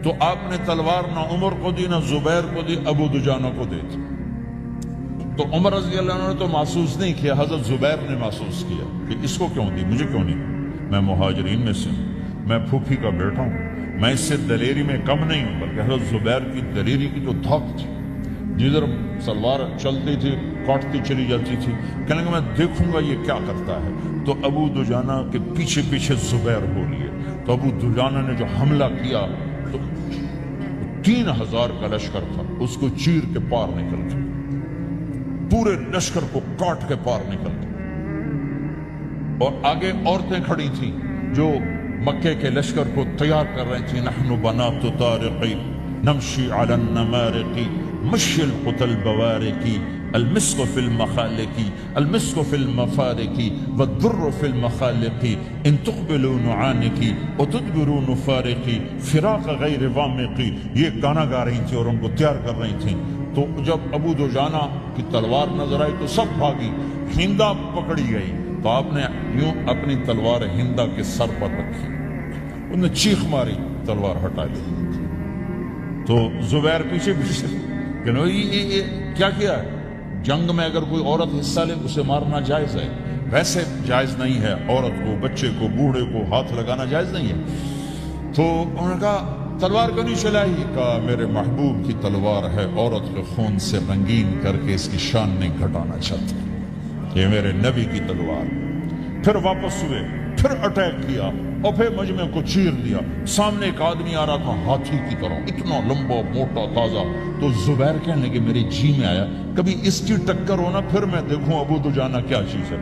تو آپ نے تلوار نہ عمر کو دی نہ زبیر کو دی، ابو دجانہ کو دے دی۔ تو عمر رضی اللہ عنہ نے تو محسوس نہیں کیا، حضرت زبیر نے محسوس کیا کہ اس کو کیوں دی، مجھے کیوں نہیں، میں مہاجرین میں سے ہوں، میں پھوپھی کا بیٹا ہوں، میں اس سے دلیری میں کم نہیں ہوں۔ بلکہ حضرت زبیر کی دلیری کی جو دھک تھی، جدھر سلوار چلتی تھی کاٹتی چلی جاتی تھی، کہنے کہ میں دیکھوں گا یہ کیا کرتا ہے۔ تو ابو دجانہ کے پیچھے پیچھے زبیر ہو لیے، تو ابو دجانہ نے جو حملہ کیا تو 3000 کا لشکر تھا، اس کو چیر کے پار نکل گیا، پورے لشکر کو کاٹ کے پار نکل گیا۔ اور آگے عورتیں کھڑی تھیں جو مکے کے لشکر کو تیار کر رہی تھیں، نحن بنات طارقی نمشی علی النمارقی مشی القتل بوارقی المسک فی المخالقی المسک فی المفارقی والدر فی المخالقی ان تقبلوا نعانقی وتدبروا نفارقی فراق غیر وامقی، یہ گانا گا رہی تھیں اور ان کو تیار کر رہی تھیں۔ تو جب ابو دجانہ کی تلوار نظر آئی تو سب بھاگی، ہندا پکڑی گئی، تو آپ نے یوں اپنی تلوار ہندا کے سر پر رکھی، انہوں نے چیخ ماری، تلوار ہٹا لی۔ تو زبیر پیچھے پیچھے کہ یہ کیا کیا ہے؟ جنگ میں اگر کوئی عورت حصہ لے اسے مارنا جائز ہے، ویسے جائز نہیں ہے، عورت کو، بچے کو، بوڑھے کو ہاتھ لگانا جائز نہیں ہے۔ تو انہوں نے کہا تلوار کیوں نہیں چلائی؟ کہا میرے محبوب کی تلوار ہے، عورت کے خون سے رنگین کر کے اس کی شان نہیں گھٹانا چاہتا، یہ میرے نبی کی تلوار۔ پھر واپس ہوئے، پھر اٹیک کیا اور پھر مجمع کو چیر دیا۔ سامنے ایک آدمی آ رہا تھا ہاتھی کی طرح، اتنا لمبا موٹا تازہ۔ تو زبیر کہنے لگے میرے جی میں آیا کبھی اس کی ٹکر ہونا، پھر میں دیکھوں ابو دجانہ کیا چیز ہے۔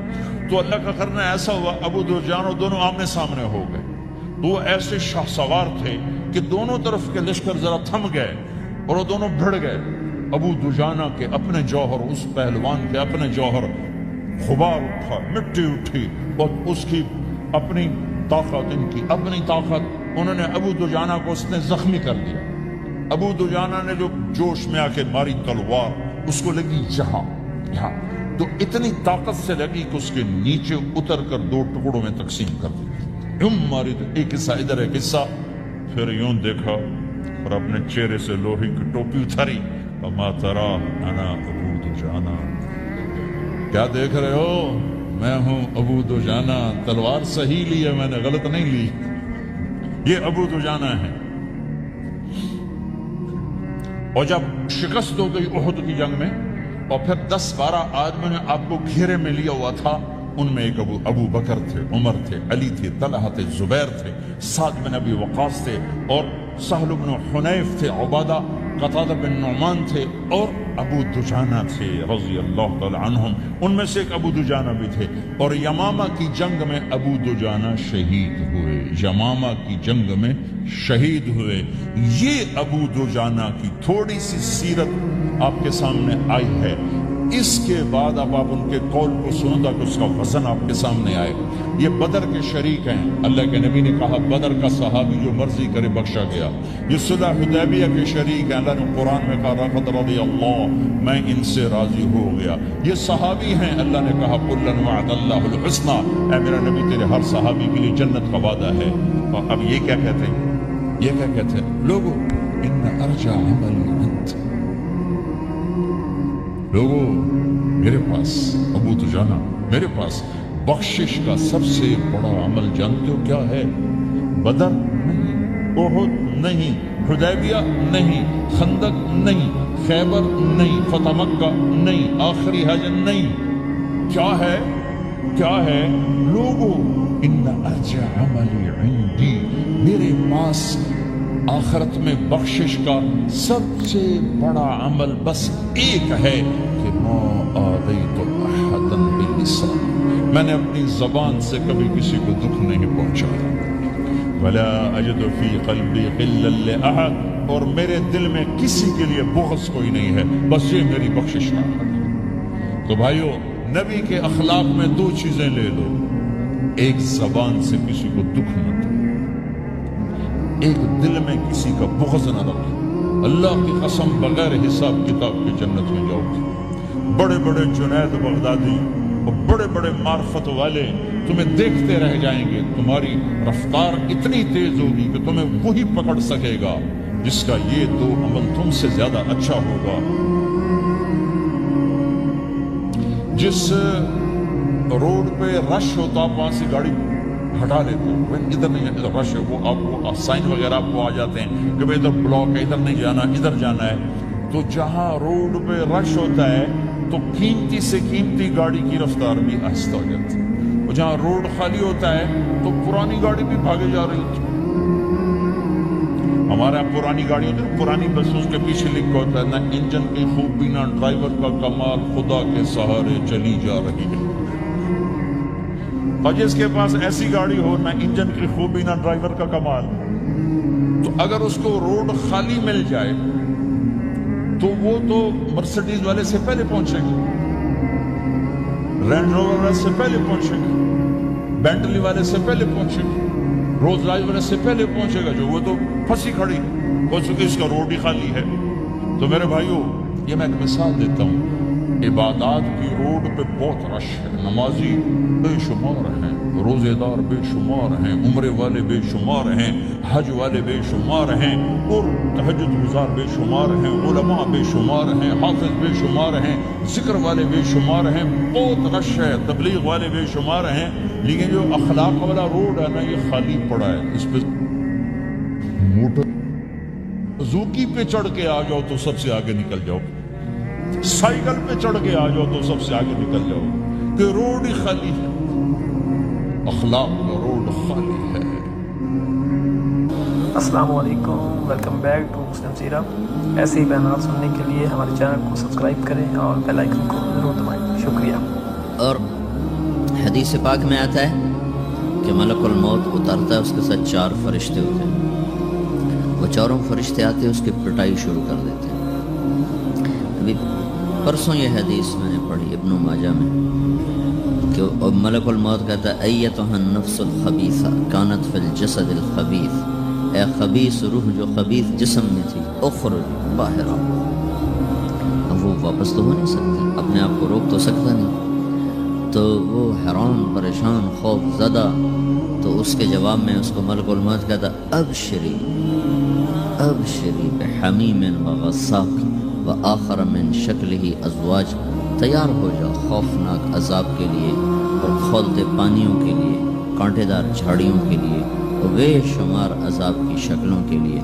تو اللہ کا کرنا ایسا ہوا، ابو دجانہ دونوں آمنے سامنے ہو گئے۔ تو وہ ایسے شاہ سوار تھے کہ دونوں طرف کے لشکر ذرا تھم گئے اور وہ دونوں بھڑ گئے۔ ابو دجانہ کے اپنے جوہر، اس پہلوان کے اپنے جوہر، غبار اٹھا، مٹی اٹھی، اور اس کی اپنی طاقت، ان کی اپنی طاقت، انہوں نے ابو دجانہ کو اس نے زخمی کر دیا۔ ابو دجانہ نے جو جوش میں آ کے ماری تلوار، اس کو لگی یہاں، تو اتنی طاقت سے لگی کہ اس کے نیچے اتر کر 2 ٹکڑوں میں تقسیم کر دی۔ یوں ماری تو ایک حصہ ادھر، ایک حصہ، پھر یوں دیکھا اور اپنے چہرے سے لوہی کی ٹوپی اتاری، وما ترى انا ابو دجانہ، کیا دیکھ رہے ہو؟ میں ہوں ابو دجانہ، تلوار صحیح لی ہے میں نے، غلط نہیں لی، یہ ابو دجانہ ہے۔ اور جب شکست ہو گئی احد کی جنگ میں، اور پھر 10-12 آدمیوں نے آپ کو گھیرے میں لیا ہوا تھا، ان میں ایک ابو بکر تھے، عمر تھے، علی تھے، طلحہ تھے، زبیر تھے، سعد بن ابی وقاص تھے، اور سہل بن حنیف تھے، عبادہ قتادہ بن نعمان تھے، اور ابو دجانہ تھے رضی اللہ تعالی عنہم، ان میں سے ایک ابو دجانہ بھی تھے۔ اور یمامہ کی جنگ میں ابو دجانہ شہید ہوئے، یمامہ کی جنگ میں شہید ہوئے۔ یہ ابو دجانہ کی تھوڑی سی سیرت آپ کے سامنے آئی ہے۔ اس کے بعد اب آپ ان کے قول کو سنو تاکہ اس کا وزن آپ کے سامنے آئے۔ یہ بدر کے شریک ہیں، اللہ کے نبی نے کہا بدر کا صحابی جو مرضی کرے بخشا گیا۔ یہ صلح حدیبیہ کے شریک ہیں، اللہ نے قرآن میں کہا لقد رضی اللہ، میں ان سے راضی ہو گیا۔ یہ صحابی ہیں، اللہ نے کہا کلا وعد اللہ الحسنى، اے میرا نبی تیرے ہر صحابی کے لیے جنت کا وعدہ ہے۔ اور اب یہ کیا کہتے ہیں؟ یہ کیا کہتے ہیں لوگوں؟ ان ارجع عملی انت، لوگوں میرے پاس، ابو دجانہ میرے پاس بخشش کا سب سے بڑا عمل جانتے ہو کیا ہے؟ بدر نہیں، احد نہیں، حدیبیہ نہیں، خندق نہیں، خیبر نہیں، فتح مکہ نہیں، آخری حج نہیں، کیا ہے؟ کیا ہے لوگوں؟ ان ارجع عملی عندی، میرے پاس آخرت میں بخشش کا سب سے بڑا عمل بس ایک ہے کہ ما آذیت احدا باللسان، میں نے اپنی زبان سے کبھی کسی کو دکھ نہیں پہنچایا۔ ولا اجد فی قلبی غلا لاحد، اور میرے دل میں کسی کے لیے بغض کوئی نہیں ہے، بس یہ میری بخشش کا حق ہے۔ تو بھائیو، نبی کے اخلاق میں 2 چیزیں لے لو، ایک زبان سے کسی کو دکھ نہ دو، ایک دل میں کسی کا بغض نہ رکھو۔ اللہ کی قسم بغیر حساب کتاب کے جنت میں جاؤ گے۔ بڑے بڑے جنید بغدادی اور بڑے بڑے معرفت والے تمہیں دیکھتے رہ جائیں گے، تمہاری رفتار اتنی تیز ہوگی کہ تمہیں وہی پکڑ سکے گا جس کا یہ دو عمل تم سے زیادہ اچھا ہوگا. جس روڈ پہ رش ہوتا آپ وہاں سے گاڑی ہٹا لیتے ہو. ادھر نہیں ادھر رش ہے, وہ آپ کو سائن وغیرہ آپ کو آ جاتے ہیں کہ بھائی ادھر بلاک ہے, ادھر نہیں جانا, ادھر جانا ہے. تو جہاں روڈ پہ رش ہوتا ہے تو قیمتی سے قیمتی گاڑی کی رفتار بھی آہستہ ہو جاتی ہے, اور جہاں روڈ خالی ہوتا ہے تو پرانی گاڑی بھی بھاگے جا رہی ہوتی ہے. ہمارے یہاں پرانی گاڑی ہوتی ہے, پرانی بسوں کے پیچھے لکھا ہوتا ہے نہ انجن کی خوبی نہ ڈرائیور کا کمال, خدا کے سہارے چلی جا رہی ہے. اور جس کے پاس ایسی گاڑی ہو, نہ انجن کی خوبی نہ ڈرائیور کا کمال, تو اگر اس کو روڈ خالی مل جائے تو وہ تو مرسڈیز والے سے پہلے پہنچے گا, رینج روور والے سے پہلے پہنچے گا, بینٹلی والے سے پہلے پہنچے گا, روز رائز والے سے پہلے پہنچے گا, جو وہ تو پھنسی کھڑی ہو چکی, اس کا روڈ ہی خالی ہے. تو میرے بھائیو, یہ میں ایک مثال دیتا ہوں. عبادات کی روڈ پہ بہت رش ہے. نمازی بے شمار ہیں, روزے دار بے شمار ہیں, عمرے والے بے شمار ہیں, حج والے بے شمار ہیں, اور تہجد گزار بے شمار ہیں, علماء بے شمار ہیں, حافظ بے شمار ہیں, ذکر والے بے شمار ہیں, بہت رش ہے, تبلیغ والے بے شمار ہیں. لیکن جو اخلاق والا روڈ ہے نا, یہ خالی پڑا ہے. اس پہ موٹر زوکی پہ چڑھ کے آ جاؤ تو سب سے آگے نکل جاؤ, سائیکل پہ چڑھ کے آ جاؤ تو سب سے آگے نکل جاؤ, کہ روڈ ہی خالی ہے, اخلاق کا روڈ خالی ہے. السلام علیکم, ویلکم بیک ٹو مسلم سیرہ. ایسے ہی بیانات سننے کے لیے ہمارے چینل کو سبسکرائب کریں اور بیل آئیکن کو ضرور دبائیں. شکریہ. اور حدیث پاک میں آتا ہے کہ ملک الموت اترتا ہے, اس کے ساتھ 4 فرشتے ہوتے ہیں. وہ چاروں فرشتے آتے ہیں, اس کی پٹائی شروع کر دیتے ہیں. ابھی پرسوں یہ حدیث میں نے پڑھی ابن ماجہ میں کہ ملک الموت کہتا ہے ایتھا النفس الخبیثہ کانت فی الجسد الخبیث, اے خبیث روح جو خبیث جسم میں تھی, اخرج باہر آ. اب وہ واپس تو ہو نہیں سکتا, اپنے آپ کو روک تو سکتا نہیں. تو وہ حیران پریشان خوف زدہ, تو اس کے جواب میں اس کو ملک الموت کہتا ابشری ابشری بحمیم وغساق وآخر من شکلہ ازواج. تیار ہو جا خوفناک عذاب کے لیے اور کھولتے پانیوں کے لیے, کانٹے دار جھاڑیوں کے لیے, اور بے شمار عذاب کی شکلوں کے لیے.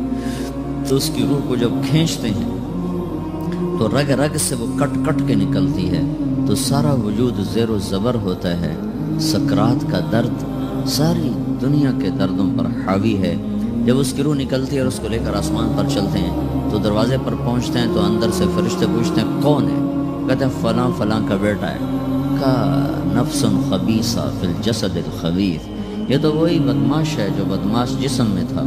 تو اس کی روح کو جب کھینچتے ہیں تو رگ رگ سے وہ کٹ کٹ کے نکلتی ہے, تو سارا وجود زیر و زبر ہوتا ہے. سکرات کا درد ساری دنیا کے دردوں پر حاوی ہے. جب اس کی روح نکلتی ہے اور اس کو لے کر آسمان پر چلتے ہیں تو دروازے پر پہنچتے ہیں تو اندر سے فرشتے پوچھتے ہیں کون ہے؟ کہتے ہیں فلاں فلاں کا بیٹا ہے. کا نفس خبیثہ فی الجسد الخبیث. یہ تو وہی بدماش ہے جو بدماش جسم میں تھا,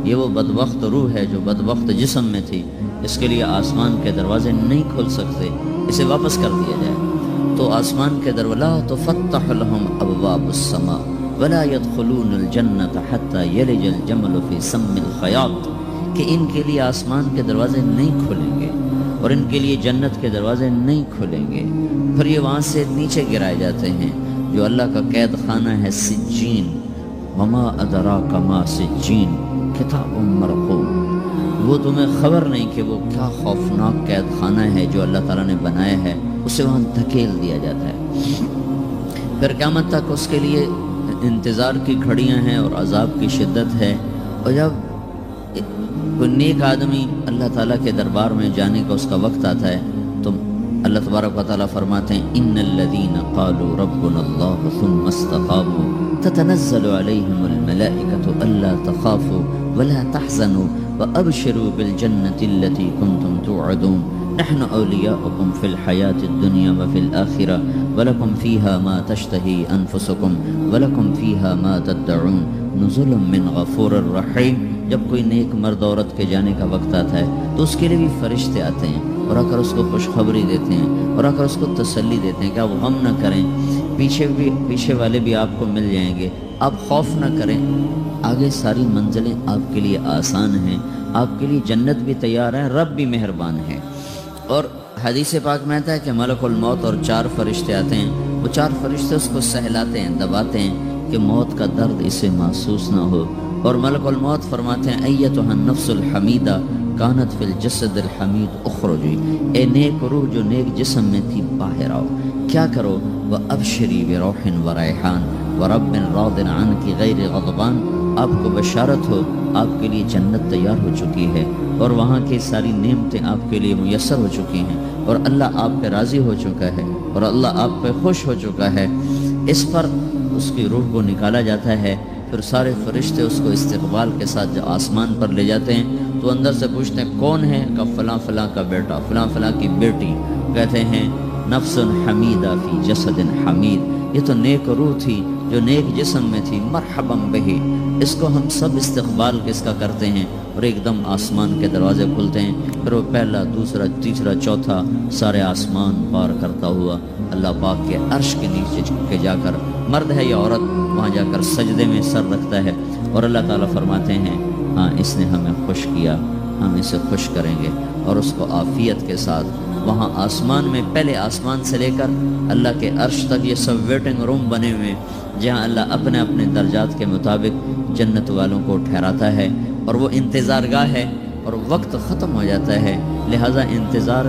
یہ وہ بدبخت روح ہے جو بدبخت جسم میں تھی. اس کے لیے آسمان کے دروازے نہیں کھل سکتے, اسے واپس کر دیا جائے. تو آسمان کے دروازہ تو فتح لهم ابواب السماء ولا يدخلون الجنة حتى يلج الجمل في سم الخياط. کہ ان کے لیے آسمان کے دروازے نہیں کھلیں گے اور ان کے لیے جنت کے دروازے نہیں کھلیں گے. پھر یہ وہاں سے نیچے گرائے جاتے ہیں جو اللہ کا قید خانہ ہے سجین. وما ادراک ما سجین کتاب مرقوم. وہ تمہیں خبر نہیں کہ وہ کیا خوفناک قید خانہ ہے جو اللہ تعالیٰ نے بنایا ہے, اسے وہاں دھکیل دیا جاتا ہے. پھر قیامت تک اس کے لیے انتظار کی گھڑیاں ہیں اور عذاب کی شدت ہے. اور جب کوئی نیک آدمی اللہ تعالیٰ کے دربار میں جانے کا اس کا وقت آتا ہے تو اللہ تبارک و تعالیٰ فرماتے ہیں ان الذین قالوا ربنا اللہ ثم استقاموا تتنزل علیہم الملائکۃ الا تخافوا ولا تحزنوا وابشروا بالجنة التي كنتم توعدون نحن اولیاؤکم فی الحیاة الدنیا وفی الآخرہ ولکم فیہا ما تشتہی انفسکم ولکم فیہا ما تدعون نزل من غفور الرحیم. جب کوئی نیک مرد عورت کے جانے کا وقت آتا ہے تو اس کے لیے بھی فرشتے آتے ہیں اور آ کر اس کو خوشخبری دیتے ہیں اور آ کر اس کو تسلی دیتے ہیں کہ آپ غم نہ کریں, پیچھے والے بھی آپ کو مل جائیں گے, آپ خوف نہ کریں, آگے ساری منزلیں آپ کے لیے آسان ہیں, آپ کے لیے جنت بھی تیار ہے, رب بھی مہربان ہے. اور حدیث پاک میں آتا ہے کہ ملک الموت اور 4 فرشتے آتے ہیں. وہ 4 فرشتے اس کو سہلاتے ہیں, دباتے ہیں کہ موت کا درد اسے محسوس نہ ہو. اور ملک الموت فرماتے ہیں ایتھا النفس الحمیدہ کانت فی الجسد الحمید اخرجی، اے نیک روح جو نیک جسم میں تھی باہر آؤ، کیا کرو؟ وَأَبْشِرِي بِرَوْحٍ وَرَيْحَانٍ وَرَبٍّ رَاضٍ عَنْكِ غَيْرِ غَضْبَانٍ، آپ کو بشارت ہو آپ کے لیے جنت تیار ہو چکی ہے اور وہاں کی ساری نعمتیں آپ کے لیے میسر ہو چکی ہیں اور اللہ آپ پہ راضی ہو چکا ہے اور اللہ آپ پہ خوش ہو چکا ہے۔ اس پر اس کی روح کو نکالا جاتا ہے، پھر سارے فرشتے اس کو استقبال کے ساتھ جب آسمان پر لے جاتے ہیں تو اندر سے پوچھتے ہیں کون ہے؟ کہ فلاں فلاں کا بیٹا، فلاں فلاں کی بیٹی۔ کہتے ہیں نفس حمیدہ فی جسد حمید، یہ تو نیک روح تھی جو نیک جسم میں تھی، مرحبا بہی۔ اس کو ہم سب استقبال کس کا کرتے ہیں اور ایک دم آسمان کے دروازے کھلتے ہیں، پھر وہ پہلا دوسرا تیسرا چوتھا سارے آسمان پار کرتا ہوا اللہ پاک کے عرش کے نیچے جھک کے جا کر، مرد ہے یا عورت، وہاں جا کر سجدے میں سر رکھتا ہے اور اللہ تعالیٰ فرماتے ہیں ہاں اس نے ہمیں خوش کیا، ہم اسے خوش کریں گے، اور اس کو عافیت کے ساتھ وہاں آسمان میں، پہلے آسمان سے لے کر اللہ کے عرش تک یہ سب ویٹنگ روم بنے ہوئے جہاں اللہ اپنے اپنے درجات کے مطابق جنت والوں کو ٹھہراتا ہے، اور وہ انتظار گاہ ہے اور وقت ختم ہو جاتا ہے، لہٰذا انتظار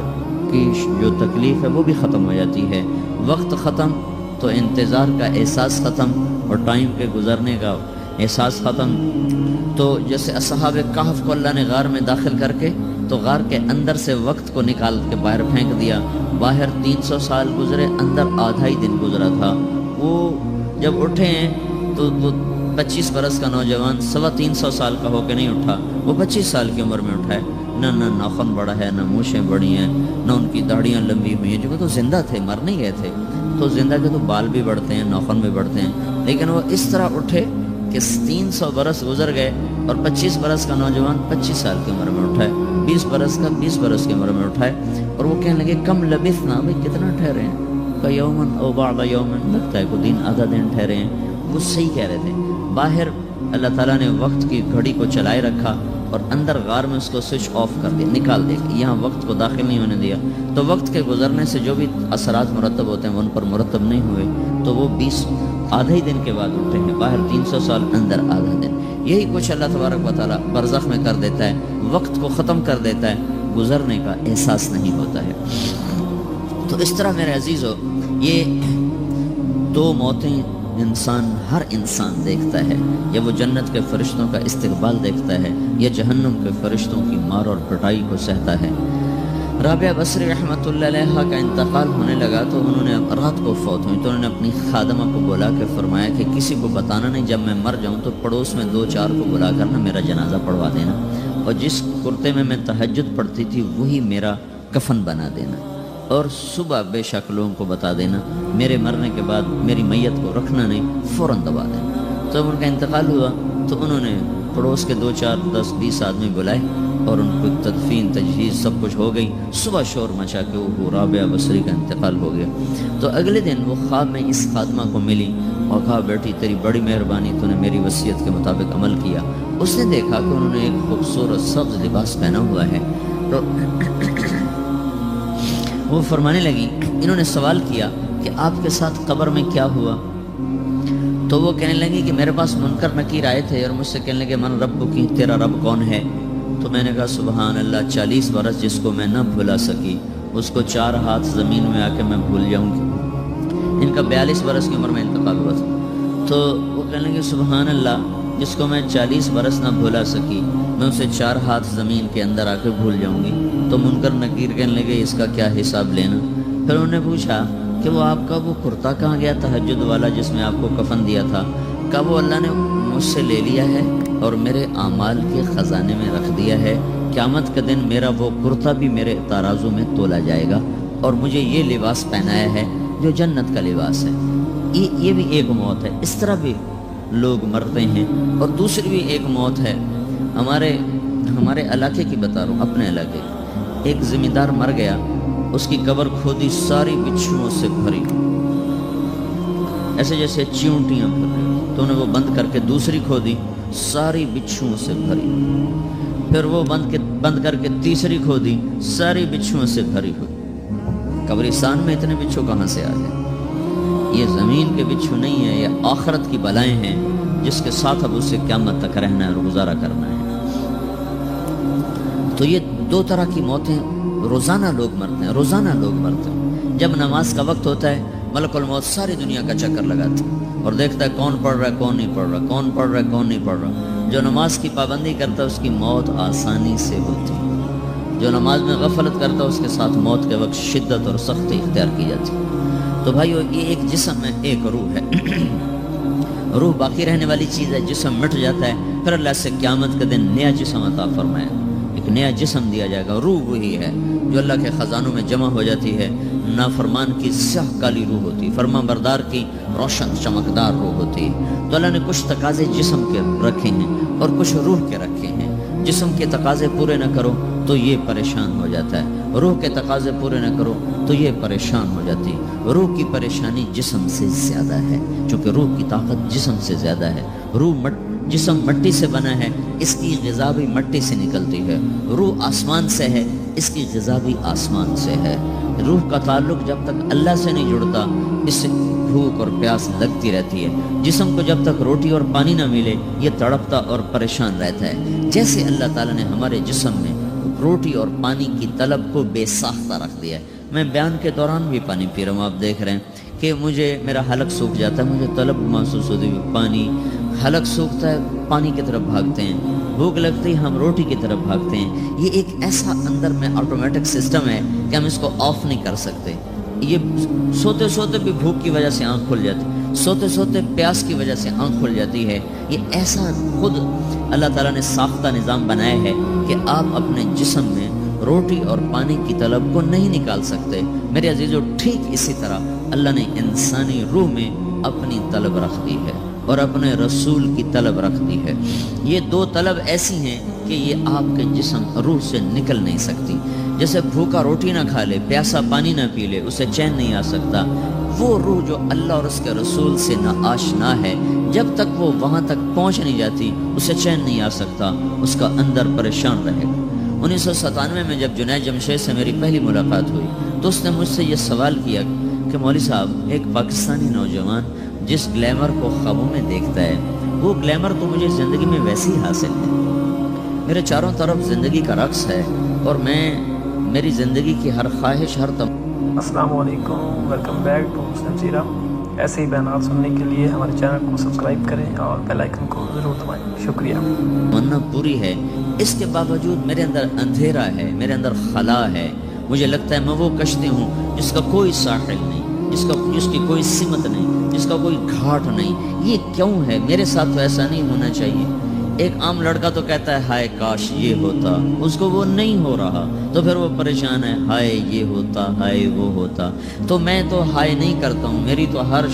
کی جو تکلیف ہے وہ بھی ختم ہو جاتی ہے۔ وقت ختم تو انتظار کا احساس ختم اور ٹائم کے گزرنے کا احساس ختم۔ تو جیسے اصحاب کہف کو اللہ نے غار میں داخل کر کے تو غار کے اندر سے وقت کو نکال کے باہر پھینک دیا، باہر 300 سال گزرے، اندر آدھا ہی دن گزرا تھا۔ وہ جب اٹھے ہیں تو وہ 25 برس کا نوجوان 325 سال کا ہو کے نہیں اٹھا، وہ 25 سال کی عمر میں اٹھا ہے، نہ ناخن بڑا ہے، نہ مونچھیں بڑی ہیں، نہ ان کی داڑیاں لمبی ہوئی ہیں، جو کہ تو زندہ تھے، مر نہیں گئے تھے، تو زندہ کے تو بال بھی بڑھتے ہیں، ناخن بھی بڑھتے ہیں، لیکن وہ اس طرح اٹھے کہ 300 برس گزر گئے اور 25 برس کا نوجوان 25 سال کی عمر میں اٹھا ہے، 20 برس کا 20 برس کی عمر میں اٹھا ہے، اور وہ کہنے لگے کم لبثنا، بھائی کتنا ٹھہرے ہیں؟ کہ یومن او بعض یومن، لگتا ہے کوئی دن آدھا دن ٹھہرے ہیں۔ وہ صحیح کہہ رہے تھے، باہر اللہ تعالیٰ نے وقت کی گھڑی کو چلائے رکھا اور اندر غار میں اس کو سوئچ آف کر دیا، نکال دیا، یہاں وقت کو داخل نہیں ہونے دیا، تو وقت کے گزرنے سے جو بھی اثرات مرتب ہوتے ہیں وہ ان پر مرتب نہیں ہوئے، تو وہ 20 آدھے ہی دن کے بعد اٹھے ہیں، باہر 300 سال اندر آدھا دن۔ یہی کچھ اللہ تبارک و تعالیٰ برزخ میں کر دیتا ہے، وقت کو ختم کر دیتا ہے، گزرنے کا احساس نہیں ہوتا ہے۔ تو اس طرح میرے عزیزو، یہ 2 موتیں ہر انسان دیکھتا ہے، یا وہ جنت کے فرشتوں کا استقبال دیکھتا ہے یا جہنم کے فرشتوں کی مار اور پٹائی کو سہتا ہے۔ رابعہ بصری رحمۃ اللہ علیہ کا انتقال ہونے لگا تو انہوں نے رات کو فوت ہوئی تو انہوں نے اپنی خادمہ کو بلا کے فرمایا کہ کسی کو بتانا نہیں، جب میں مر جاؤں تو پڑوس میں 2-4 کو بلا کر نا میرا جنازہ پڑھوا دینا، اور جس کرتے میں تہجد پڑھتی تھی وہی میرا کفن بنا دینا، اور صبح بے شک لوگوں کو بتا دینا، میرے مرنے کے بعد میری میت کو رکھنا نہیں، فوراً دبا دینا۔ جب ان کا انتقال ہوا تو انہوں نے پڑوس کے 2-4-10-20 آدمی بلائے اور ان کو تدفین تجہیز سب کچھ ہو گئی، صبح شور مچا کے وہ رابعہ بصری کا انتقال ہو گیا۔ تو اگلے دن وہ خواب میں اس خادمہ کو ملی اور کہا بیٹی تیری بڑی مہربانی، تو نے میری وصیت کے مطابق عمل کیا۔ اس نے دیکھا کہ انہوں نے ایک خوبصورت سبز لباس پہنا ہوا ہے، تو وہ فرمانے لگی، انہوں نے سوال کیا کہ آپ کے ساتھ قبر میں کیا ہوا؟ تو وہ کہنے لگی کہ میرے پاس منکر نکیر آئے تھے اور مجھ سے کہنے لگے من رب کی، تیرا رب کون ہے؟ تو میں نے کہا سبحان اللہ، 40 برس جس کو میں نہ بھلا سکی اس کو 4 ہاتھ زمین میں آ کے میں بھول جاؤں گی۔ ان کا 42 برس کی عمر میں انتقال ہوا تھا، تو وہ کہنے لگے سبحان اللہ، جس کو میں 40 برس نہ بھلا سکی میں اسے 4 ہاتھ زمین کے اندر آ کے بھول جاؤں گی۔ تو منکر نکیر کہنے لگے اس کا کیا حساب لینا؟ پھر انہوں نے پوچھا کہ وہ آپ کا وہ کرتا کہاں گیا تہجد والا جس میں آپ کو کفن دیا تھا؟ کہا وہ اللہ نے مجھ سے لے لیا ہے اور میرے اعمال کے خزانے میں رکھ دیا ہے، قیامت کے دن میرا وہ کرتا بھی میرے ترازو میں تولا جائے گا، اور مجھے یہ لباس پہنایا ہے جو جنت کا لباس ہے۔ یہ بھی ایک موت ہے، اس طرح بھی لوگ مرتے ہیں۔ اور دوسری بھی ایک موت ہے، ہمارے علاقے کی بتا رہا ہوں، اپنے علاقے کی۔ ایک زمیندار مر گیا، اس کی قبر کھودی ساری بچھوؤں سے بھری، ایسے جیسے چیونٹیاں بھر رہی، تو انہیں وہ بند کر کے دوسری کھودی، ساری بچھوؤں سے بھری، پھر وہ بند کر کے تیسری کھودی، ساری بچھوؤں سے بھری ہوئی۔ قبرستان میں اتنے بچھو کہاں سے آ گئے؟ یہ زمین کے بچھو نہیں ہیں، یہ آخرت کی بلائیں ہیں جس کے ساتھ اب اسے قیامت تک رہنا ہے اور گزارا کرنا ہے۔ تو یہ دو طرح کی موتیں روزانہ لوگ مرتے ہیں، روزانہ لوگ مرتے ہیں۔ جب نماز کا وقت ہوتا ہے ملک الموت ساری دنیا کا چکر لگاتا ہے اور دیکھتا ہے کون پڑھ رہا ہے کون نہیں پڑھ رہا، کون پڑھ رہا ہے کون نہیں پڑھ رہا۔ جو نماز کی پابندی کرتا ہے اس کی موت آسانی سے ہوتی ہے، جو نماز میں غفلت کرتا ہے اس کے ساتھ موت کے وقت شدت اور سختی اختیار کی جاتی ہے۔ تو بھائیو یہ ایک جسم ہے، ایک روح ہے۔ روح باقی رہنے والی چیز ہے، جسم مٹ جاتا ہے، پھر اللہ سے قیامت کے دن نیا جسم عطا فرمائے، ایک نیا جسم دیا جائے گا۔ روح وہی ہے جو اللہ کے خزانوں میں جمع ہو جاتی ہے۔ نافرمان کی سیاہ کالی روح ہوتی ہے، فرمان بردار کی روشن چمکدار روح ہوتی ہے۔ تو اللہ نے کچھ تقاضے جسم کے رکھے ہیں اور کچھ روح کے رکھے ہیں۔ جسم کے تقاضے پورے نہ کرو تو یہ پریشان ہو جاتا ہے، روح کے تقاضے پورے نہ کرو تو یہ پریشان ہو جاتی ہے۔ روح کی پریشانی جسم سے زیادہ ہے، چونکہ روح کی طاقت جسم سے زیادہ ہے۔ جسم مٹی سے بنا ہے، اس کی غذا بھی مٹی سے نکلتی ہے۔ روح آسمان سے ہے، اس کی غذا بھی آسمان سے ہے۔ روح کا تعلق جب تک اللہ سے نہیں جڑتا اس سے بھوک اور پیاس لگتی رہتی ہے۔ جسم کو جب تک روٹی اور پانی نہ ملے یہ تڑپتا اور پریشان رہتا ہے۔ جیسے اللہ تعالیٰ نے ہمارے جسم میں روٹی اور پانی کی طلب کو بے ساختہ رکھ دیا ہے۔ میں بیان کے دوران بھی پانی پی رہا ہوں، آپ دیکھ رہے ہیں کہ مجھے میرا حلق سوکھ جاتا ہے، مجھے طلب محسوس ہوتی ہے پانی، حلق سوکھتا ہے پانی کی طرف بھاگتے ہیں، بھوک لگتی ہے ہم روٹی کی طرف بھاگتے ہیں۔ یہ ایک ایسا اندر میں آٹومیٹک سسٹم ہے کہ ہم اس کو آف نہیں کر سکتے۔ یہ سوتے سوتے بھی بھوک کی وجہ سے آنکھ کھل جاتی ہے، سوتے سوتے پیاس کی وجہ سے آنکھ کھل جاتی ہے۔ یہ ایسا خود اللہ تعالیٰ نے ساختہ نظام بنایا ہے کہ آپ اپنے جسم میں روٹی اور پانی کی طلب کو نہیں نکال سکتے۔ میرے عزیزو ٹھیک اسی طرح اللہ نے انسانی روح میں اپنی طلب رکھ دی ہے اور اپنے رسول کی طلب رکھ دی ہے۔ یہ دو طلب ایسی ہیں کہ یہ آپ کے جسم روح سے نکل نہیں سکتی۔ جیسے بھوکا روٹی نہ کھا لے، پیاسا پانی نہ پی لے، اسے چین نہیں آ سکتا۔ وہ روح جو اللہ اور اس کے رسول سے نہ آشنا ہے، جب تک وہ وہاں تک پہنچ نہیں جاتی اسے چین نہیں آ سکتا، اس کا اندر پریشان رہے گا۔ 1997 میں جب جنید جمشید سے میری پہلی ملاقات ہوئی تو اس نے مجھ سے یہ سوال کیا کہ مولوی صاحب، ایک پاکستانی نوجوان جس گلیمر کو خوابوں میں دیکھتا ہے وہ گلیمر تو مجھے زندگی میں ویسے ہی حاصل ہے۔ میرے چاروں طرف زندگی کا رقص ہے اور میری زندگی کی ہر خواہش، ہر السلام علیکم، ویلکم بیک ٹو مسلم سیرہ۔ ایسے ہی بیانات سننے کے لیے ہمارے چینل کو سبسکرائب کریں اور بیل آئکن کو ضرور دبائیں۔ شکریہ۔ تمنا پوری ہے، اس کے باوجود میرے اندر اندھیرا ہے، میرے اندر خلا ہے۔ مجھے لگتا ہے میں وہ کشتی ہوں جس کا کوئی ساحل نہیں، جس کی کوئی سمت نہیں، جس کا کوئی گھاٹ نہیں۔ یہ کیوں ہے؟ میرے ساتھ تو ایسا نہیں ہونا چاہیے۔ ایک عام لڑکا تو کہتا ہے ہائے کاش یہ ہوتا، اس کو وہ نہیں ہو رہا تو پھر وہ پریشان ہے، ہائے یہ ہوتا، ہائے وہ ہوتا۔ تو میں تو ہائے نہیں کرتا ہوں، میری تو ہر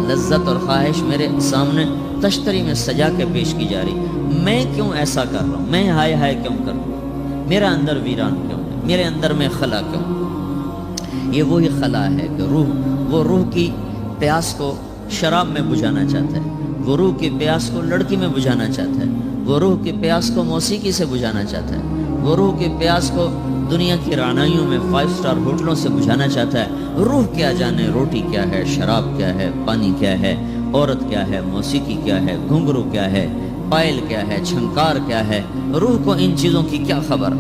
لذت اور خواہش میرے سامنے تشتری میں سجا کے پیش کی جا رہی۔ میں کیوں ایسا کر رہا ہوں؟ میں ہائے ہائے کیوں کر رہا ہوں؟ میرا اندر ویران کیوں ہے؟ میرے اندر میں خلا کیوں؟ یہ وہی خلا ہے کہ وہ روح کی پیاس کو شراب میں بجھانا چاہتا ہے، وہ روح کی پیاس کو لڑکی میں بجھانا چاہتا ہے، وہ روح کی پیاس کو موسیقی سے بجھانا چاہتا ہے، وہ روح کی پیاس کو دنیا کی رعنائیوں میں 5 اسٹار ہوٹلوں سے بجھانا چاہتا ہے۔ روح کیا جانے روٹی کیا ہے، شراب کیا ہے، پانی کیا ہے، عورت کیا ہے، موسیقی کیا ہے، گھنگرو کیا ہے، پائل کیا ہے، چھنکار کیا ہے۔ روح کو ان چیزوں کی کیا خبر؟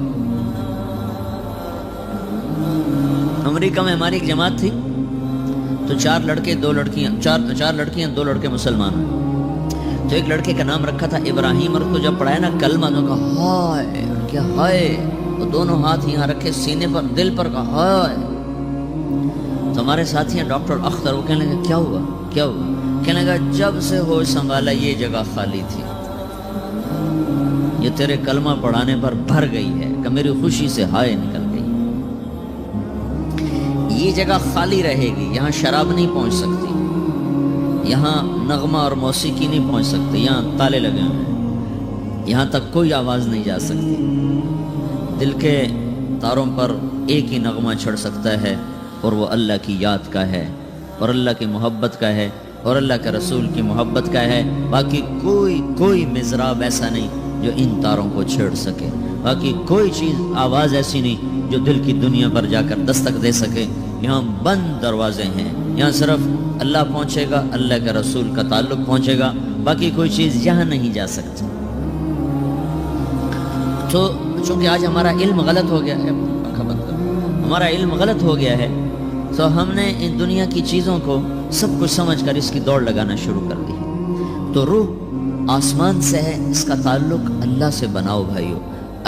امریکہ میں ہماری ایک جماعت تھی تو 4 لڑکے 2 لڑکیاں، 4 لڑکیاں 2 لڑکے مسلمان ہیں۔ تو ایک لڑکے کا نام رکھا تھا ابراہیم، اور اس کو جب پڑھایا نا کلمہ تو کہا ہائے، کیا ہائے، وہ دونوں ہاتھ یہاں رکھے سینے پر، دل پر، کہا ہائے۔ تو ہمارے ساتھی ہیں ڈاکٹر اختر، وہ کہنے لگا کیا ہوا کیا ہوا؟ کہنے لگا جب سے ہوش سنبھالا یہ جگہ خالی تھی، یہ تیرے کلمہ پڑھانے پر بھر گئی ہے کہ میری خوشی سے ہائے نکل گئی۔ یہ جگہ خالی رہے گی، یہاں شراب نہیں پہنچ سکتی، یہاں نغمہ اور موسیقی نہیں پہنچ سکتی، یہاں تالے لگے ہوئے ہیں، یہاں تک کوئی آواز نہیں جا سکتی۔ دل کے تاروں پر ایک ہی نغمہ چڑھ سکتا ہے اور وہ اللہ کی یاد کا ہے اور اللہ کی محبت کا ہے اور اللہ کے رسول کی محبت کا ہے۔ باقی کوئی مضراب ایسا نہیں جو ان تاروں کو چھیڑ سکے، باقی کوئی چیز آواز ایسی نہیں جو دل کی دنیا پر جا کر دستک دے سکے۔ یہاں بند دروازے ہیں، یہاں صرف اللہ پہنچے گا، اللہ کے رسول کا تعلق پہنچے گا، باقی کوئی چیز یہاں نہیں جا سکتی. تو چونکہ آج ہمارا علم غلط ہو گیا ہے، پنکھا بند کرو، ہمارا علم غلط ہو گیا ہے، تو ہم نے ان دنیا کی چیزوں کو سب کچھ سمجھ کر اس کی دوڑ لگانا شروع کر دی. تو روح آسمان سے ہے، اس کا تعلق اللہ سے بناؤ بھائیو.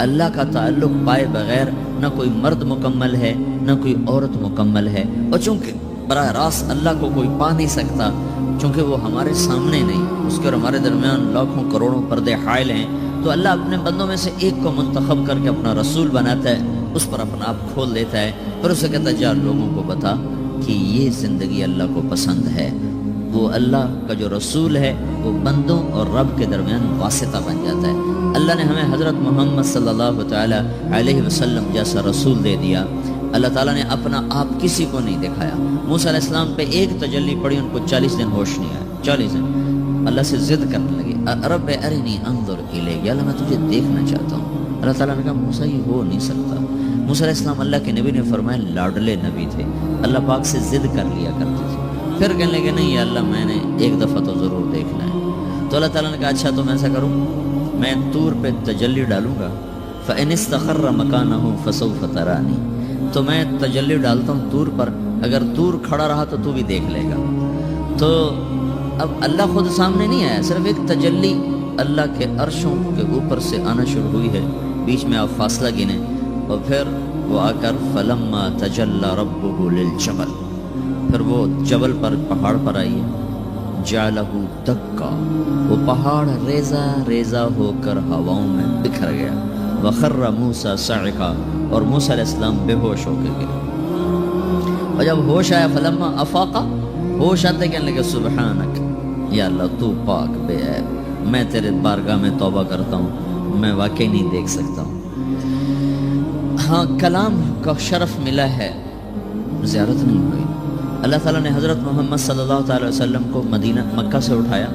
اللہ کا تعلق پائے بغیر نہ کوئی مرد مکمل ہے نہ کوئی عورت مکمل ہے. اور چونکہ براہ راست اللہ کو کوئی پا نہیں سکتا، چونکہ وہ ہمارے سامنے نہیں، اس کے اور ہمارے درمیان لاکھوں کروڑوں پردے حائل ہیں، تو اللہ اپنے بندوں میں سے ایک کو منتخب کر کے اپنا رسول بناتا ہے، اس پر اپنا آپ کھول دیتا ہے، پھر اسے کہتا ہے جا لوگوں کو بتا کہ یہ زندگی اللہ کو پسند ہے. وہ اللہ کا جو رسول ہے وہ بندوں اور رب کے درمیان واسطہ بن جاتا ہے. اللہ نے ہمیں حضرت محمد صلی اللہ تعالی علیہ وسلم جیسا رسول دے دیا. اللہ تعالیٰ نے اپنا آپ کسی کو نہیں دکھایا. موسیٰ علیہ السلام پہ ایک تجلی پڑی، ان کو 40 دن ہوش نہیں آیا. 40 دن اللہ سے ضد کرنے لگے، رب ارنی انظر الیک، یا اللہ میں تجھے دیکھنا چاہتا ہوں. اللہ تعالیٰ نے کہا موسیٰ یہ ہو نہیں سکتا. موسیٰ علیہ السلام اللہ کے نبی نے فرمایا لاڈلے نبی تھے، اللہ پاک سے ضد کر لیا کرتے تھے. پھر کہنے لگے نہیں یا اللہ میں نے ایک دفعہ تو ضرور دیکھنا ہے. تو اللہ تعالیٰ نے کہا اچھا تم ایسا کرو، میں طور پہ تجلی ڈالوں گا، فَإِنِ اسْتَقَرَّ مَكَانَهُ فَسَوْفَ تَرَانِي، تو میں تجلی ڈالتا ہوں طور پر، اگر طور کھڑا رہا تو بھی دیکھ لے گا. تو اب اللہ خود سامنے نہیں آیا، صرف ایک تجلی اللہ کے عرشوں کے اوپر سے آنا شروع ہوئی ہے. بیچ میں آپ فاصلہ گنیں، اور پھر وہ آ کر فَلَمَّا تَجَلَّى رَبُّهُ لِلْجَبَلِ، پھر وہ جبل پر پہاڑ پر آئی ہے. جَعَلَهُ دَكَّا، وہ پہاڑ ریزہ ریزہ ہو کر ہواؤں میں بکھر گیا. وَخَرَّ مُوسَى صَعِقًا، اور موسیٰ علیہ السلام بے ہوش ہو کے گرے. اور جب ہوش آیا فلما افاقا، ہوش آتے کہنے لگے سبحانک یا اللہ تو پاک بے عیب، میں تیرے بارگاہ میں توبہ کرتا ہوں، میں واقعی نہیں دیکھ سکتا ہوں. ہاں کلام کا شرف ملا ہے، زیارت نہیں ہوئی. اللہ تعالیٰ نے حضرت محمد صلی اللہ تعالی وسلم کو مدینہ مکہ سے اٹھایا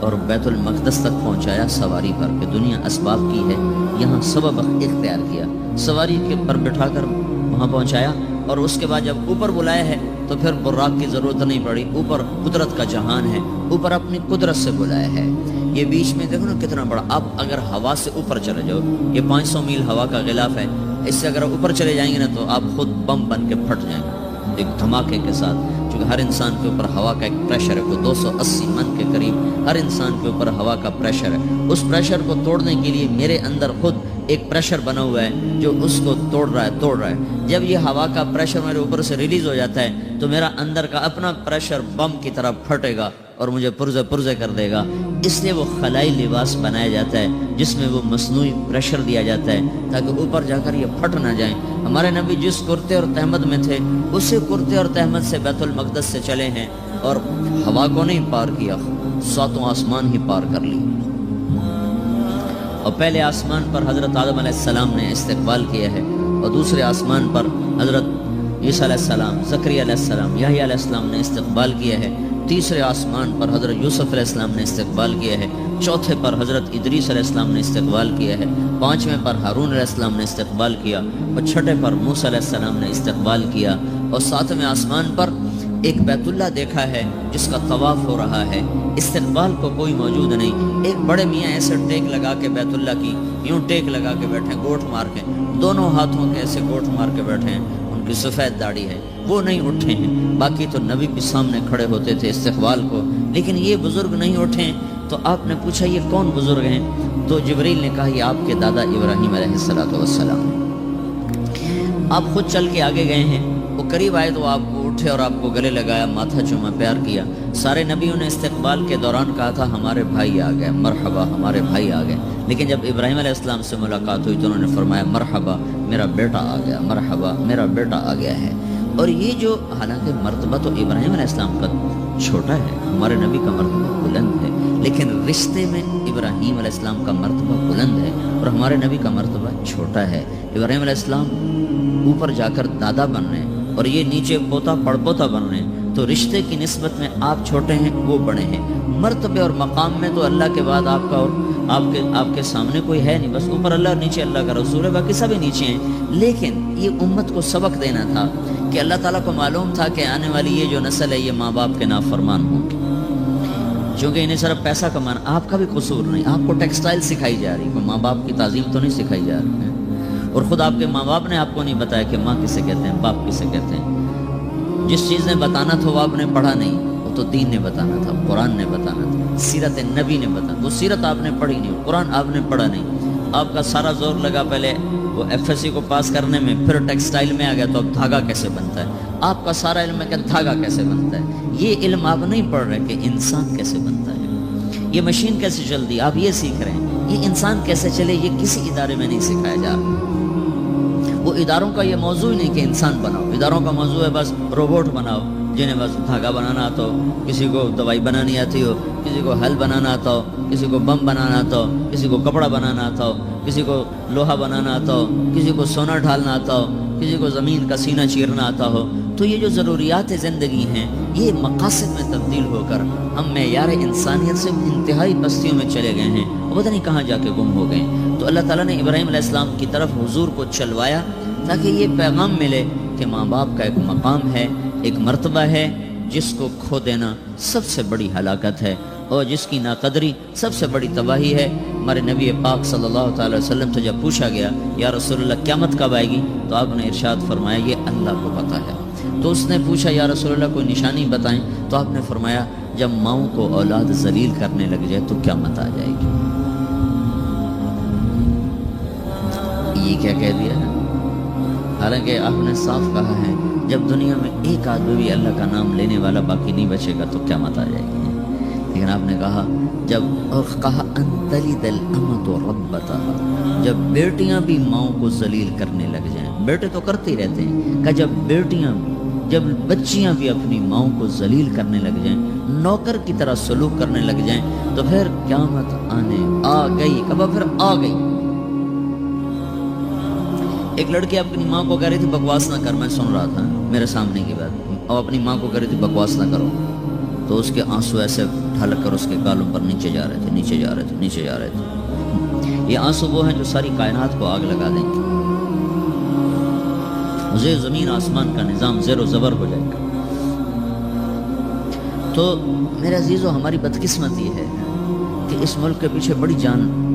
اور بیت المقدس تک پہنچایا سواری پر، کہ دنیا اسباب کی ہے، یہاں سبب اختیار کیا، سواری کے پر بٹھا کر وہاں پہنچایا. اور اس کے بعد جب اوپر بلایا ہے تو پھر براق کی ضرورت نہیں پڑی، اوپر قدرت کا جہان ہے، اوپر اپنی قدرت سے بلایا ہے. یہ بیچ میں دیکھو نا کتنا بڑا، آپ اگر ہوا سے اوپر چلے جاؤ، یہ 500 میل ہوا کا غلاف ہے، اس سے اگر اوپر چلے جائیں گے نا تو آپ خود بم بن کے پھٹ جائیں گے ایک دھماکے کے ساتھ. چونکہ ہر انسان کے اوپر ہوا کا ایک پریشر ہے، کوئی 280 من کے قریب ہر انسان کے اوپر ہوا کا پریشر ہے. اس پریشر کو توڑنے کے لیے میرے اندر خود ایک پریشر بنا ہوا ہے جو اس کو توڑ رہا ہے. جب یہ ہوا کا پریشر میرے اوپر سے ریلیز ہو جاتا ہے تو میرا اندر کا اپنا پریشر بم کی طرح پھٹے گا اور مجھے پرزے کر دے گا. اس لیے وہ خلائی لباس بنایا جاتا ہے جس میں وہ مصنوعی پریشر دیا جاتا ہے تاکہ اوپر جا کر یہ پھٹ نہ جائیں. ہمارے نبی جس کرتے اور تہمد میں تھے اسی کرتے اور تہمد سے بیت المقدس سے چلے ہیں اور ہوا کو نہیں پار کیا، 7 آسمان ہی پار کر لی. اور پہلے آسمان پر حضرت آدم علیہ السلام نے استقبال کیا ہے، اور دوسرے آسمان پر حضرت عیسیٰ علیہ السلام، زکریا علیہ السلام، یحییٰ علیہ السلام نے استقبال کیا ہے. تیسرے آسمان پر حضرت یوسف علیہ السلام نے استقبال کیا ہے. چوتھے پر حضرت ادریس علیہ السلام نے استقبال کیا ہے. 5ویں پر ہارون علیہ السلام نے استقبال کیا، اور 6ٹھے پر موسیٰ علیہ السلام نے استقبال کیا. اور 7ویں آسمان پر ایک بیت اللہ دیکھا ہے جس کا طواف ہو رہا ہے. استقبال کو کوئی موجود نہیں. ایک بڑے میاں ایسے ٹیک لگا کے بیت اللہ کی یوں ٹیک لگا کے بیٹھے، گوٹھ مار کے، دونوں ہاتھوں کے ایسے گوٹھ مار کے بیٹھے ہیں. ان کی سفید داڑھی ہے، وہ نہیں اٹھے ہیں. باقی تو نبی بھی سامنے کھڑے ہوتے تھے استقبال کو، لیکن یہ بزرگ نہیں اٹھے. تو آپ نے پوچھا یہ کون بزرگ ہیں؟ تو جبریل نے کہا یہ آپ کے دادا ابراہیم علیہ السلام. آپ خود چل کے آگے گئے ہیں، وہ قریب آئے تو آپ کو اٹھے اور آپ کو گلے لگایا، ماتھا چوما، پیار کیا. سارے نبیوں نے استقبال کے دوران کہا تھا ہمارے بھائی آ گئے، مرحبا ہمارے بھائی آ گئے. لیکن جب ابراہیم علیہ السلام سے ملاقات ہوئی تو انہوں نے فرمایا مرحبا میرا بیٹا آ گیا، مرحبا میرا بیٹا آ گیا ہے. اور یہ جو حالانکہ مرتبہ تو ابراہیم علیہ السلام کا چھوٹا ہے، ہمارے نبی کا مرتبہ بلند ہے، لیکن رشتے میں ابراہیم علیہ السلام کا مرتبہ بلند ہے اور ہمارے نبی کا مرتبہ چھوٹا ہے. ابراہیم علیہ السلام اوپر جا کر دادا بن رہے ہیں اور یہ نیچے پوتا پڑپوتا بن رہے ہیں. تو رشتے کی نسبت میں آپ چھوٹے ہیں، وہ بڑے ہیں. مرتبے اور مقام میں تو اللہ کے بعد آپ کا اور آپ کے سامنے کوئی ہے نہیں، بس اوپر اللہ اور نیچے اللہ کا رسول ہے، باقی سبھی نیچے ہیں. لیکن یہ امت کو سبق دینا تھا کہ اللہ تعالیٰ کو معلوم تھا کہ آنے والی یہ جو نسل ہے یہ ماں باپ کے نافرمان ہوں گے. چونکہ انہیں صرف پیسہ کمانا، آپ کا بھی قصور نہیں، آپ کو ٹیکسٹائل سکھائی جا رہی، کوئی ماں باپ کی تعظیم تو نہیں سکھائی جا رہی ہے، اور خود آپ کے ماں باپ نے آپ کو نہیں بتایا کہ ماں کسے کہتے ہیں، باپ کسے کہتے ہیں۔ جس چیز نے بتانا تھا وہ آپ نے پڑھا نہیں، وہ تو دین نے بتانا تھا، قرآن نے بتانا تھا، سیرت نبی نے بتانا، وہ سیرت آپ نے پڑھی نہیں، قرآن آپ نے پڑھا نہیں، آپ کا سارا زور لگا پہلے وہ ایف ایس سی کو پاس کرنے میں، پھر ٹیکسٹائل میں آ گیا تو اب دھاگا کیسے بنتا ہے، آپ کا سارا علم ہے کہ دھاگا کیسے بنتا ہے، یہ علم آپ نہیں پڑھ رہے کہ انسان کیسے بنتا ہے، یہ مشین کیسے چلتی، آپ یہ سیکھ رہے ہیں، یہ انسان کیسے چلے یہ کسی ادارے میں نہیں سکھایا جا رہا۔ وہ اداروں کا یہ موضوع ہی نہیں کہ انسان بناؤ، اداروں کا موضوع ہے بس روبوٹ بناؤ جنہیں بس دھاگا بنانا آتا ہو، کسی کو دوائی بنانی آتی ہو، کسی کو حل بنانا آتا ہو، کسی کو بم بنانا آتا ہو، کسی کو کپڑا بنانا آتا ہو، کسی کو لوہا بنانا آتا ہو، کسی کو سونا ڈھالنا آتا ہو، کسی کو زمین کا سینہ چیرنا آتا ہو۔ تو یہ جو ضروریات زندگی ہیں یہ مقاصد میں تبدیل ہو کر ہم معیار انسانیت سے انتہائی پستیوں میں چلے گئے ہیں، پتہ نہیں کہاں جا کے گم ہو گئے۔ تو اللہ تعالیٰ نے ابراہیم علیہ السلام کی طرف حضور کو چلوایا تاکہ یہ پیغام ملے کہ ماں باپ کا ایک مقام ہے، ایک مرتبہ ہے جس کو کھو دینا سب سے بڑی ہلاکت ہے، اور جس کی ناقدری سب سے بڑی تباہی ہے۔ ہمارے نبی پاک صلی اللہ تعالی وسلم سے جب پوچھا گیا یا رسول اللہ قیامت کب آئے گی، تو آپ نے ارشاد فرمایا یہ اللہ کو پتہ ہے۔ تو اس نے پوچھا یا رسول اللہ کوئی نشانی بتائیں، تو آپ نے فرمایا جب ماؤں کو اولاد ذلیل کرنے لگ جائے تو قیامت آ جائے گی۔ یہ کیا کہہ دیا ہے؟ حالانکہ آپ نے صاف کہا ہے جب دنیا میں ایک آدمی بھی اللہ کا نام لینے والا باقی نہیں بچے گا تو قیامت آ جائے گی۔ لیکن آپ نے کہا جب انتلد الامۃ ربتہا، جب بیٹیاں بھی ماؤں کو ذلیل کرنے لگ جائیں، بیٹے تو کرتے ہی رہتے ہیں، کہ جب بچیاں بھی اپنی ماؤں کو ذلیل کرنے لگ جائیں، نوکر کی طرح سلوک کرنے لگ جائیں، تو پھر قیامت آنے آ گئی، کب پھر آ گئی۔ ایک لڑکی اپنی ماں کو کہہ رہی تھی بکواس نہ کر، میں سن رہا تھا میرے سامنے کی بات، اور اپنی ماں کو کہہ رہی تھی بکواس نہ کرو، تو اس کے آنسو ایسے ڈھلک کر اس کے گالوں پر نیچے جا رہے تھے، نیچے جا رہے تھے، نیچے جا رہے تھے۔ یہ آنسو وہ ہیں جو ساری کائنات کو آگ لگا دیں گے، زمین آسمان کا نظام زیر و زبر ہو جائے گا۔ تو میرے عزیزو ہماری بدقسمتی ہے کہ اس ملک کے پیچھے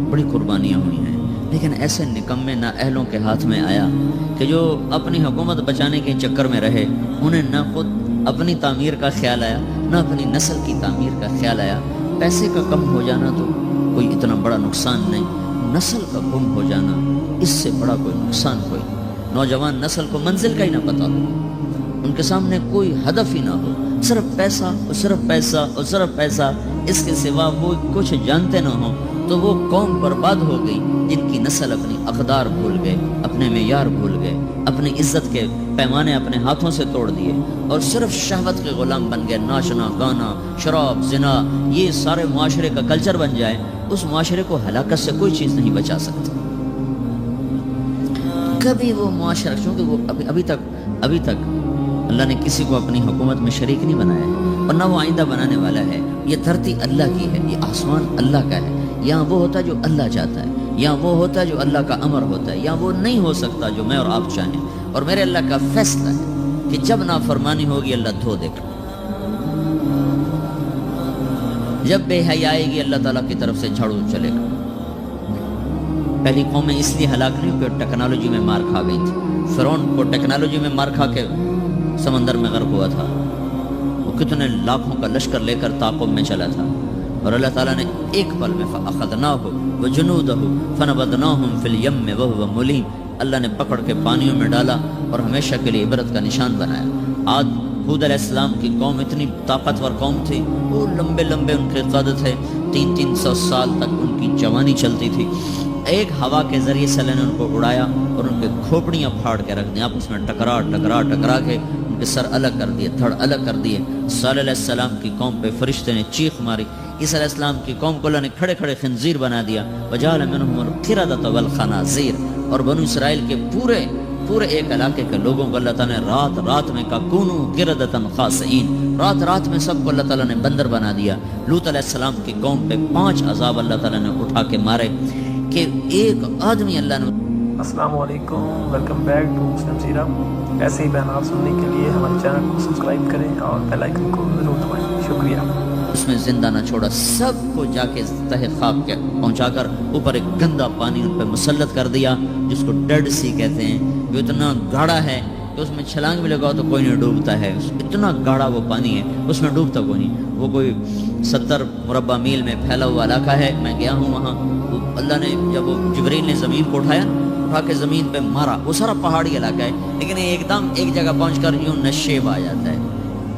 بڑی قربانیاں ہوئی ہیں، لیکن ایسے نکمے نااہلوں کے ہاتھ میں آیا کہ جو اپنی حکومت بچانے کے چکر میں رہے، انہیں نہ خود اپنی تعمیر کا خیال آیا نہ اپنی نسل کی تعمیر کا خیال آیا۔ پیسے کا کم ہو جانا تو کوئی اتنا بڑا نقصان نہیں، نسل کا گم ہو جانا اس سے بڑا کوئی نقصان کوئی۔ نوجوان نسل کو منزل کا ہی نہ پتہ ہو، ان کے سامنے کوئی ہدف ہی نہ ہو، صرف پیسہ اور صرف پیسہ اور صرف پیسہ، اس کے سوا وہ کچھ جانتے نہ ہوں، تو وہ قوم برباد ہو گئی جن کی نسل اپنی اقدار بھول گئے، اپنے معیار بھول گئے، اپنی عزت کے پیمانے اپنے ہاتھوں سے توڑ دیے اور صرف شہوت کے غلام بن گئے۔ ناچنا گانا، شراب، زنا، یہ سارے معاشرے کا کلچر بن جائے، اس معاشرے کو ہلاکت سے کوئی چیز نہیں بچا سکتی۔ کبھی وہ معاشرہ، چونکہ وہ ابھی تک اللہ نے کسی کو اپنی حکومت میں شریک نہیں بنایا ہے، اور نہ وہ آئندہ بنانے والا ہے۔ یہ دھرتی اللہ کی ہے، یہ آسمان اللہ کا ہے، یہاں وہ ہوتا ہے جو اللہ چاہتا ہے، یہاں وہ ہوتا ہے جو اللہ کا امر ہوتا ہے، یہاں وہ نہیں ہو سکتا جو میں اور آپ چاہیں۔ اور میرے اللہ کا فیصلہ ہے کہ جب نافرمانی ہوگی اللہ دھو دے گا، جب بے حیائی آئے گی اللہ تعالیٰ کی طرف سے جھاڑو چلے گا۔ پہلی قومیں اس لیے ہلاک نہیں کہ ٹیکنالوجی میں مار کھا گئی تھی۔ فرعون کو ٹیکنالوجی میں مار کھا کے سمندر میں غرق ہوا تھا، وہ کتنے لاکھوں کا لشکر لے کر تعاقب میں چلا تھا، اور اللہ تعالیٰ نے ایک پل میں فَأَخَذْنَاهُ وَجُنُودَهُ فَنَبَذْنَاهُمْ فِي الْيَمِّ وَهُوَ مُلِيمٌ، اللہ نے پکڑ کے پانیوں میں ڈالا اور ہمیشہ کے لیے عبرت کا نشان بنایا۔ عاد ہود علیہ السلام کی قوم اتنی طاقتور قوم تھی، وہ لمبے ان کے قد تھے، 300 سال تک ان کی جوانی چلتی تھی۔ ایک ہوا کے ذریعے سے اللہ نے ان کو اڑایا اور ان کے کھوپڑیاں پھاڑ کے رکھ دیں، آپس میں ٹکرا کے ان کے سر الگ کر دیے، دھڑ الگ کر دیے۔ صالح علیہ السلام کی قوم پہ فرشتے نے چیخ ماری، عیسیٰ علیہ السلام کی قوم کو اللہ نے کھڑے خنزیر بنا دیا، وجعل منهم القردة والخنازیر، اور بنو اسرائیل کے پورے ایک علاقے کے لوگوں کو اللہ تعالیٰ نے رات میں کہا کونوا قردة خاسئین، رات میں سب کو اللہ تعالیٰ نے بندر بنا دیا۔ لوط علیہ السلام کی قوم پہ 5 عذاب اللہ تعالیٰ نے اٹھا کے مارے کہ ایک آدمی اللہ نے۔ السلام علیکم، ویلکم بیک ٹو مسلم سیرہ۔ ایسے ہی بیانات سننے کے لیے ہمارے چینل کو سبسکرائب کریں اور بیل آئکن کو ضرور دبائیں۔ شکریہ۔ اس میں زندہ نہ چھوڑا، سب کو جا کے تہ خاک کے پہنچا کر اوپر ایک گندا پانی ان پہ مسلط کر دیا، جس کو ڈیڈ سی کہتے ہیں، جو اتنا گاڑھا ہے کہ اس میں چھلانگ بھی لگاؤ تو کوئی نہیں ڈوبتا ہے، اتنا گاڑھا وہ پانی ہے، اس میں ڈوبتا کوئی نہیں۔ وہ کوئی 70 مربع میل میں پھیلا ہوا علاقہ ہے، میں گیا ہوں وہاں۔ اللہ نے جب وہ جبریل نے زمین کو اٹھایا، اٹھا کے زمین پہ مارا، وہ سارا پہاڑی علاقہ ہے، لیکن ایک دم ایک جگہ پہنچ کر یوں نشیب آ جاتا ہے،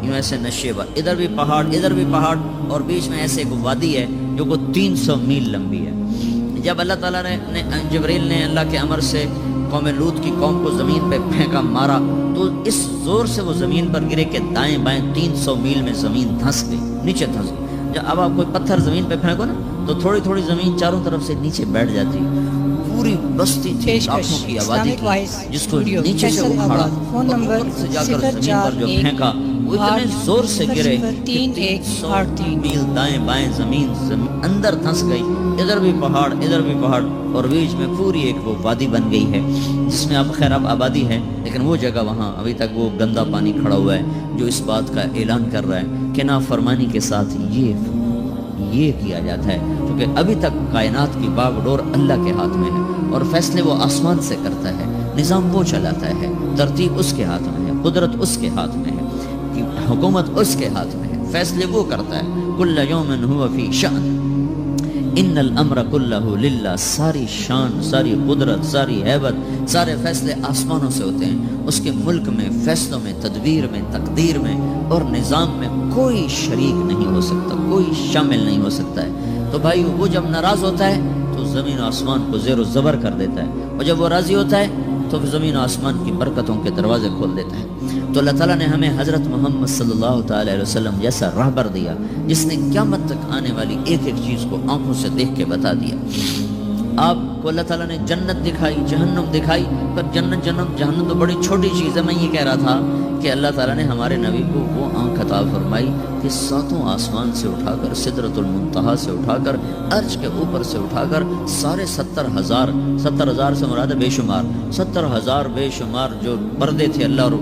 یوں ایسے نشیب، ادھر بھی پہاڑ اور بیچ میں ایسے ایک وادی ہے جو کو 300 میل لمبی ہے۔ جب اللہ تعالیٰ نے جبریل نے اللہ کے امر سے قوم لوط کی قوم کو زمین پہ پھینکا، مارا، تو اس زور سے وہ زمین پر گرے کہ دائیں بائیں 300 میل میں زمین دھنس گئی، نیچے دھنس گئی۔ جب اب آپ کوئی پتھر زمین پہ پھینکو نا تو تھوڑی تھوڑی زمین چاروں طرف سے نیچے بیٹھ جاتی، پوری بستی تھی، لاکھوں کی آبادی تھی، جس کو نیچے سے اکھاڑا، اوپر سے جا کر زمین پر جو پھینکا وہ اتنے زور سے گرے کہ 300 میل دائیں بائیں زمین اندر دھنس گئی، ادھر بھی پہاڑ اور بیچ میں پوری ایک وہ وادی بن گئی ہے جس میں اب خیر اب آبادی ہے، لیکن وہ جگہ وہاں ابھی تک وہ گندا پانی کھڑا ہوا ہے جو اس بات کا اعلان کر رہا ہے کہ نافرمانی کے ساتھ یہ کیا جاتا ہے، کیونکہ ابھی تک کائنات کی باغ ڈور اللہ کے ہاتھ میں ہے اور فیصلے وہ آسمان سے کرتا ہے، نظام وہ چلاتا ہے، ترتیب اس کے ہاتھ میں ہے، قدرت اس کے ہاتھ میں ہے، حکومت اس کے ہاتھ میں ہے، فیصلے وہ کرتا ہے۔ کل یوم هو فی شأن ان الامر کلہ للہ، ساری شان، ساری قدرت، ساری ہیبت، سارے فیصلے آسمانوں سے ہوتے ہیں، اس کے ملک میں، فیصلوں میں، تدبیر میں، تقدیر میں اور نظام میں کوئی شریک نہیں ہو سکتا، کوئی شامل نہیں ہو سکتا ہے۔ تو بھائی وہ جب ناراض ہوتا ہے تو زمین و آسمان کو زیر و زبر کر دیتا ہے، اور جب وہ راضی ہوتا ہے تو زمین و آسمان کی برکتوں کے دروازے کھول دیتا ہے۔ تو اللہ تعالیٰ نے ہمیں حضرت محمد صلی اللہ تعالی علیہ وسلم جیسا راہبر دیا جس نے قیامت تک آنے والی ایک ایک چیز کو آنکھوں سے دیکھ کے بتا دیا۔ آپ کو اللہ تعالیٰ نے جنت دکھائی، جہنم دکھائی، پر جنت جہنم تو بڑی چھوٹی چیز ہے۔ میں یہ کہہ رہا تھا کہ اللہ تعالیٰ نے ہمارے نبی کو وہ آنکھ عطا فرمائی کہ ساتوں آسمان سے اٹھا کر، سدرۃ المنتہا سے اٹھا کر، عرش کے اوپر سے اٹھا کر، سارے 70,000 سے مراد بے شمار 70,000 بے شمار جو پردے تھے اللہ اور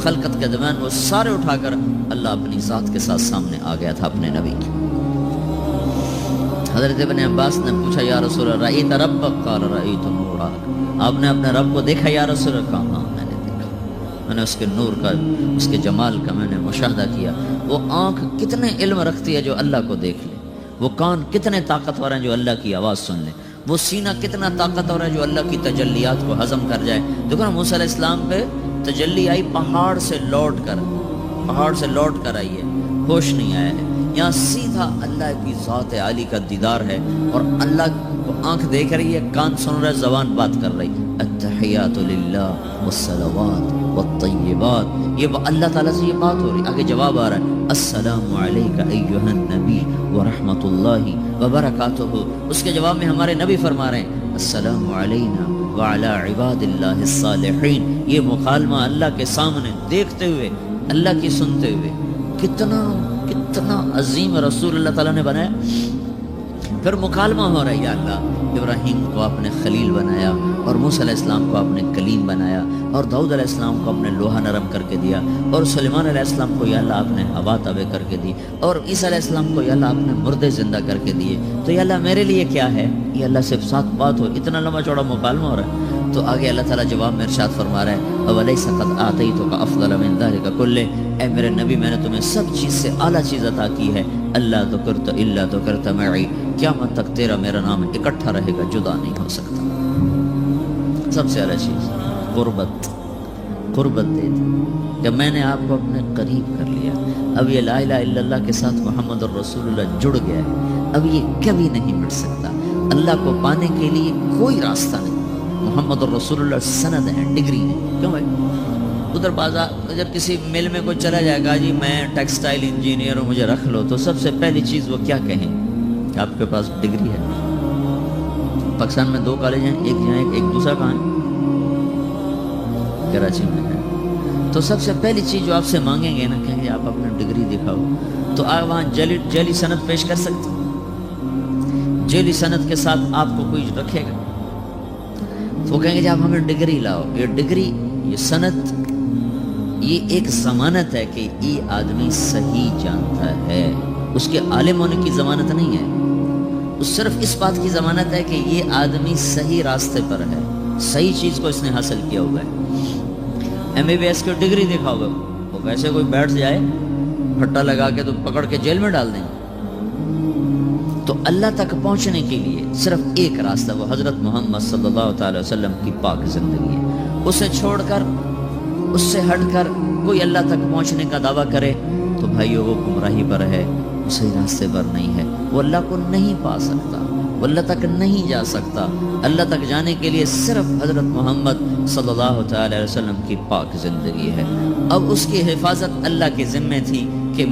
خلقت کے درمیان، وہ سارے اٹھا کر اللہ اپنی ذات کے ساتھ سامنے آ گیا تھا اپنے نبی کی۔ حضرت ابن عباس نے پوچھا یا رسول اللہ رأیت ربک؟ قال رأیت نورا، آپ نے اپنے رب کو دیکھا یا رسول اللہ؟ کہا ہاں میں نے دیکھا، میں نے اس کے نور کا، اس کے جمال کا میں نے مشاہدہ کیا۔ وہ آنکھ کتنے علم رکھتی ہے جو اللہ کو دیکھ لے، وہ کان کتنے طاقتور ہیں جو اللہ کی آواز سن لے، وہ سینہ کتنا طاقتور ہے جو اللہ کی تجلیات کو ہضم کر جائے۔ دیکھو نا موسیٰ علیہ السلام پہ تجلی آئی پہاڑ سے لوٹ کر آئی ہے، ہوش نہیں آیا ہے، یہاں سیدھا اللہ کی ذات عالی کا دیدار ہے اور اللہ کو آنکھ دیکھ رہی ہے، کان سن رہا ہے، زبان بات کر رہی۔ التحیات للہ والصلوات والطیبات، یہ اللہ تعالیٰ سے یہ بات ہو رہی، آگے جواب آ رہا ہے السلام علیک ایھا النبی ورحمۃ اللہ وبرکاتہ۔ اس کے جواب میں ہمارے نبی فرما رہے ہیں السلام علینا وعلی عباد اللہ الصالحین۔ یہ مکالمہ اللہ کے سامنے دیکھتے ہوئے، اللہ کی سنتے ہوئے، کتنا عظیم رسول اللہ تعالیٰ نے بنایا۔ پھر مکالمہ ہو رہا ہے، یا اللہ ابراہیم کو آپ نے خلیل بنایا اور موسیٰ علیہ السلام کو آپ نے کلیم بنایا اور داؤد علیہ السلام کو آپ نے لوہا نرم کر کے دیا اور سلیمان علیہ السلام کو یا اللہ آپ نے ہوا تابع کر کے دی اور عیسیٰ علیہ السلام کو یا اللہ آپ نے مردے زندہ کر کے دیے، تو یا اللہ میرے لیے کیا ہے؟ یہ اللہ سے ساتھ بات ہو، اتنا لمبا چوڑا مکالمہ ہو رہا ہے۔ تو آگے اللہ تعالیٰ جواب میں ارشاد فرما رہا ہے اولیس قد آتیتک افضل من ذلک کلہ، اے میرے نبی میں نے تمہیں سب چیز سے اعلیٰ چیز عطا کی ہے، اللہ ذکرت الا ذکرت معی، قیامت تک تیرا میرا نام اکٹھا رہے گا، جدا نہیں ہو سکتا۔ سب سے اعلیٰ چیز قربت دے دی کہ میں نے آپ کو اپنے قریب کر لیا، اب یہ لا الہ الا اللہ کے ساتھ محمد الرسول اللہ جڑ گیا ہے، اب یہ کبھی نہیں مٹ سکتا۔ اللہ کو پانے کے لیے کوئی راستہ نہیں، محمد الرسول اللہ سند ہے، ڈگری ہے۔ کیوں بھائی؟ ادھر بازار جب کسی مل میں کوئی چلا جائے گا جی میں ٹیکسٹائل انجینئر ہوں مجھے رکھ لو، تو سب سے پہلی چیز وہ کیا کہیں کہ آپ کے پاس ڈگری ہے۔ پاکستان میں 2 کالج ہیں، ایک یہاں ایک دوسرا کہاں ہے؟ کراچی میں ہے۔ تو سب سے پہلی چیز جو آپ سے مانگیں گے نا، کہیں گے آپ اپنا ڈگری دکھاؤ، تو آپ وہاں جعلی سند پیش کر سکتے؟ جعلی سند کے ساتھ آپ کو کوئی رکھے گا؟ تو وہ کہیں گے جی آپ ہمیں ڈگری لاؤ۔ یہ ڈگری، یہ سند، یہ ایک ضمانت ہے کہ یہ آدمی صحیح جانتا ہے، اس کے عالم ہونے کی ضمانت نہیں ہے، اس صرف اس بات کی ضمانت ہے کہ یہ آدمی صحیح راستے پر ہے، صحیح چیز کو اس نے حاصل کیا ہوا ہے۔ MBBS کی ڈگری دیکھا ہوگا، وہ ویسے کوئی بیٹھ جائے پھٹا لگا کے تو پکڑ کے جیل میں ڈال دیں گے۔ تو اللہ تک پہنچنے کے لیے صرف ایک راستہ، وہ حضرت محمد صلی اللہ تعالی وسلم کی پاک زندگی ہے۔ اسے چھوڑ کر، اس سے ہٹ کر کوئی اللہ تک پہنچنے کا دعویٰ کرے تو بھائیو وہ گمراہی پر ہے، وہ صحیح راستے پر نہیں ہے، وہ اللہ کو نہیں پا سکتا، وہ اللہ تک نہیں جا سکتا۔ اللہ تک جانے کے لیے صرف حضرت محمد صلی اللہ تعالی وسلم کی پاک زندگی ہے۔ اب اس کی حفاظت اللہ کے ذمے تھی کہ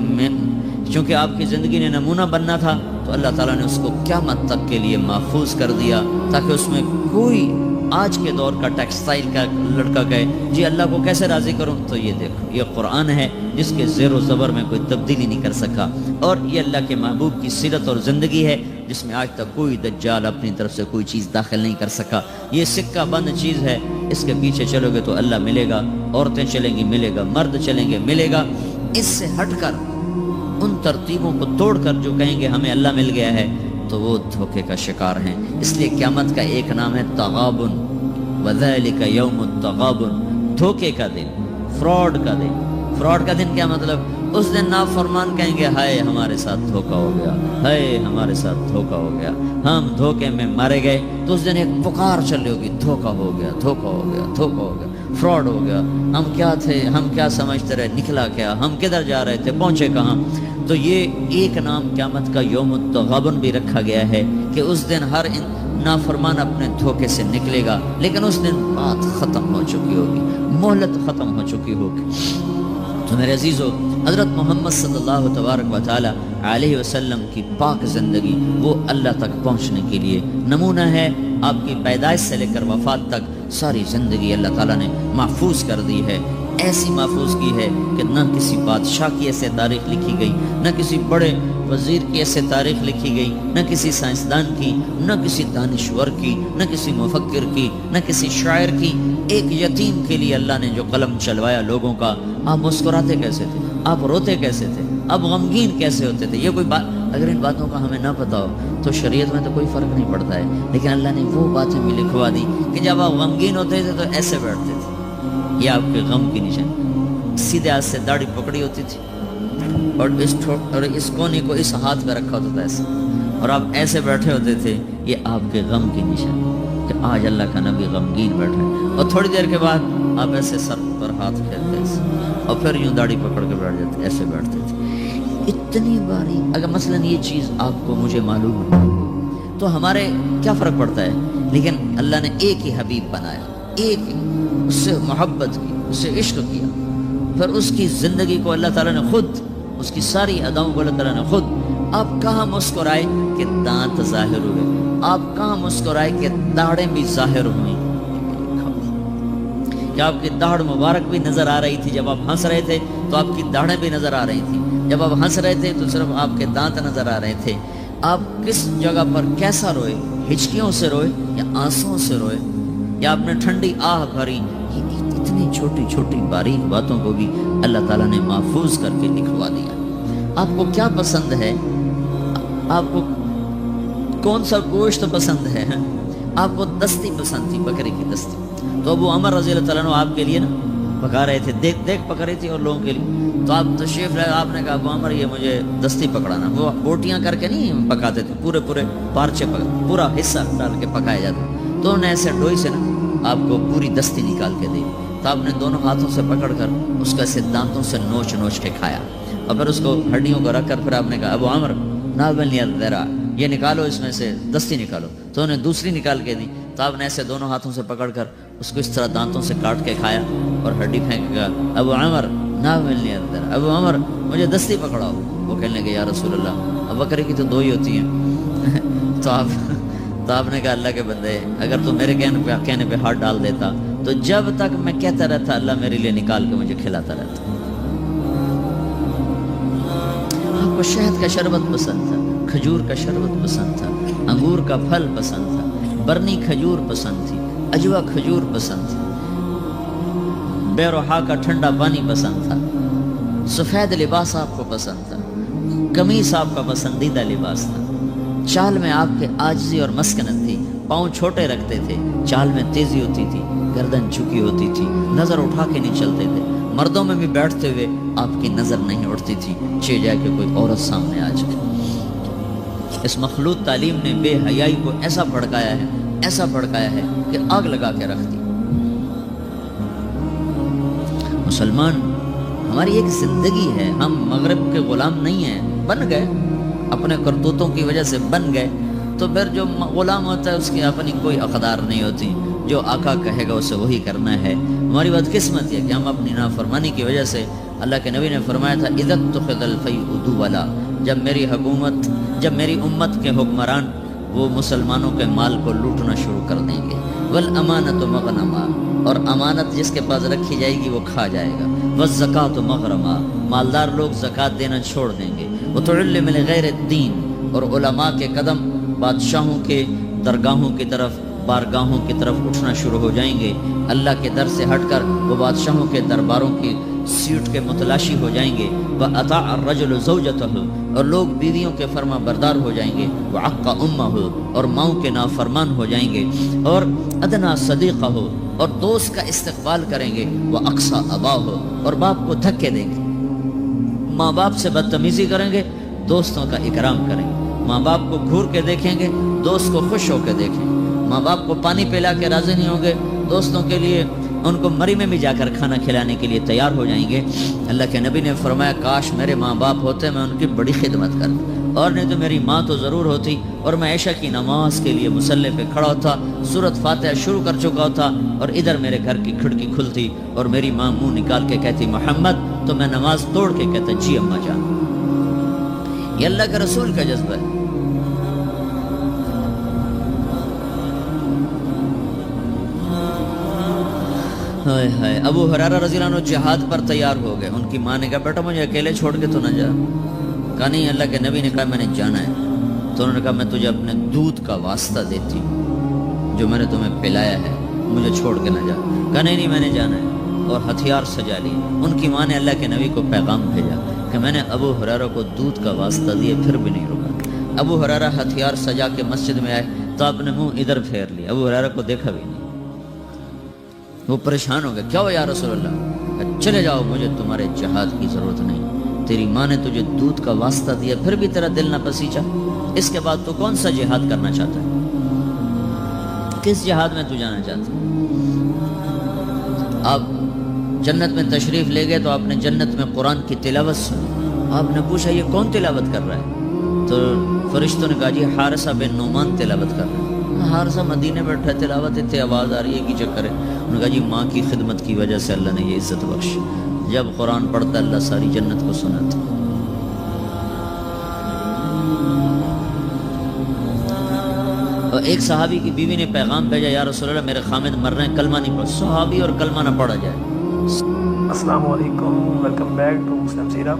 چونکہ آپ کی زندگی نے نمونہ بننا تھا تو اللہ تعالیٰ نے اس کو قیامت تک کے لیے محفوظ کر دیا، تاکہ اس میں کوئی آج کے دور کا ٹیکسٹائل کا لڑکا کہے جی اللہ کو کیسے راضی کروں، تو یہ دیکھو یہ قرآن ہے جس کے زیر و زبر میں کوئی تبدیلی نہیں کر سکا، اور یہ اللہ کے محبوب کی سیرت اور زندگی ہے جس میں آج تک کوئی دجال اپنی طرف سے کوئی چیز داخل نہیں کر سکا۔ یہ سکہ بند چیز ہے، اس کے پیچھے چلو گے تو اللہ ملے گا، عورتیں چلیں گی ملے گا، مرد چلیں گے ملے گا۔ اس سے ہٹ کر، ان ترتیبوں کو توڑ کر جو کہیں گے ہمیں اللہ مل گیا ہے تو وہ دھوکے کا شکار ہیں۔ اس لیے قیامت کا ایک نام ہے تغابن، وذالک یوم التغابن، دھوکے کا دن، فراڈ کا دن۔ فراڈ کا دن کیا مطلب؟ اس دن نافرمان کہیں گے ہائے ہمارے ساتھ دھوکا ہو گیا، ہائے ہمارے ساتھ دھوکا ہو گیا، ہم دھوکے میں مارے گئے۔ تو اس دن ایک پکار چل رہی ہوگی، دھوکا ہو گیا، دھوکا ہو گیا، دھوکا ہو گیا، فراڈ ہو گیا، ہم کیا تھے، ہم کیا سمجھتے رہے، نکلا کیا، ہم کدھر جا رہے تھے، پہنچے کہاں۔ تو یہ ایک نام قیامت کا یوم التغابن بھی رکھا گیا ہے کہ اس دن ہر نافرمان اپنے دھوکے سے نکلے گا، لیکن اس دن بات ختم ہو چکی ہوگی، مہلت ختم ہو چکی ہوگی۔ تو میرے عزیزو، حضرت محمد صلی اللہ تبارک و تعالی علیہ وسلم کی پاک زندگی وہ اللہ تک پہنچنے کے لیے نمونہ ہے۔ آپ کی پیدائش سے لے کر وفات تک ساری زندگی اللہ تعالیٰ نے محفوظ کر دی ہے، ایسی محفوظ کی ہے کہ نہ کسی بادشاہ کی ایسے تاریخ لکھی گئی، نہ کسی بڑے وزیر کی ایسے تاریخ لکھی گئی، نہ کسی سائنسدان کی، نہ کسی دانشور کی، نہ کسی مفکر کی، نہ کسی شاعر کی۔ ایک یتیم کے لیے اللہ نے جو قلم چلوایا لوگوں کا، آپ مسکراتے کیسے تھے، آپ روتے کیسے تھے، آپ غمگین کیسے ہوتے تھے؟ یہ کوئی بات اگر ان باتوں کا ہمیں نہ پتا ہو تو شریعت میں تو کوئی فرق نہیں پڑتا ہے، لیکن اللہ نے وہ باتیں بھی لکھوا دی کہ جب آپ غمگین ہوتے تھے تو ایسے بیٹھتے تھے، یہ آپ کے غم کی نشانی، سیدھے ہاتھ سے داڑھی پکڑی ہوتی تھی اور اس کونے کو اس ہاتھ پہ رکھا ہوتا تھا ایسے، اور آپ ایسے بیٹھے ہوتے تھے، یہ آپ کے غم کی نشانی کہ آج اللہ کا نبی غمگین بیٹھے، اور تھوڑی دیر کے بعد آپ ایسے سر پر ہاتھ پھیرتے ایسے، اور پھر یوں داڑھی پکڑ کے بیٹھ جاتے، ایسے بیٹھتے تھے۔ اتنی باری اگر مثلا یہ چیز آپ کو مجھے معلوم ہو تو ہمارے کیا فرق پڑتا ہے؟ لیکن اللہ نے ایک ہی حبیب بنایا، ایک ہی، اس سے محبت کی، اس سے عشق کیا، پھر اس کی زندگی کو اللہ تعالیٰ نے خود، اس کی ساری اداؤں کو اللہ تعالیٰ نے خود۔ آپ کہاں مسکرائے کہ دانت ظاہر ہوئے، آپ کہاں مسکرائے کہ داڑھیں بھی ظاہر ہوئیں، کہ آپ کی داڑھ مبارک بھی نظر آ رہی تھی، جب آپ ہنس رہے تھے تو آپ کی داڑھیں بھی نظر آ رہی تھیں، جب آپ ہنس رہے تھے تو صرف آپ کے دانت نظر آ رہے تھے۔ آپ کس جگہ پر کیسا روئے، ہچکیوں سے روئے یا آنسوؤں سے روئے، یا آپ نے ٹھنڈی آہ بھری، یہ اتنی چھوٹی چھوٹی باریک باتوں کو بھی اللہ تعالیٰ نے محفوظ کر کے لکھوا دیا۔ آپ کو کیا پسند ہے، آپ کو کون سا گوشت پسند ہے؟ آپ کو دستی پسند تھی، بکرے کی دستی، تو ابو عمر رضی اللہ تعالیٰ عنہ آپ کے لیے نا پکا رہے تھے، دیکھ دیکھ پکا رہی تھی اور لوگوں کے لیے، تو آپ تشریف لائے، آپ نے کہا ابو عمر یہ مجھے دستی پکڑانا۔ وہ بوٹیاں کر کے نہیں پکاتے تھے، پورے پارچے پورا حصہ ڈال کے پکائے جاتے، تو انہوں نے ایسے ڈوئی سے نا آپ کو پوری دستی نکال کے دی، تو آپ نے دونوں ہاتھوں سے پکڑ کر اس کا ایسے دانتوں سے نوچ نوچ کے کھایا، اور پھر اس کو ہڈیوں کو رکھ کر پھر آپ نے کہا ابو عمر ناول ذرا یہ نکالو، اس میں سے دستی نکالو، تو انہوں نے دوسری نکال کے دی، تو آپ نے ایسے دونوں ہاتھوں سے پکڑ کر اس کو اس طرح دانتوں سے کاٹ کے کھایا اور ہڈی پھینک گیا، ابو عمر ناول ذرا، ابو عمر مجھے دستی پکڑاؤ۔ وہ کہنے لگے یا رسول اللہ اب بکرے کی تو دو ہی ہوتی ہیں تو آپ نے کہا اللہ کے بندے اگر تو میرے کہنے پہ ہاتھ ڈال دیتا تو جب تک میں کہتا رہتا اللہ میرے لیے نکال کے مجھے کھلاتا رہتا۔ آپ کو شہد کا شربت پسند تھا، کھجور کا شربت پسند تھا، انگور کا پھل پسند تھا، برنی کھجور پسند تھی، اجوا کھجور پسند تھی، بیروحا کا ٹھنڈا پانی پسند تھا، سفید لباس آپ کو پسند تھا، قمیص آپ کا پسندیدہ لباس تھا، چال میں آپ کے عاجزی اور مسکنت تھی، پاؤں چھوٹے رکھتے تھے، چال میں تیزی ہوتی تھی، گردن جھکی ہوتی تھی، نظر اٹھا کے نہیں چلتے تھے، مردوں میں بھی بیٹھتے ہوئے آپ کی نظر نہیں اٹھتی تھی چہ جائے کہ کوئی عورت سامنے آ جائے۔ اس مخلوط تعلیم نے بے حیائی کو ایسا بھڑکایا ہے کہ آگ لگا کے رکھ دی۔ مسلمان، ہماری ایک زندگی ہے، ہم مغرب کے غلام نہیں ہیں، بن گئے اپنے کرتوتوں کی وجہ سے بن گئے، تو پھر جو غلام ہوتا ہے اس کی اپنی کوئی اقدار نہیں ہوتی، جو آقا کہے گا اسے وہی کرنا ہے۔ ہماری بدقسمت ہے کہ ہم اپنی نافرمانی کی وجہ سے، اللہ کے نبی نے فرمایا تھا اذا اتخذ الفیء دولا، جب میری امت کے حکمران وہ مسلمانوں کے مال کو لوٹنا شروع کر دیں گے، والامانۃ مغنما، اور امانت جس کے پاس رکھی جائے گی وہ کھا جائے گا، والزکاۃ مغرما، مالدار لوگ زکوٰۃ دینا چھوڑ دیں گے، وتعلم لغیر الدین، اور علماء کے قدم بادشاہوں کے درگاہوں کی طرف، بارگاہوں کی طرف اٹھنا شروع ہو جائیں گے، اللہ کے در سے ہٹ کر وہ بادشاہوں کے درباروں کی سیٹ کے متلاشی ہو جائیں گے، وَأَطَاعَ الرَّجُلُ زَوْجَتَهُ، اور لوگ بیویوں کے فرما بردار ہو جائیں گے، وَعَقَّ أُمَّهُ، اور ماؤں کے نافرمان ہو جائیں گے، اور أَدْنَى صَدِيقَهُ، اور دوست کا استقبال کریں گے، وَأَقْصَى أَبَاهُ، اور باپ کو دھکے دیں گے، ماں باپ سے بدتمیزی کریں گے، دوستوں کا اکرام کریں گے، ماں باپ کو گھور کے دیکھیں گے، دوست کو خوش ہو کے دیکھیں گے، ماں باپ کو پانی پلا کے راضی نہیں ہوں گے، دوستوں کے لیے ان کو مری میں بھی جا کر کھانا کھلانے کے لیے تیار ہو جائیں گے۔ اللہ کے نبی نے فرمایا کاش میرے ماں باپ ہوتے، میں ان کی بڑی خدمت کرتا، اور نہیں تو میری ماں تو ضرور ہوتی، اور میں عشاء کی نماز کے لیے مصلی پہ کھڑا ہوتا، سورۃ فاتحہ شروع کر چکا ہوتا، اور ادھر میرے گھر کی کھڑکی کھلتی اور میری ماں منہ نکال کے کہتی محمد، تو میں نماز توڑ کے کہتا جی اماں جان۔ یہ اللہ کے رسول کا جذبہ ہے۔ ہائے ہائے، ابو ہریرہ رضی اللہ عنہ جہاد پر تیار ہو گئے، ان کی ماں نے کہا بیٹا مجھے اکیلے چھوڑ کے تو نہ جا، کہا نہیں، اللہ کے نبی نے کہا میں نے جانا ہے، تو انہوں نے کہا میں تجھے اپنے دودھ کا واسطہ دیتی ہوں جو میں نے تمہیں پلایا ہے، مجھے چھوڑ کے نہ جا، کہا نہیں میں نے جانا ہے، اور ہتھیار سجا لیے۔ ان کی ماں نے اللہ کے نبی کو پیغام بھیجا کہ میں نے ابو ہریرہ کو دودھ کا واسطہ دیے پھر بھی نہیں رکا۔ ابو ہریرہ ہتھیار سجا کے مسجد میں آئے تو آپ نے منہ ادھر پھیر لیا، ابو ہریرہ کو دیکھا بھی نہیں، وہ پریشان ہو گئے، کیا ہو یا رسول اللہ؟ چلے جاؤ، مجھے تمہارے جہاد کی ضرورت نہیں، تیری ماں نے تجھے دودھ کا واسطہ دیا پھر بھی تیرا دل نہ پسیچا، اس کے بعد تو کون سا جہاد کرنا چاہتا ہے؟ کس جہاد میں تو جانا چاہتا ہے؟ آپ جنت میں تشریف لے گئے تو آپ نے جنت میں قرآن کی تلاوت سنی، آپ نے پوچھا یہ کون تلاوت کر رہا ہے؟ تو فرشتوں نے کہا جی حارثہ بن نعمان تلاوت کر رہا ہے۔ حارثہ مدینے بیٹھا تلاوت اتنے آواز آ رہی ہے کہ چکر ہے، انہوں نے کہا جی ماں کی خدمت کی وجہ سے اللہ نے یہ عزت بخشی، جب قرآن پڑھتا اللہ ساری جنت کو سناتا۔ اور ایک صحابی کی بیوی نے پیغام بھیجا یا رسول اللہ میرے خامد مر رہے ہیں، کلمہ نہیں پڑھ، صحابی اور کلمہ نہ پڑھا جائے۔ السلام علیکم، ویلکم بیک ٹو مسلم سیرہ۔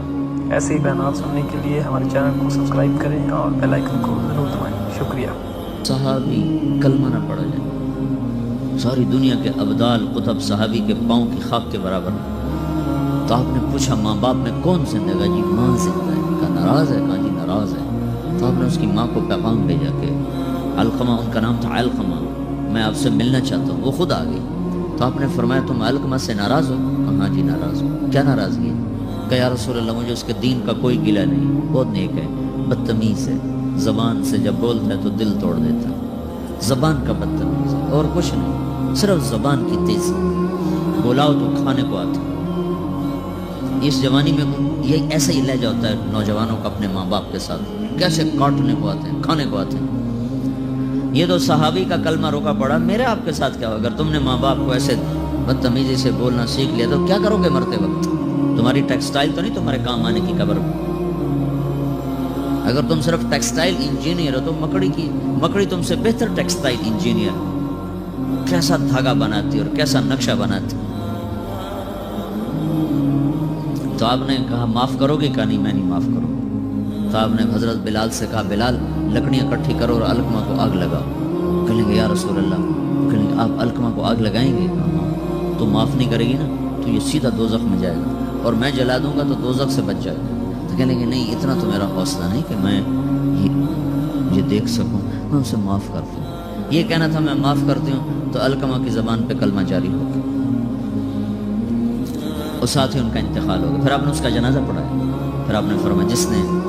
ایسے ہی بیانات سننے کے لیے ہمارے چینل کو سبسکرائب کریں اور بیل آئکن کو ضرور دبائیں۔ شکریہ۔ صحابی کلمہ نہ پڑھا جائے، ساری دنیا کے ابدال قطب صحابی کے پاؤں کی خاک کے برابر۔ تو آپ نے پوچھا ماں باپ میں کون زندہ ہے؟ جی ماں زندہ ہے۔ کہا ناراض ہے؟ کہا جی ناراض ہے۔ تو آپ نے اس کی ماں کو پیغام بھیجا کہ علقمہ، ان کا نام تھا علقمہ، میں آپ سے ملنا چاہتا ہوں۔ وہ خود آ گئی۔ تو آپ نے فرمایا تم علقمہ سے ناراض ہو؟ ہاں جی ناراض ہوں۔ کیا ناراضگی ہے؟ کہ یا رسول اللہ مجھے اس کے دین کا کوئی گلہ نہیں، بہت نیک ہے، بدتمیز ہے، زبان سے جب بولتا ہے تو دل توڑ دیتا ہے، زبان کا بدتمیز ہے اور کچھ نہیں، صرف زبان کی تیزی، بلاؤ تو کھانے کو آتا ہے۔ اس جوانی میں یہ ایسا ہی لہجہ ہوتا ہے نوجوانوں کا اپنے ماں باپ کے ساتھ، کیسے کاٹنے کو آتے ہیں، کھانے کو آتے ہیں۔ یہ تو صحابی کا کلمہ روکا پڑا، میرے آپ کے ساتھ کیا ہو؟ اگر تم نے ماں باپ کو ایسے بدتمیزی سے بولنا سیکھ لیا تو کیا کرو گے مرتے وقت؟ تمہاری ٹیکسٹائل تو نہیں تمہارے کام آنے کی قبر میں۔ اگر تم صرف ٹیکسٹائل انجینئر ہو تو مکڑی تم سے بہتر ٹیکسٹائل انجینئر، کیسا دھاگا بناتی اور کیسا نقشہ بناتی۔ تو آپ نے کہا معاف کرو گے؟ کہا نہیں میں نہیں معاف کروں گا۔ تو آپ نے حضرت بلال سے کہا بلال لکڑیاں اکٹھی کرو اور علقمہ کو آگ لگاؤ۔ کہیں گے یا رسول اللہ، کہیں گے آپ علقمہ کو آگ لگائیں گے؟ تو معاف نہیں کرے گی نا تو یہ سیدھا دوزخ میں جائے گا، اور میں جلا دوں گا تو دوزخ سے بچ جائے گا۔ تو کہنے لگے نہیں اتنا تو میرا حوصلہ نہیں کہ میں یہ دیکھ سکوں، میں اسے معاف کر دوں. یہ کہنا تھا میں معاف کرتی ہوں تو علقمہ کی زبان پہ کلمہ جاری ہو گیا اور ساتھ ہی ان کا انتقال ہو گیا. پھر آپ نے اس کا جنازہ پڑھایا. پھر آپ نے فرمایا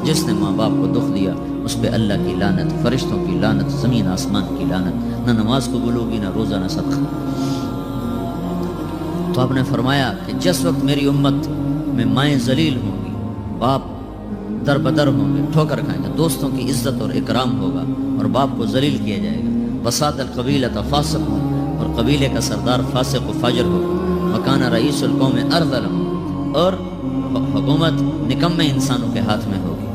جس نے ماں باپ کو دکھ دیا اس پہ اللہ کی لعنت، فرشتوں کی لعنت، زمین آسمان کی لعنت، نہ نماز قبول ہوگی نہ روزہ نہ صدقہ. تو آپ نے فرمایا کہ جس وقت میری امت میں مائیں ذلیل ہوں گی، باپ در بدر ہوں گے، ٹھوکر کھائیں گے، دوستوں کی عزت اور اکرام ہوگا اور باپ کو ذلیل کیا جائے گا. وساد القبیلۃ فاسق ہوں اور قبیلے کا سردار فاسق و فاجر ہوگا. مکان رئیس القوم ارذلهم اور حکومت نکمے انسانوں کے ہاتھ میں ہوگی.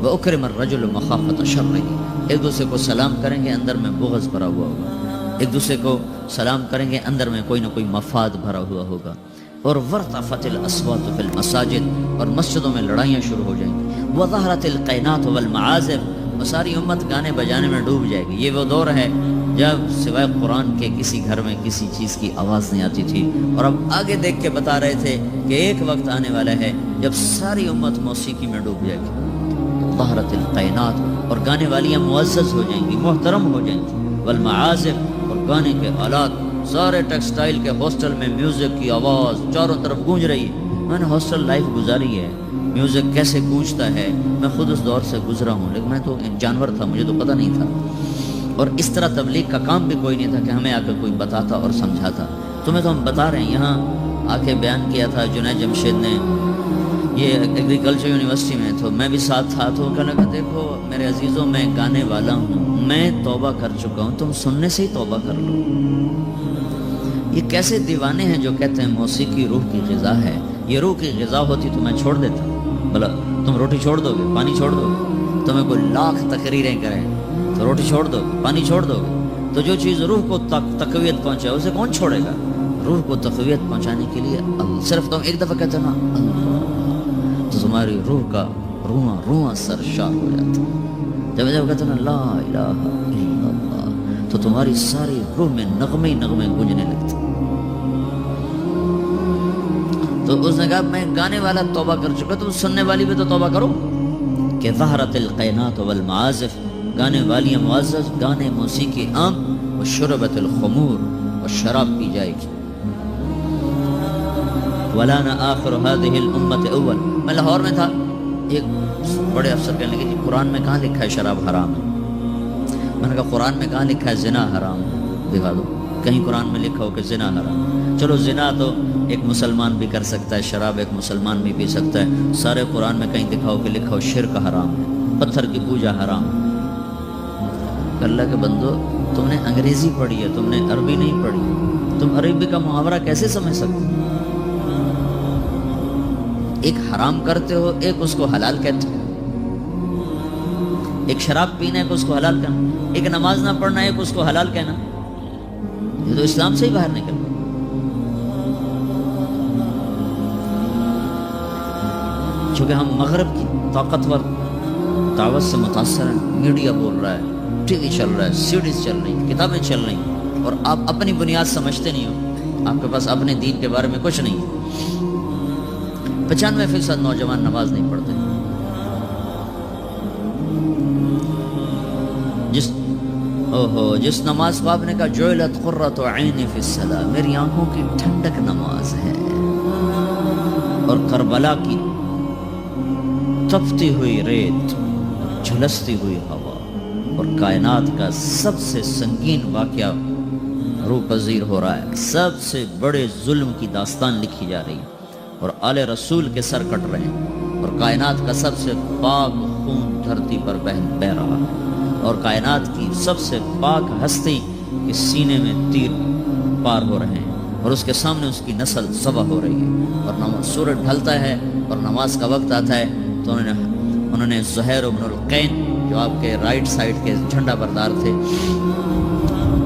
وَأُكْرِمَ الرَّجُلُ مَخَافَةَ شَرِّهِ ایک دوسرے کو سلام کریں گے اندر میں بغض بھرا ہوا ہوگا، ایک دوسرے کو سلام کریں گے اندر میں کوئی نہ کوئی مفاد بھرا ہوا ہوگا. اور وَارْتَفَتِ الْأَصْوَاتُ فِي الْمَسَاجِدِ اور مسجدوں میں لڑائیاں شروع ہو جائیں گی. وَظَهَرَتِ الْقَيْنَاتُ وَالْمَعَازِفُ اور ساری امت گانے بجانے میں ڈوب جائے گی. یہ وہ دور ہے جب سوائے قرآن کے کسی گھر میں کسی چیز کی آواز نہیں آتی تھی، اور اب آگے دیکھ کے بتا رہے تھے کہ ایک وقت آنے والا ہے جب ساری امت موسیقی میں ڈوب جائے گی. ظہرت القینات اور گانے والیاں معزز ہو جائیں گی، محترم ہو جائیں گی. والمعازف اور گانے کے آلات، سارے ٹیکسٹائل کے ہاسٹل میں میوزک کی آواز چاروں طرف گونج رہی ہے. میں نے ہاسٹل لائف گزاری ہے، میوزک کیسے گونجتا ہے میں خود اس دور سے گزرا ہوں، لیکن میں تو جانور تھا، مجھے تو پتہ نہیں تھا. اور اس طرح تبلیغ کا کام بھی کوئی نہیں تھا کہ ہمیں آ کے کوئی بتاتا اور سمجھاتا. تمہیں تو ہم بتا رہے ہیں. یہاں آ کے بیان کیا تھا جنید جمشید نے، یہ ایگریکلچر یونیورسٹی میں، تو میں بھی ساتھ تھا. تو کہنے لگا دیکھو میرے عزیزوں میں گانے والا ہوں، میں توبہ کر چکا ہوں، تم سننے سے ہی توبہ کر لو. یہ کیسے دیوانے ہیں جو کہتے ہیں موسیقی روح کی غذا ہے. یہ روح کی غذا ہوتی تو میں چھوڑ دیتا. بھلا تم روٹی چھوڑ دو گے، پانی چھوڑ دو گے؟ تمہیں کوئی لاکھ تقریریں کریں تو روٹی چھوڑ دو گے، پانی چھوڑ دو گے؟ تو جو چیز روح کو تقویت پہنچائے اسے کون چھوڑے گا؟ روح کو تقویت پہنچانے کے لیے صرف تم ایک دفعہ کہتے نا اللہ، تو تمہاری روح کا رواں رواں سرشار ہو جاتا. جب کہتے نا لا الہ الا اللہ تو تمہاری ساری روح میں نغمے نغمے گونجنے لگتے. تو اس نے کہا میں گانے والا توبہ کر چکا، تم سننے والی بھی تو توبہ کرو. کہ ظہرت القینات والمعازف گانے والیاں معزز، گانے موسیقی عام، وشربت الخمور اور شراب پی جائے گی. ولانا آخر هذه الامت اول. میں لاہور میں تھا، ایک بڑے افسر کہنے لگے کہ قرآن میں کہاں لکھا ہے شراب حرام ہے؟ میں نے کہا قرآن میں کہاں لکھا ہے زنا حرام ہے؟ دکھا دو کہیں قرآن میں لکھا ہو کہ زنا حرام. چلو زنا تو ایک مسلمان بھی کر سکتا ہے، شراب ایک مسلمان بھی پی سکتا ہے. سارے قرآن میں کہیں دکھاؤ کہ لکھا ہو شرک حرام ہے، پتھر کی پوجا حرام. اللہ کے بندو تم نے انگریزی پڑھی ہے، تم نے عربی نہیں پڑھی، تم عربی کا محاورہ کیسے سمجھ سکتے؟ ایک حرام کرتے ہو، ایک اس کو حلال کہتے ہو. ایک شراب پینا ایک اس کو حلال کہنا، ایک نماز نہ پڑھنا ایک اس کو حلال کہنا. یہ تو اسلام سے ہی باہر نکل گیا. چونکہ ہم مغرب کی طاقتور دعوت سے متاثر ہیں. میڈیا بول رہا ہے، ٹی وی چل رہا ہے، سیڈیز چل رہی ہیں، کتابیں چل رہی ہیں، اور آپ اپنی بنیاد سمجھتے نہیں ہو. آپ کے پاس اپنے دین کے بارے میں کچھ نہیں ہے. 95% نوجوان نماز نہیں پڑھتے. جس نماز کو آپ نے کہا جعلت قرۃ عینی فی الصلاۃ، میری آنکھوں کی ٹھنڈک نماز ہے، اور کربلا کی تپتی ہوئی ریت، جھلستی ہوئی ہوا، اور کائنات کا سب سے سنگین واقعہ روح پذیر ہو رہا ہے. سب سے بڑے ظلم کی داستان لکھی جا رہی ہے، اور آل رسول کے سر کٹ رہے ہیں، اور کائنات کا سب سے پاک خون دھرتی پر بہ رہا ہے، اور کائنات کی سب سے پاک ہستی کے سینے میں تیر پار ہو رہے ہیں، اور اس کے سامنے اس کی نسل ذبح ہو رہی ہے. اور سورج ڈھلتا ہے اور نماز کا وقت آتا ہے، تو انہوں نے زہیر بن القین جو آپ کے رائٹ سائڈ کے جھنڈا بردار تھے،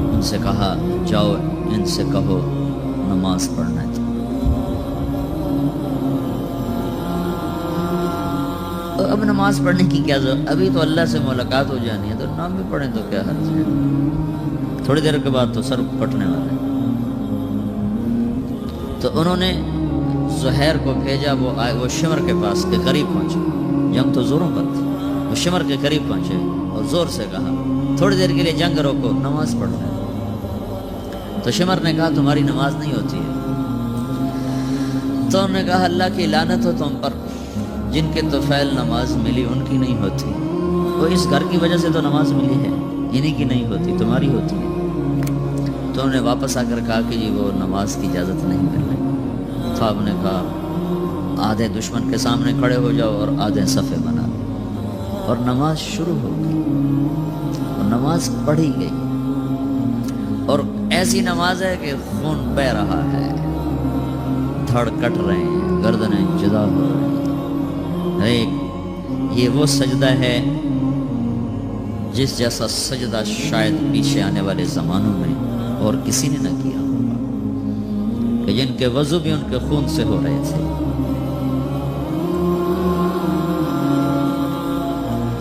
ان سے کہا جاؤ ان سے کہو نماز پڑھنا ہے. اب نماز پڑھنے کی کیا ضرورت؟ ابھی تو اللہ سے ملاقات ہو جانی ہے، تو نام بھی پڑھیں تو کیا حرج ہے؟ تھوڑی دیر کے بعد تو سر پھٹنے والے. تو انہوں نے زہیر کو بھیجا، وہ آئے، وہ شمر کے پاس کے قریب پہنچے. جنگ تو زوروں پر تھی. وہ شمر کے قریب پہنچے اور زور سے کہا تھوڑی دیر کے لیے جنگ روکو, نماز پڑھ لیں. تو شمر نے کہا تمہاری نماز نہیں ہوتی ہے. تو انہوں نے کہا اللہ کی لعنت ہو تم پر, جن کے طفیل نماز ملی ان کی نہیں ہوتی. وہ اس گھر کی وجہ سے تو نماز ملی ہے, انہی کی نہیں ہوتی, تمہاری ہوتی ہے. تو انہوں نے واپس آ کر کہا کہ جی وہ نماز کی اجازت نہیں مل رہی. تو آپ نے کہا آدھے دشمن کے سامنے کھڑے ہو جاؤ اور آدھے صفے بنا لو. اور نماز شروع ہو گئی اور نماز پڑھی گئی. اور ایسی نماز ہے کہ خون بہہ رہا ہے, دھڑ کٹ رہے ہیں, گردنیں جدا ہو رہی ہیں. یہ وہ سجدہ ہے جس جیسا سجدہ شاید پیچھے آنے والے زمانوں میں اور کسی نے نہ کیا ہوگا, کہ جن کے وضو بھی ان کے خون سے ہو رہے تھے,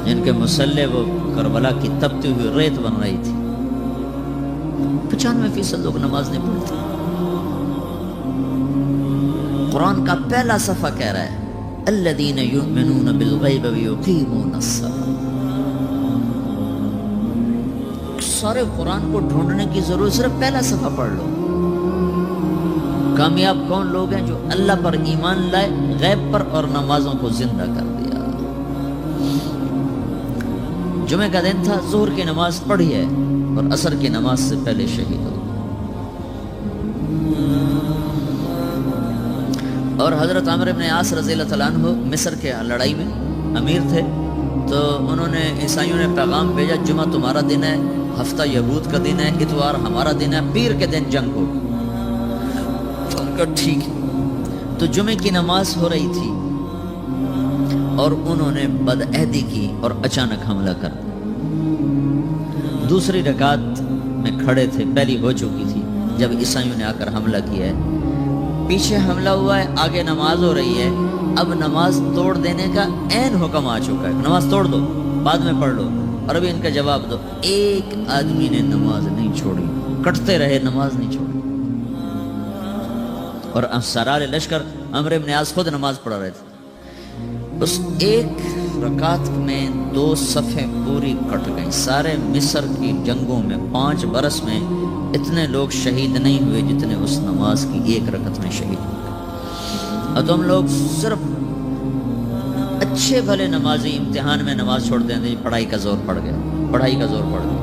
جن کے مسلح وہ کربلا کی تپتی ہوئی ریت بن رہی تھی. 95% لوگ نماز نہیں پڑھتے. قرآن کا پہلا صفحہ کہہ رہا ہے الذین یؤمنون بالغیب ویقیمون الصلاۃ. سارے قرآن کو ڈھونڈنے کی ضرورت, صرف پہلا صفحہ پڑھ لو. کامیاب کون لوگ ہیں جو اللہ پر ایمان لائے, غیب پر, اور نمازوں کو زندہ کر دیا. جمعہ کا دن تھا, ظہر کی نماز پڑھی ہے اور عصر کی نماز سے پہلے شہید ہو. اور حضرت عمرو بن عاص رضی اللہ تعالیٰ عنہ مصر کے لڑائی میں امیر تھے. تو انہوں نے عیسائیوں نے پیغام بھیجا جمعہ تمہارا دن ہے, ہفتہ یہود کا دن ہے, اتوار ہمارا دن ہے, پیر کے دن جنگ ہو. تو ان کا ٹھیک ہے. تو جمعے کی نماز ہو رہی تھی اور انہوں نے بدعہدی کی اور اچانک حملہ کر دیا. دوسری رکعت میں کھڑے تھے, پہلی ہو چکی تھی جب عیسائیوں نے آ کر حملہ کیا ہے. پیچھے حملہ ہوا ہے, آگے نماز ہو رہی ہے. اب نماز توڑ دینے کا عین حکم آ چکا ہے, نماز توڑ دو, بعد میں پڑھ لو. اور ابھی ان کا جواب دو. ایک آدمی نے نماز نہیں چھوڑی, کٹتے رہے, نماز نہیں چھوڑی. اور سرار لشکر عمرو بن عاص خود نماز پڑھا رہے تھے. اس ایک رکعت میں 2 صفیں پوری کٹ گئیں. سارے مصر کی جنگوں میں 5 برس میں اتنے لوگ شہید نہیں ہوئے جتنے اس نماز کی ایک رکعت میں شہید ہوئے. اور تم لوگ صرف اچھے بھلے نمازی امتحان میں نماز چھوڑ دیں گے, پڑھائی کا زور پڑ گیا, پڑھائی کا زور پڑ گیا.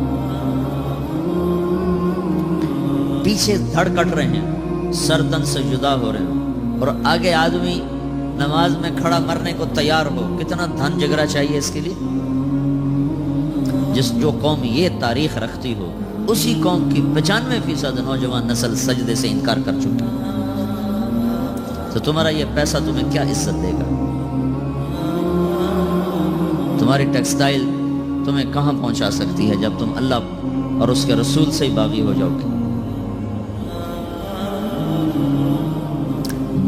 پیچھے دھڑ کٹ رہے ہیں, سر تن سے جدا ہو رہے ہیں, اور آگے آدمی نماز میں کھڑا مرنے کو تیار ہو. کتنا دھن جگرا چاہیے اس کے لیے. جو قوم یہ تاریخ رکھتی ہو, اسی قوم کی 95% نوجوان نسل سجدے سے انکار کر چکی. تو تمہارا یہ پیسہ تمہیں کیا عزت دے گا؟ تمہاری ٹیکسٹائل تمہیں کہاں پہنچا سکتی ہے جب تم اللہ اور اس کے رسول سے ہی باغی ہو جاؤ گے؟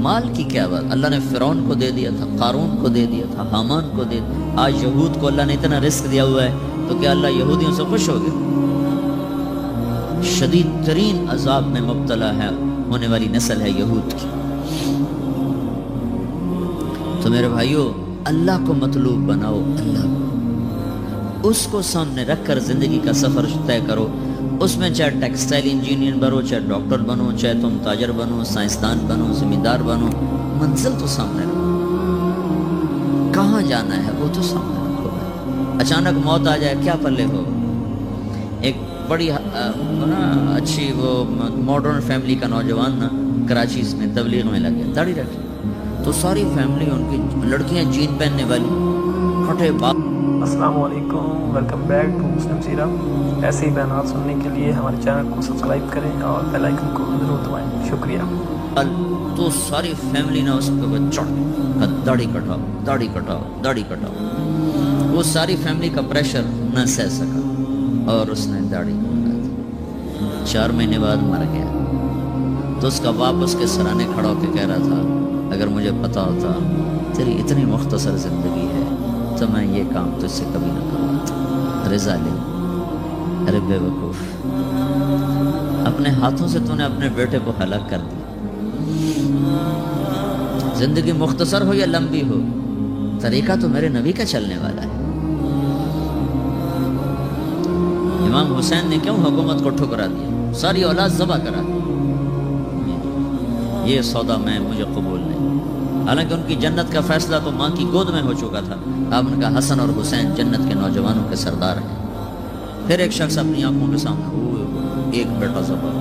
مال کی کیا بات, اللہ نے فرعون کو دے دیا تھا, قارون کو دے دیا تھا, حامان کو دے دیا. آج یہود کو اللہ نے اتنا رزق دیا ہوا ہے, تو کیا اللہ یہودیوں سے خوش ہو گیا؟ شدید ترین عذاب میں مبتلا ہے ہونے والی نسل ہے یہود کی. تو میرے بھائیو, اللہ کو مطلوب بناؤ, اللہ کو, اس کو سامنے رکھ کر زندگی کا سفر طے کرو. اس میں چاہے ٹیکسٹائل انجینئر بنو, چاہے ڈاکٹر بنو, چاہے تم تاجر بنو, سائنسدان بنو, زمیندار بنو, منزل تو سامنے رکھو. کہاں جانا ہے وہ تو سامنے رکھو. اچانک موت آ جائے کیا پلے ہو. ایک بڑی اچھی وہ ماڈرن فیملی کا نوجوان نا کراچی میں تبلیغ میں لگے, داڑھی رکھی, تو ساری فیملی ان کی لڑکیاں جین پہننے والی, کھٹے باپ. السلام علیکم, ویلکم بیک ٹو مسلم سیرہ. ایسے ہی بیانات سننے کے لیے ہمارے چینل کو سبسکرائب کریں اور بیل آئیکن کو ضرور دبائیں. شکریہ. تو ساری فیملی نے اس کو چڑھ, داڑھی کٹاؤ, داڑھی کٹاؤ, داڑھی کٹاؤ. وہ ساری فیملی کا پریشر نہ سہ سکا اور اس نے داڑھی کٹا دی. 4 مہینے بعد مر گیا. تو اس کا باپ اس کے سرانے کھڑا ہو کے کہہ رہا تھا, اگر مجھے پتا ہوتا تیری اتنی مختصر زندگی ہے تو میں یہ کام تجھ سے کبھی نہ کرواتا. رضا لے, ارے بے وقوف, اپنے ہاتھوں سے تو نے اپنے بیٹے کو ہلاک کر دیا. زندگی مختصر ہو یا لمبی ہو, طریقہ تو میرے نبی کا چلنے والا ہے. امام حسین نے کیوں حکومت کو ٹھکرا دیا؟ ساری اولاد ذبح کرا دی. یہ سودا میں مجھے قبول نہیں. حالانکہ ان کی جنت کا فیصلہ تو ماں کی گود میں ہو چکا تھا. آپ نے کہا حسن اور حسین جنت کے نوجوانوں کے سردار ہیں. پھر ایک شخص اپنی آنکھوں کے سامنے ایک بیٹا ذبح،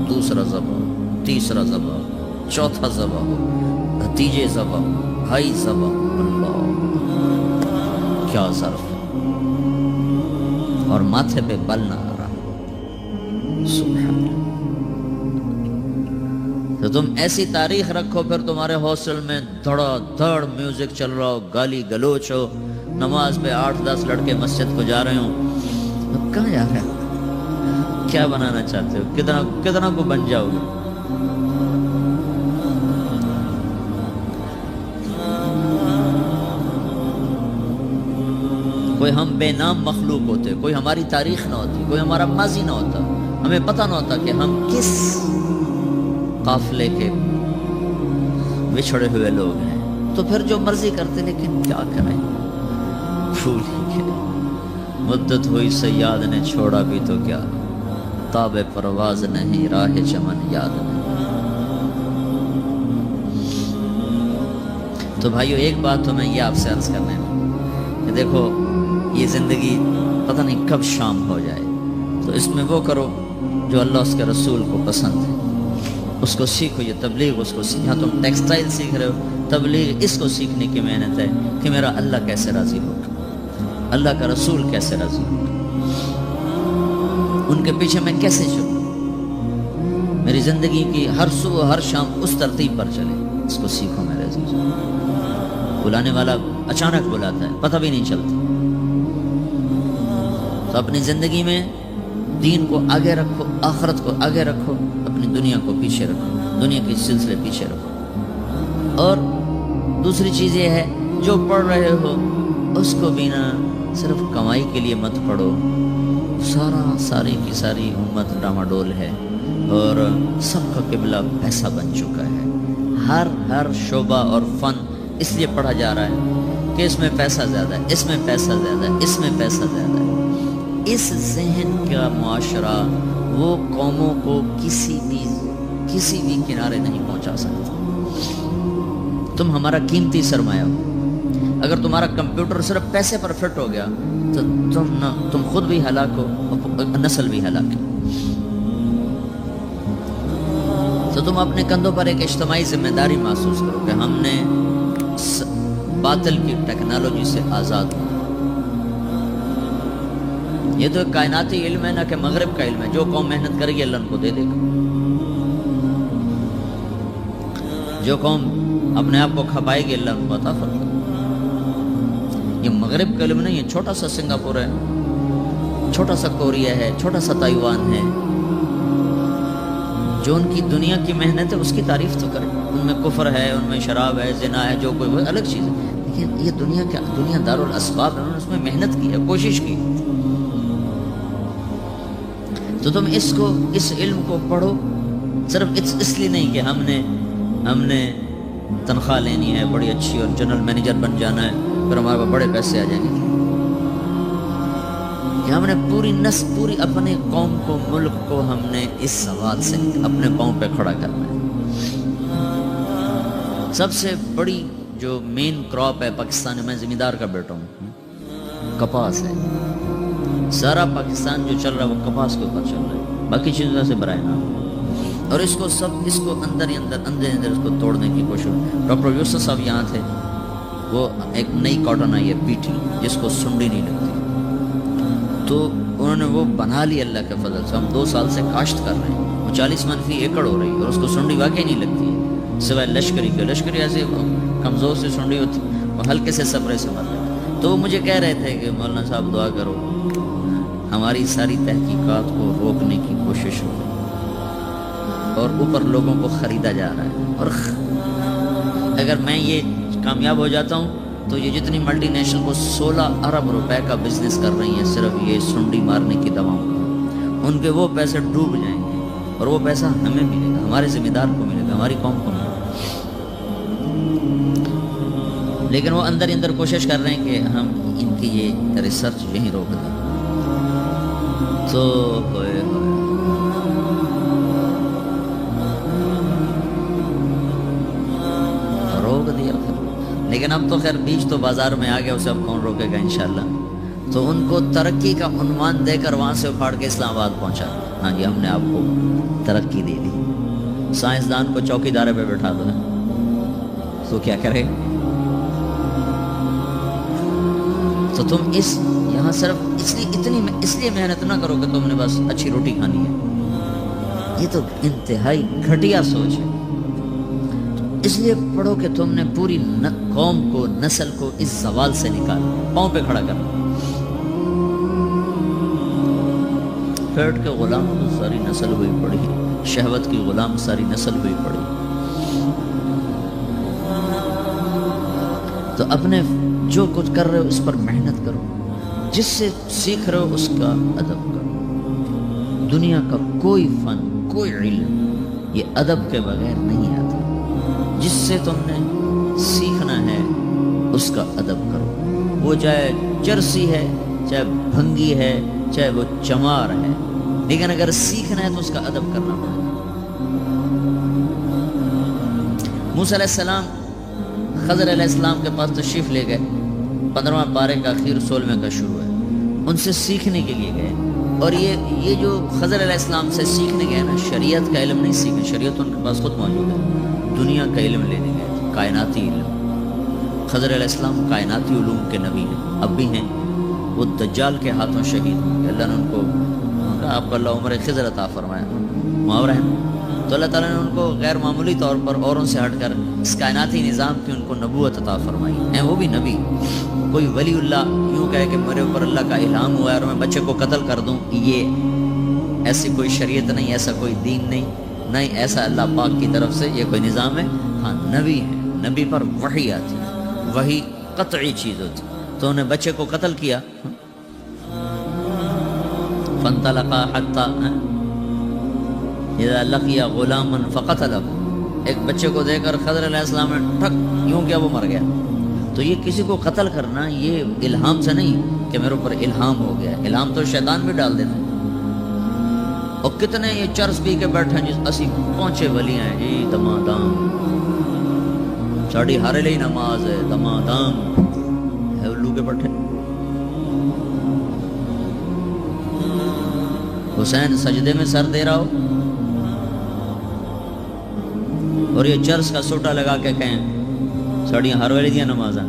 دوسرا ذبح، تیسرا ذبح، چوتھا ذبح، بھتیجے ذبح، بھائی ذبح. اللہ کیا ظرف ہے. اور ماتھے پہ بل نہ آ رہا. سبحان اللہ. تو تم ایسی تاریخ رکھو پھر تمہارے ہاسٹل میں دھڑا دھڑ میوزک چل رہا ہو، گالی گلوچ ہو، نماز پہ 8-10 لڑکے مسجد کو جا رہے ہوں. اب کہاں جا رہے ہو؟ کیا بنانا چاہتے ہو؟ کتنا کو بن جاؤ گے؟ کوئی ہم بے نام مخلوق ہوتے، کوئی ہماری تاریخ نہ ہوتی، کوئی ہمارا ماضی نہ ہوتا، ہمیں پتہ نہ ہوتا کہ ہم کس قافلے کے بچھڑے ہوئے لوگ ہیں. تو پھر جو مرضی کرتے، لیکن کیا کریں، بھول ہی گئے. مدت ہوئی سیاد نے چھوڑا بھی تو کیا، تاب پرواز نہیں راہ چمن یاد نہیں. تو بھائیو ایک بات تو میں یہ آپ سے عرض کرنے میں کہ دیکھو یہ زندگی پتہ نہیں کب شام ہو جائے. تو اس میں وہ کرو جو اللہ اس کے رسول کو پسند ہے، اس کو سیکھو. یہ تبلیغ اس کو یہاں تم ٹیکسٹائل سیکھ رہے ہو، تبلیغ اس کو سیکھنے کی محنت ہے کہ میرا اللہ کیسے راضی ہوگا، اللہ کا رسول کیسے راضی ہوگا، ان کے پیچھے میں کیسے چلوں. میری زندگی کی ہر صبح ہر شام اس ترتیب پر چلے. اس کو سیکھو میرے عزیز. بلانے والا اچانک بلاتا ہے، پتہ بھی نہیں چلتا. تو اپنی زندگی میں دین کو آگے رکھو، آخرت کو آگے رکھو، اپنی دنیا کو پیچھے رکھو، دنیا کے سلسلے پیچھے رکھو. اور دوسری چیز یہ ہے جو پڑھ رہے ہو اس کو بھی نہ صرف کمائی کے لیے مت پڑھو. ساری کی ساری امت ڈاماڈول ہے اور سب کا قبلہ پیسہ بن چکا ہے. ہر شعبہ اور فن اس لیے پڑھا جا رہا ہے کہ اس میں پیسہ زیادہ ہے، اس میں پیسہ زیادہ ہے، اس میں پیسہ زیادہ ہے. اس ذہن کا معاشرہ وہ قوموں کو کسی بھی کنارے نہیں پہنچا سکتا. تم ہمارا قیمتی سرمایہ ہو. اگر تمہارا کمپیوٹر صرف پیسے پر فٹ ہو گیا تو تم خود بھی ہلاک ہو، نسل بھی ہلاک ہے. تو تم اپنے کندھوں پر ایک اجتماعی ذمہ داری محسوس کرو کہ ہم نے باطل کی ٹیکنالوجی سے آزاد ہو. یہ تو ایک کائناتی علم ہے، نہ کہ مغرب کا علم ہے. جو قوم محنت کرے گی اللہ ان کو دے دے گا. جو قوم اپنے آپ کو کھپائے گی اللہ ان کو عطا فرمائے گا. یہ مغرب کا علم نہیں ہے. چھوٹا سا سنگاپور ہے، چھوٹا سا کوریا ہے، چھوٹا سا تائیوان ہے. جو ان کی دنیا کی محنت ہے اس کی تعریف تو کرے. ان میں کفر ہے، ان میں شراب ہے، زنا ہے، جو کوئی الگ چیز ہے. لیکن یہ دنیا دارالاسباب ہے، انہوں نے اس میں محنت کی ہے، کوشش کی. تو تم اس علم کو پڑھو صرف اس لیے نہیں کہ ہم نے تنخواہ لینی ہے بڑی اچھی اور جنرل مینیجر بن جانا ہے پھر ہمارے پاس بڑے پیسے آ جائیں گے. کہ ہم نے پوری اپنے قوم کو، ملک کو ہم نے اس سوال سے اپنے پاؤں پہ کھڑا کرنا ہے. سب سے بڑی جو مین کراپ ہے پاکستان میں، زمیندار کا بیٹا ہوں، کپاس ہے. سارا پاکستان جو چل رہا ہے وہ کپاس کے اوپر چل رہا ہے، باقی چیزوں سے برائے نہ. اور اس کو اندر ہی اندر اس کو توڑنے کی کوشش. ڈاکٹر یوسف صاحب یہاں تھے. وہ ایک نئی کاٹن آئی ہے پیٹھی جس کو سنڈی نہیں لگتی، تو انہوں نے وہ بنا لی اللہ کے فضل سے. ہم 2 سال سے کاشت کر رہے ہیں، وہ 40 من فی ایکڑ ہو رہی ہے اور اس کو سنڈی واقعی نہیں لگتی ہے سوائے لشکری کے. لشکری ایسے کمزور سے سنڈی ہوتی، وہ ہلکے سے سپرے سے مر جاتی. تو وہ مجھے کہہ رہے تھے کہ مولانا صاحب دعا کرو، ہماری ساری تحقیقات کو روکنے کی کوشش ہو رہی اور اوپر لوگوں کو خریدا جا رہا ہے. اور اگر میں یہ کامیاب ہو جاتا ہوں تو یہ جتنی ملٹی نیشنل کو 16 ارب روپے کا بزنس کر رہی ہیں صرف یہ سنڈی مارنے کی دواؤں کا، ان کے وہ پیسے ڈوب جائیں گے اور وہ پیسہ ہمیں ملے گا، ہمارے ذمہ دار کو ملے گا، ہماری قوم کو ملے گا. لیکن وہ اندر اندر کوشش کر رہے ہیں کہ ہم ان کی یہ ریسرچ یہیں روک دیں. تو ہوئے روک دیا پھر. لیکن اب تو خیر بیج تو بازار میں آ گیا, اسے اب کون روکے گا انشاءاللہ. تو ان کو ترقی کا عنوان دے کر وہاں سے اکھاڑ کے اسلام آباد پہنچا. ہاں جی, ہم نے آپ کو ترقی دے دی. سائنسدان کو چوکی دارے پہ بٹھا دو تو کیا کرے. تو تم یہاں صرف اس لیے محنت نہ کرو کہ تم نے بس اچھی روٹی کھانی ہے. یہ تو انتہائی گھٹیا سوچ ہے. اس لیے پڑھو کہ تم نے پوری قوم کو, نسل کو اس زوال سے نکالا, پاؤں پہ کھڑا کرنا. پیٹ کے غلام تو ساری نسل ہوئی پڑی, شہوت کی غلام ساری نسل ہوئی پڑی. تو اپنے جو کچھ کر رہے ہو اس پر محنت کرو, جس سے سیکھ رہے ہو اس کا ادب کرو. دنیا کا کوئی فن, کوئی علم یہ ادب کے بغیر نہیں آتا. جس سے تم نے سیکھنا ہے اس کا ادب کرو. وہ چاہے چرسی ہے, چاہے بھنگی ہے, چاہے وہ چمار ہے, لیکن اگر سیکھنا ہے تو اس کا ادب کرنا پڑے گا. موسیٰ علیہ السلام خضر علیہ السلام کے پاس تشریف لے گئے. 15واں پارے کا اخیر 16ویں کا شروع ہے. ان سے سیکھنے کے لیے گئے. اور یہ جو خضر علیہ السلام سے سیکھنے گئے نا, شریعت کا علم نہیں سیکھیں, شریعت ان کے پاس خود موجود ہے. دنیا کا علم لینے گئے, کائناتی علم. خضر علیہ السلام کائناتی علوم کے نبی ہیں, اب بھی ہیں. وہ دجال کے ہاتھوں شہید ہوں گے. اللہ نے ان کو, آپ کو اللہ عمر خضر عطا فرمایا, محاورہ ہے. تو اللہ تعالیٰ نے ان کو غیر معمولی طور پر اوروں سے ہٹ کر اس کائناتی نظام کی ان کو نبوت عطا فرمائی ہے. وہ بھی نبی. کوئی ولی اللہ یوں کہے کہ میرے اوپر اللہ کا الہام ہوا ہے اور میں بچے کو قتل کر دوں, یہ ایسی کوئی شریعت نہیں, ایسا کوئی دین نہیں, ایسا اللہ پاک کی طرف سے یہ کوئی نظام ہے. ہاں نبی ہے, نبی پر وحی آتی, وحی قطعی چیز ہوتی. تو انہیں بچے کو قتل کیا. فانطلقا حتی اذا لقی غلاما فقتلہ, ایک بچے کو دے کر خضر علیہ السلام نے ٹھک یوں کیا, وہ مر گیا. تو یہ کسی کو قتل کرنا یہ الہام سے نہیں کہ میرے اوپر الہام ہو گیا. الہام تو شیطان بھی ڈال دیتے ہیں. اور کتنے یہ چرس پی کے بیٹھے ہیں, جس اسی پہنچے ولی ہیں جی, دمادام ساڑی ہارے لئی نماز ہے, دمادام ہے الو کے بیٹھے. حسین سجدے میں سر دے رہا ہو اور یہ چرس کا سوٹا لگا کے کہیں ساڑیاں ہر ویلے دیا نماز ہیں.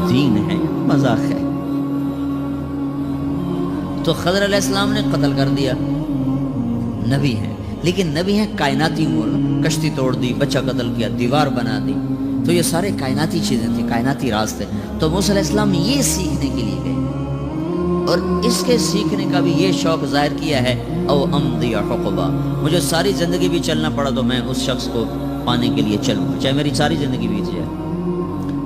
دین ہے مذاق ہے. تو خضر علیہ السلام نے قتل کر دیا. نبی ہیں, لیکن نبی ہیں کائناتی امور. کشتی توڑ دی, بچہ قتل کیا, دیوار بنا دی. تو یہ سارے کائناتی چیزیں تھیں, کائناتی راز تھے. تو موسیٰ علیہ السلام یہ سیکھنے کے لیے گئے اور اس کے سیکھنے کا بھی یہ شوق ظاہر کیا ہے, او امضی حقبا, مجھے ساری زندگی بھی چلنا پڑا تو میں اس شخص کو پانے کے لیے چلوں, چاہے میری ساری زندگی بیت جائے.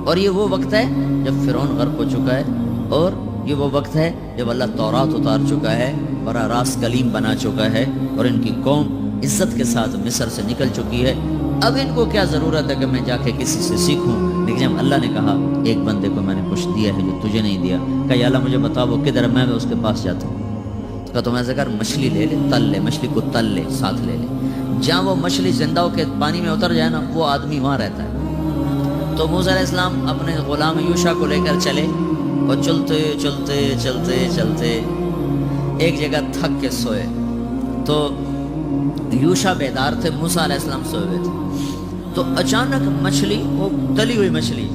اور یہ وہ وقت ہے جب فرعون غرق ہو چکا ہے, اور یہ وہ وقت ہے جب اللہ تورات اتار چکا ہے, براہ راست کلیم بنا چکا ہے, اور ان کی قوم عزت کے ساتھ مصر سے نکل چکی ہے. اب ان کو کیا ضرورت ہے کہ میں جا کے کسی سے سیکھوں. لیکن جب اللہ نے کہا ایک بندے کو میں نے کچھ دیا ہے جو تجھے نہیں دیا, کہ یا اللہ مجھے بتا وہ کدھر, میں اس کے پاس جاتا ہوں. تو کہا تم ایسا کر, مچھلی لے لے, تل لے, مچھلی کو تل لے, ساتھ لے لے. جہاں وہ مچھلی زندہ ہو کے پانی میں اتر جائے نا, وہ آدمی وہاں رہتا ہے. تو موسیٰ علیہ السلام اپنے غلام یوشع کو لے کر چلے, اور چلتے چلتے چلتے چلتے ایک جگہ تھک کے سوئے. تو یوشع بیدار تھے, موسیٰ علیہ السلام سوئے ہوئے تھے. تو اچانک مچھلی, وہ تلی ہوئی مچھلی,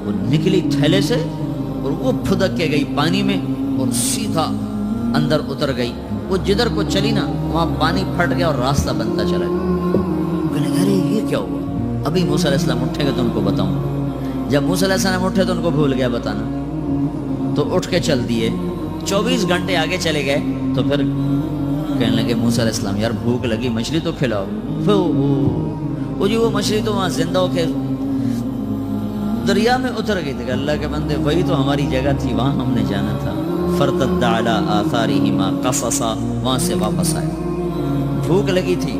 وہ نکلی تھیلے سے اور وہ پھدک کے گئی پانی میں اور سیدھا اندر اتر گئی. وہ جدھر کو چلی نا وہاں پانی پھٹ گیا اور راستہ بنتا چلا گیا. کہنے لگے ارے یہ کیا ہوا, ابھی موسیٰ علیہ السلام اٹھے گا تو ان کو بتاؤں. جب موسیٰ علیہ السلام اٹھے تو ان کو بھول گیا بتانا, تو اٹھ کے چل دیے. 24 گھنٹے آگے چلے گئے تو پھر کہنے لگے موسیٰ علیہ السلام یار بھوک لگی, مچھلی تو کھلاؤ. وہ جی وہ مچھلی تو وہاں زندہ ہو کے دریا میں اتر گئی تھی. اللہ کے بندے وہی تو ہماری جگہ تھی, وہاں ہم نے جانا تھا. فرتد علی آثارہما قصصا, وہاں سے واپس آئے. بھوک لگی تھی,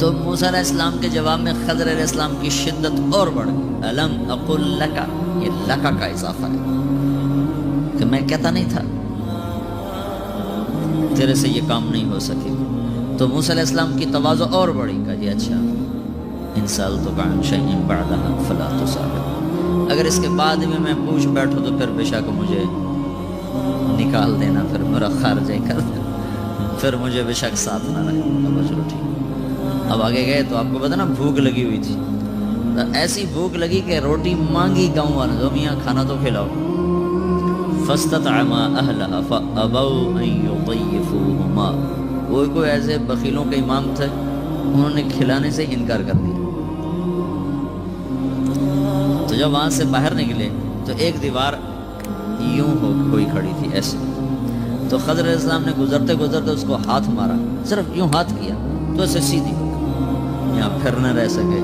تو موسیٰ علیہ السلام کے جواب میں خضر علیہ السلام کی شدت اور بڑھ گئی. الم اقل لکا، یہ لکا کا اضافہ ہے کہ میں کہتا نہیں تھا تیرے سے یہ کام نہیں ہو سکے. تو موسیٰ علیہ السلام کی تواضع اور بڑھی. کہا جی اچھا، ان سألتک عن شیء بعدها فلا تصاحب، اگر اس کے بعد میں پوچھ بیٹھوں تو پھر بے شک مجھے نکال دینا، پھر میرا خارج ہی کر دینا، پھر مجھے بے شک ساتھ نہ رہے. چلو ٹھیک. اب آگے گئے تو آپ کو پتا نا بھوک لگی ہوئی تھی، تو ایسی بھوک لگی کہ روٹی مانگی گاؤں والوں سے، میاں کھانا تو کھلاؤ. فاستطعما اہلها فابوا ان یضیفوهما، وہ کوئی ایسے بخیلوں کے امام تھے، انہوں نے کھلانے سے انکار کر دیا. تو جب وہاں سے باہر نکلے تو ایک دیوار یوں ہو کوئی کھڑی تھی ایسی. تو خضر علیہ السلام نے گزرتے گزرتے اس کو ہاتھ مارا، صرف یوں ہاتھ کیا تو اسے سیدھی ہو گئی، یہاں پھر نہ رہ سکے.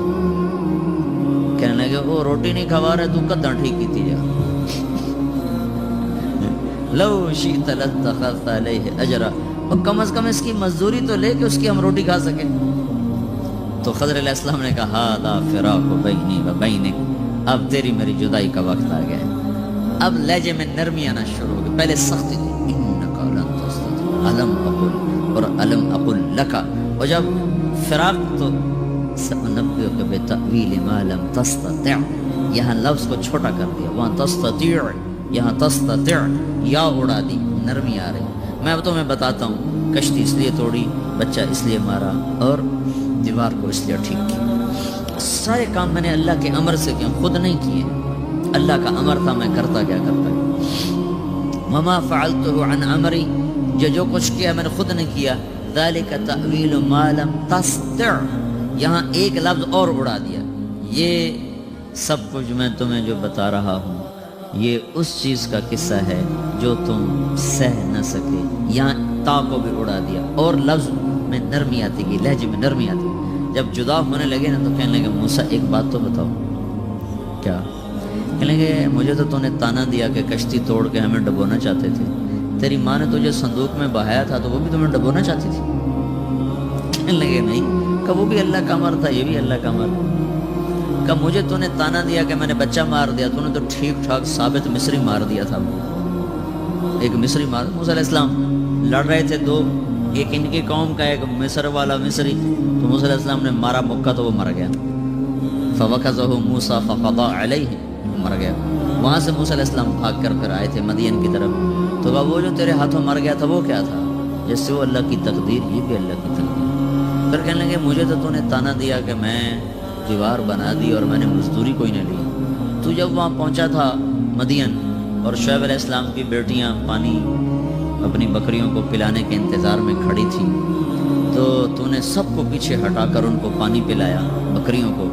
کہنے لگے وہ روٹی نہیں کھوا رہے تو کداں ٹھیک کی تھی جا. لو شئت لاتخذت علیہ اجرا، اور کم از کم اس کی مزدوری تو لے کہ اس کی ہم روٹی کھا سکیں. تو خضر علیہ السلام نے کہا ھذا فراق بینی و بینک، اب تیری میری جدائی کا وقت آ گیا ہے. اب لہجے میں نرمی آنا شروع ہو گئی. پہلے سختی تھی، انک لن تستطیع الم اقل، اور الم اقل لک. اور جب فراق تو سأنبئک بتأویل ما لم تستطع، یہاں لفظ کو چھوٹا کر دیا، وہاں تستطیع یہاں تستطع یا اڑا دی، نرمی آ رہی. میں اب تمہیں بتاتا ہوں، کشتی اس لیے توڑی، بچہ اس لیے مارا، اور دیوار کو اس لیے ٹھیک کی. سارے کام میں نے اللہ کے امر سے کیا، خود نہیں کیے. اللہ کا امر تھا، میں کرتا کیا کرتا گیا. وما فعلته عن امری، جو کچھ کیا میں نے خود نہیں کیا. ذالک تأویل ما لم تستطع، یہاں ایک لفظ اور اڑا دیا. یہ سب کچھ میں تمہیں جو بتا رہا ہوں یہ اس چیز کا قصہ ہے جو تم سہ نہ سکے. یہاں تا کو بھی اڑا دیا، اور لفظ میں نرمی آتی گئی، لہجے میں نرمی آتی گئی. جب جدا ہونے لگے نا تو کہنے لگے موسیٰ ایک بات تو بتاؤ. کیا؟ کہنے لگے مجھے تو نے تانا دیا کہ کشتی توڑ کے ہمیں ڈبونا چاہتے تھے، تیری ماں نے تجھے صندوق میں بہایا تھا تو وہ بھی تمہیں ڈبونا چاہتی تھی. کہنے لگے نہیں، کہ وہ بھی اللہ کا امر تھا، یہ بھی اللہ کا امر. کہ مجھے تو نے تانا دیا کہ میں نے بچہ مار دیا، تو نے تو ٹھیک ٹھاک ثابت مصری مار دیا تھا. ایک مصری مار، موسیٰ علیہ السلام لڑ رہے تھے دو، ایک ان کی قوم کا ایک مصر والا مصری، تو موسیٰ علیہ السلام نے مارا مکہ تو وہ مر گیا. فوکزہ موسیٰ فقضى علیہ، مر گیا. وہاں سے موسیٰ علیہ السلام بھاگ کر پھر آئے تھے مدین کی طرف. تو کہا وہ جو تیرے ہاتھوں مر گیا تھا وہ کیا تھا؟ جس سے وہ اللہ کی تقدیر، یہ بھی اللہ کی تقدیر. پھر کہنے لگے مجھے تو نے تانا دیا کہ میں دیوار بنا دی اور میں نے مزدوری کوئی نہ لی. تو جب وہاں پہنچا تھا مدین اور شعیب علیہ السلام کی بیٹیاں پانی اپنی بکریوں کو پلانے کے انتظار میں کھڑی تھی، تو نے سب کو پیچھے ہٹا کر ان کو پانی پلایا، بکریوں کو.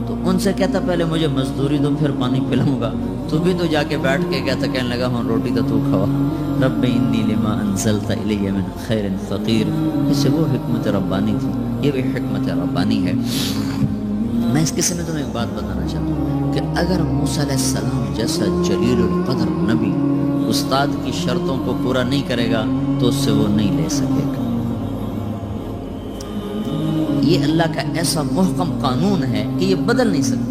تو ان سے کہتا پہلے مجھے مزدوری دو پھر پانی پلاؤں گا. تو بھی تو جا کے بیٹھ کے کہتا، کہنے لگا ہوں روٹی تو کھوا. رب انی لما انزلت الی من خیر فقیر. اس سے وہ حکمت ربانی تھی، یہ بھی حکمت ربانی ہے. میں اس قصے میں تمہیں ایک بات بتانا چاہتا ہوں کہ اگر موسیٰ علیہ السلام جیسا جلیل القدر نبی استاد کی شرطوں کو پورا نہیں کرے گا تو اس سے وہ نہیں لے سکے گا. یہ اللہ کا ایسا محکم قانون ہے کہ یہ بدل نہیں سکتا.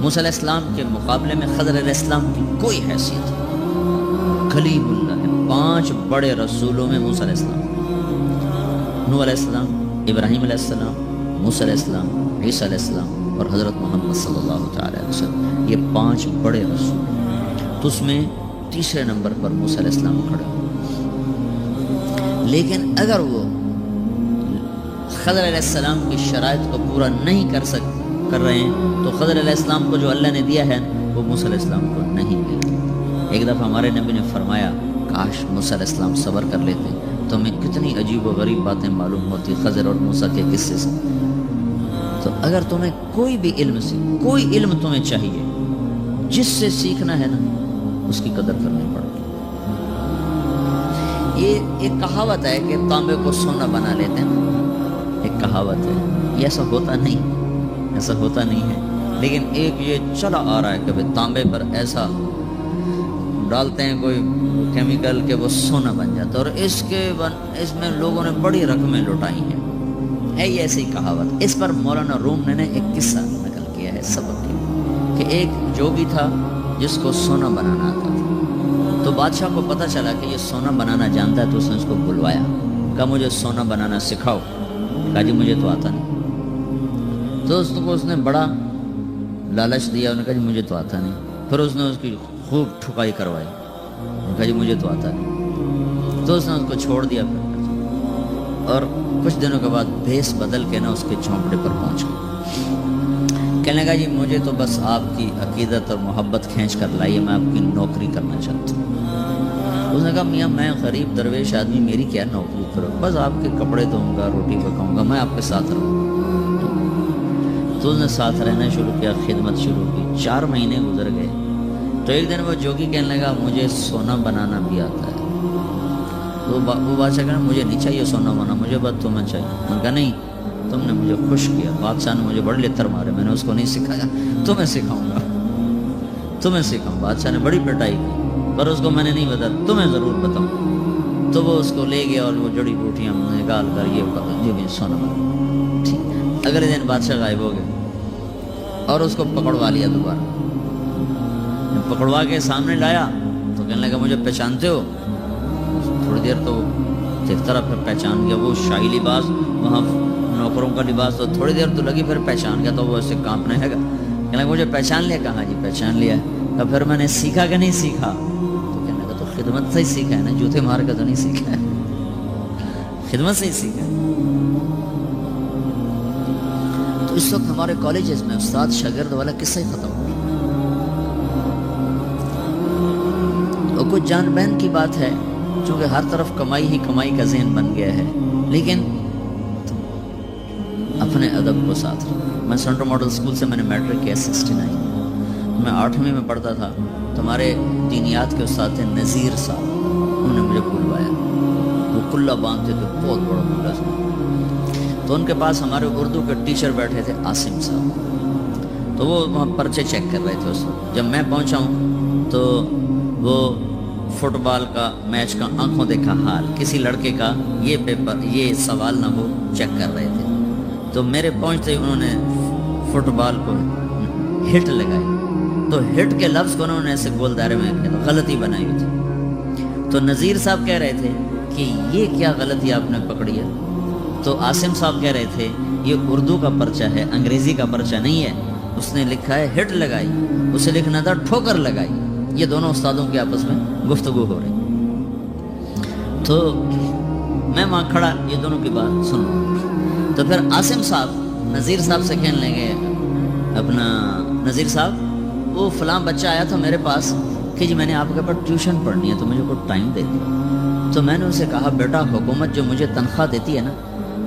موسیٰ علیہ السلام کے مقابلے میں خضر علیہ السلام کی کوئی حیثیت نہیں. کلیم اللہ ہے. 5 بڑے رسولوں میں موسیٰ علیہ السلام، نوح علیہ السلام، ابراہیم علیہ السلام، موسیٰ علیہ السلام، عیسیٰ علیہ السلام اور حضرت محمد صلی اللہ تعالی علیہ وسلم، یہ 5 بڑے رسول. تو اس میں تیسرے نمبر پر موسیٰ علیہ السلام کھڑے. لیکن اگر وہ خضر علیہ السلام کی شرائط کو پورا نہیں کر رہے ہیں تو خضر علیہ السلام کو جو اللہ نے دیا ہے وہ موسیٰ علیہ السلام کو نہیں ملا. ایک دفعہ ہمارے نبی نے فرمایا کاش موسیٰ علیہ السلام صبر کر لیتے تو ہمیں کتنی عجیب و غریب باتیں معلوم ہوتی خضر اور موسیٰ کے قصے سے. تو اگر تمہیں کوئی بھی علم سے کوئی علم تمہیں چاہیے، جس سے سیکھنا ہے نا اس کی قدر کرنی پڑے گی. یہ ایک کہاوت ہے کہ تانبے کو سونا بنا لیتے ہیں، ایک کہاوت ہے. یہ ایسا ہوتا نہیں ہے. لیکن ایک یہ چلا آ رہا ہے کہ تانبے پر ایسا ڈالتے ہیں کوئی کیمیکل کہ وہ سونا بن جاتا ہے، اور اس میں لوگوں نے بڑی رقمیں لٹائی ہیں. ہے یہ ایسی کہاوت. اس پر مولانا روم نے ایک قصہ نقل کیا ہے سبق کے کہ ایک جوگی تھا جس کو سونا بنانا آتا تھا. تو بادشاہ کو پتہ چلا کہ یہ سونا بنانا جانتا ہے, تو اس نے اس کو بلوایا, کہا مجھے سونا بنانا سکھاؤ. کہا جی مجھے تو آتا نہیں. تو اس کو اس نے بڑا لالچ دیا, انہوں نے کہا جی مجھے تو آتا نہیں. پھر اس نے اس کی خوب ٹھکائی کروائی, کہا جی مجھے تو آتا نہیں. تو اس نے اس کو چھوڑ دیا. پھر اور کچھ دنوں کے بعد بھیس بدل کے نا اس کے جھونپڑے پر پہنچ گئے. کہنے لگا جی مجھے تو بس آپ کی عقیدت اور محبت کھینچ کر لائی ہے, میں آپ کی نوکری کرنا چاہتا ہوں. اس نے کہا میاں میں غریب درویش آدمی, میری کیا نوکری کرو, بس آپ کے کپڑے دھوؤں گا, روٹی پکاؤں گا, میں آپ کے ساتھ رہوں گا. تو اس نے ساتھ رہنا شروع کیا, خدمت شروع کی. 4 مہینے گزر گئے. تو ایک دن وہ جوگی کہنے لگا مجھے سونا بنانا بھی آتا ہے. وہ بادشاہ کہنا مجھے نہیں چاہیے سونا بنا, مجھے بس تمہیں چاہیے. میں نے کہا نہیں, تم نے مجھے خوش کیا, بادشاہ نے مجھے بڑے لتر مارے, میں نے اس کو نہیں سکھایا, تمہیں سکھاؤں گا, تمہیں سکھاؤں. بادشاہ نے بڑی پٹائی کی پر اس کو میں نے نہیں بتایا, تمہیں ضرور بتاؤں. تو وہ اس کو لے گیا اور وہ جڑی بوٹیاں نکال کر یہ بھی سونا بنا. ٹھیک. اگلے دن بادشاہ غائب ہو گئے اور اس کو پکڑوا لیا دوبارہ. پکڑوا کے سامنے لایا تو کہنے لگا مجھے پہچانتے ہو. تھوڑی دیر تو دیکھتا رہا, پھر پہچان گیا. وہ شاہی لباس, وہاں نوکروں کا لباس, تو تھوڑی دیر تو لگی, پھر پہچان گیا. تو وہ ایسے کانپنے لگا. کہنے لگا مجھے پہچان لیا. کہا جی پہچان لیا. تو پھر میں نے سیکھا کہ نہیں سیکھا. تو کہنے لگا تو خدمت سے ہی سیکھا ہے نا, جوتے مار کے تو نہیں سیکھا ہے, خدمت سے ہی سیکھا ہے. تو اس وقت ہمارے کالجز میں استاد شاگرد والا قصہ ہی ختم ہو گیا. اور کچھ جان بہن کی بات ہے, چونکہ ہر طرف کمائی ہی کمائی کا ذہن بن گیا ہے, لیکن اپنے ادب کو ساتھ رکھو. میں سینٹرل ماڈل اسکول سے میں نے میٹرک کیا 69. میں 8ویں میں پڑھتا تھا. تو ہمارے دینیات کے استاد تھے نذیر صاحب, انہوں نے مجھے بلوایا. وہ کلہ باندھتے تھے, بہت بڑا کلہ تھا. تو ان کے پاس ہمارے اردو کے ٹیچر بیٹھے تھے عاصم صاحب. تو وہ وہاں پرچے چیک کر رہے تھے اس وقت. جب میں پہنچا ہوں تو وہ فٹ بال کا میچ کا آنکھوں دیکھا حال, کسی لڑکے کا یہ پیپر یہ سوال نہ ہو, چیک کر رہے تھے. تو میرے پہنچتے ہی انہوں نے فٹ بال کو ہٹ لگائی. تو ہٹ کے لفظ کو انہوں نے ایسے گول دائرے میں غلطی بنائی ہوئی تھی. تو نذیر صاحب کہہ رہے تھے کہ یہ کیا غلطی آپ نے پکڑی ہے. تو عاصم صاحب کہہ رہے تھے یہ اردو کا پرچہ ہے, انگریزی کا پرچہ نہیں ہے. اس نے لکھا ہے ہٹ لگائی, اسے لکھنا تھا ٹھوکر لگائی. یہ دونوں استادوں کے آپس میں گفتگو ہو رہی. تو میں وہاں کھڑا یہ دونوں کی بات سن رہا. تو پھر عاصم صاحب نذیر صاحب سے کہنے لگے, اپنا نذیر صاحب وہ فلاں بچہ آیا تھا میرے پاس کہ جی میں نے آپ کے پاس ٹیوشن پڑھنی ہے تو مجھے کوئی ٹائم دے دیا. تو میں نے اسے کہا بیٹا حکومت جو مجھے تنخواہ دیتی ہے نا,